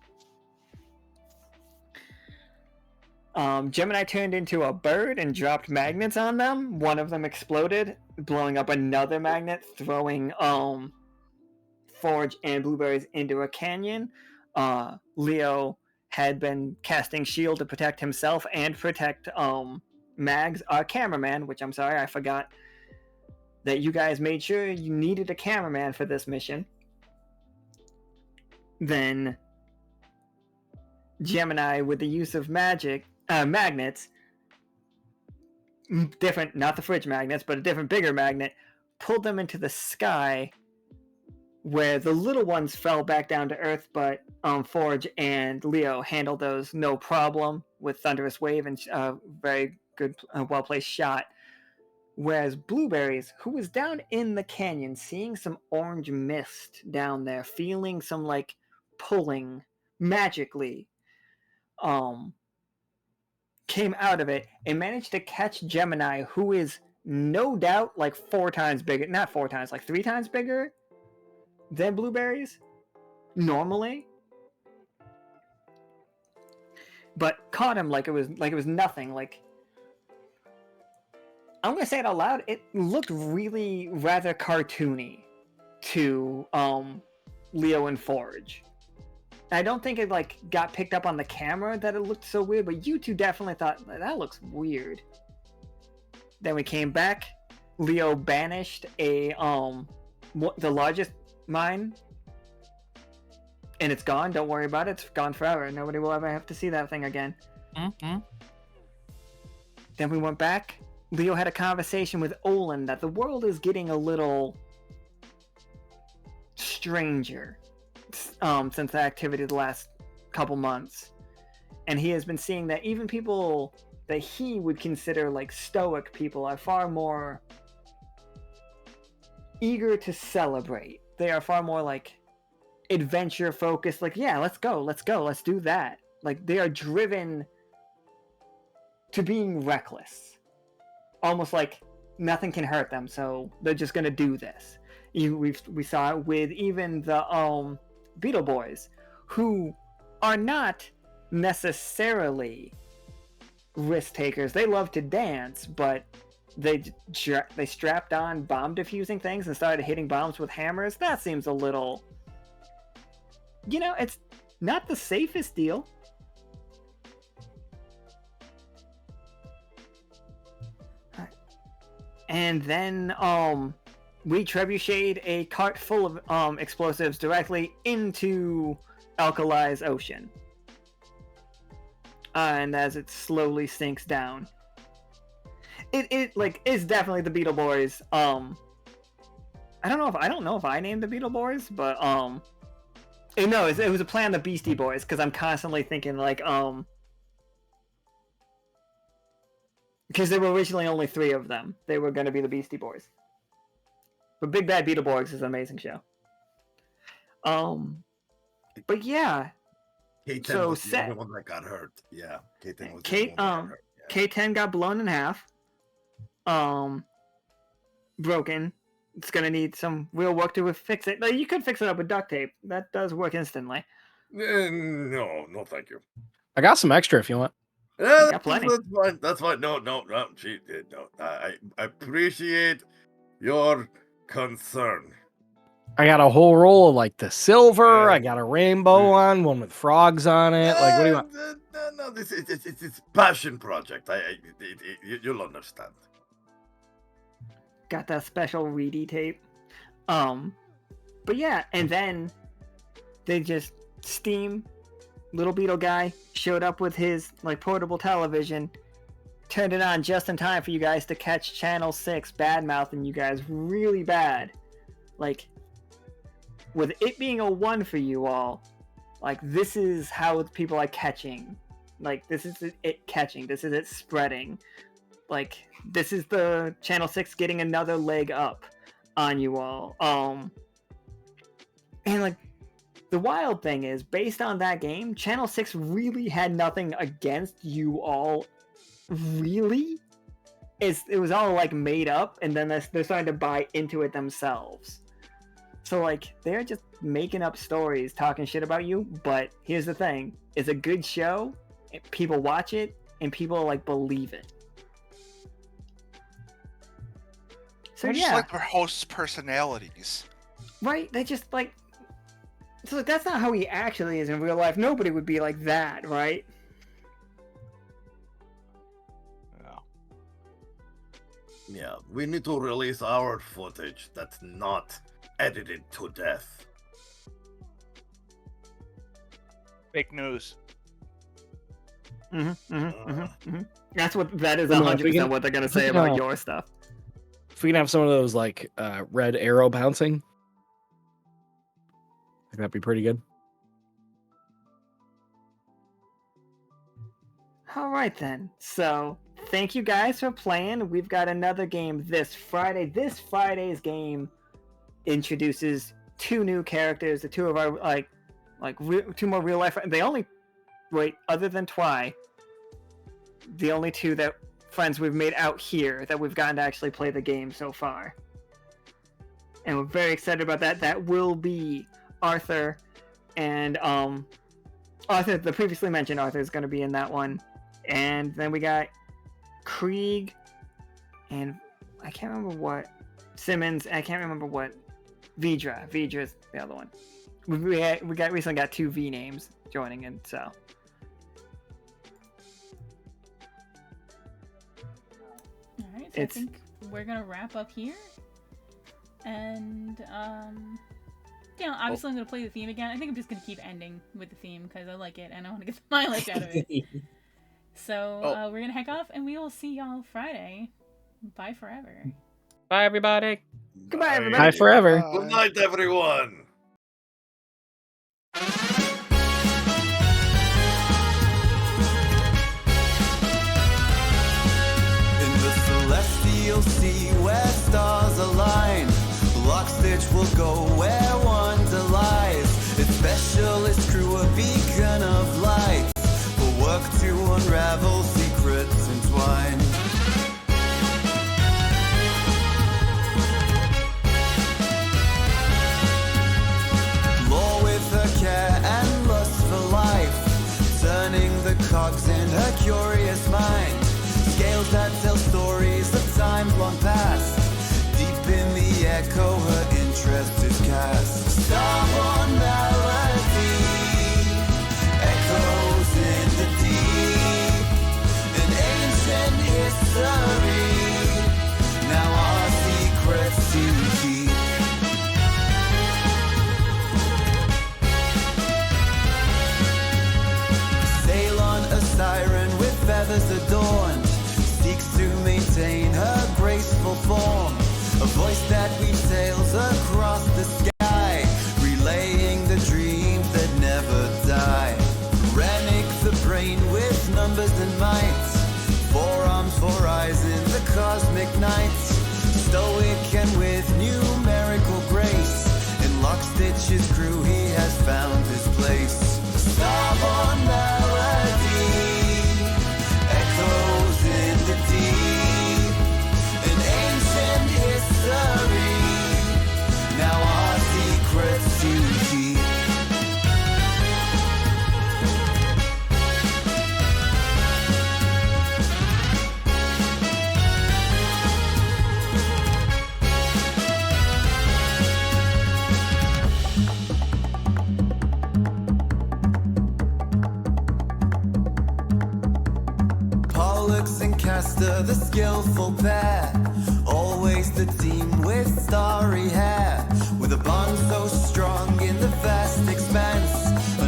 Gemini turned into a bird and dropped magnets on them. One of them exploded, blowing up another magnet, throwing Forge and Blueberries into a canyon. Leo had been casting shield to protect himself and protect Mags, our cameraman, which I'm sorry, I forgot that you guys made sure you needed a cameraman for this mission. Then Gemini, with the use of magnets, different, not the fridge magnets, but a different bigger magnet, pulled them into the sky, where the little ones fell back down to earth, but Forge and Leo handled those no problem with Thunderous Wave and very good, well-placed shot. Whereas Blueberries, who was down in the canyon, seeing some orange mist down there, feeling some like pulling magically, came out of it and managed to catch Gemini, who is no doubt like 4 times bigger, not 4 times, like 3 times bigger than Blueberries normally, but caught him like it was nothing. Like, I'm gonna say it out loud, it looked really rather cartoony to Leo and Forge. I don't think it like got picked up on the camera that it looked so weird, but you two definitely thought that looks weird. Then we came back. Leo banished the largest mine, and it's gone. Don't worry about it. It's gone forever. Nobody will ever have to see that thing again. Mm-hmm. Then we went back. Leo had a conversation with Olin that the world is getting a little stranger since the activity the last couple months. And he has been seeing that even people that he would consider like stoic people are far more eager to celebrate. They are far more like adventure focused, like, yeah, let's go, let's do that. Like, they are driven to being reckless. Almost like nothing can hurt them, so they're just gonna do this. We saw it with even the Beetle Boys, who are not necessarily risk takers. They love to dance, but they strapped on bomb defusing things and started hitting bombs with hammers. That seems a little, it's not the safest deal. And then we trebucheted a cart full of explosives directly into Alkali's ocean. And as it slowly sinks down, it like is definitely the Beetle Boys. I don't know if I named the Beetle Boys, but it was a plan of the Beastie Boys, because I'm constantly thinking like because there were originally only 3 of them. They were going to be the Beastie Boys. But Big Bad Beetle Boys is an amazing show. But yeah. K10 was the only one that got hurt. Yeah, K10 was the only one that got hurt. Yeah. K10 got blown in half. Broken. It's gonna need some real work to fix it. Like, you could fix it up with duct tape. That does work instantly. No, thank you. I got some extra if you want. Yeah, got plenty. That's fine. No. She did. No, I appreciate your concern. I got a whole roll of like the silver. I got a rainbow one with frogs on it. Like, what do you want? No, it's passion project. You'll understand. Got that special reedy tape. But yeah, and then they just little beetle guy showed up with his like portable television, turned it on just in time for you guys to catch Channel 6 bad-mouthing you guys really bad. Like, with it being a 1 for you all, like, this is how people are catching. Like, this is it catching. This is it spreading. Like, this is the Channel 6 getting another leg up on you all. And like, the wild thing is, based on that game, Channel 6 really had nothing against you all. Really? It was all like made up, and then they're starting to buy into it themselves. So like, they're just making up stories, talking shit about you. But here's the thing: it's a good show. People watch it, and people like believe it. So They're yeah, just like their hosts' personalities. right? They just like. So that's not how he actually is in real life. Nobody would be like that, right? Yeah, we need to release our footage that's not edited to death. Fake news. That's that is Well, no, if we 100% can- what they're gonna if we say can, about your stuff. If we can have some of those like red arrow bouncing, I think that'd be pretty good. All right then. So thank you guys for playing. We've got another game this Friday. This Friday's game introduces 2 new characters. The 2 of our 2 more real life. They only other than Twy, the only 2 that friends we've made out here that we've gotten to actually play the game so far. And we're very excited about that. That will be Arthur and Arthur, the previously mentioned Arthur, is going to be in that one. And then we got Krieg and I can't remember what Simmons. I can't remember what Vidra. Vidra's the other one. recently got 2 V names joining in, so. All right, so I think we're gonna wrap up here, and yeah, obviously I'm gonna play the theme again. I think I'm just gonna keep ending with the theme because I like it and I want to get the mileage out of it. So we're gonna heck off, and we will see y'all Friday. Bye forever. Bye, everybody. Goodbye, everybody. Bye forever. Good night, everyone. In the celestial sea where stars align, Lockstitch will go where wonder lies. Its specialist crew a beacon of light, will work to unravel secrets entwined. Lore with her care and lust for life, turning the cogs in her curious mind. Scales that tell stories of times long past. Deep in the echo, her interest is cast. Starborne Melody echoes in the deep. An ancient history, now our secrets to keep. Sail on a siren with feathers adorned, seeks to maintain her graceful form. A voice that weaves tales across the sky, relaying the dreams that never die. Renick the brain with numbers and might, 4 arms, 4 eyes in the cosmic night. Stoic and with numerical grace, in Lockstitch's crew he has found his place. Starborne Melody echoes in the deep. An ancient history, now our secrets to keep. Pollux and Castor, the skillful pair, always the team with starry hair. With a bond so strong in the vast expanse,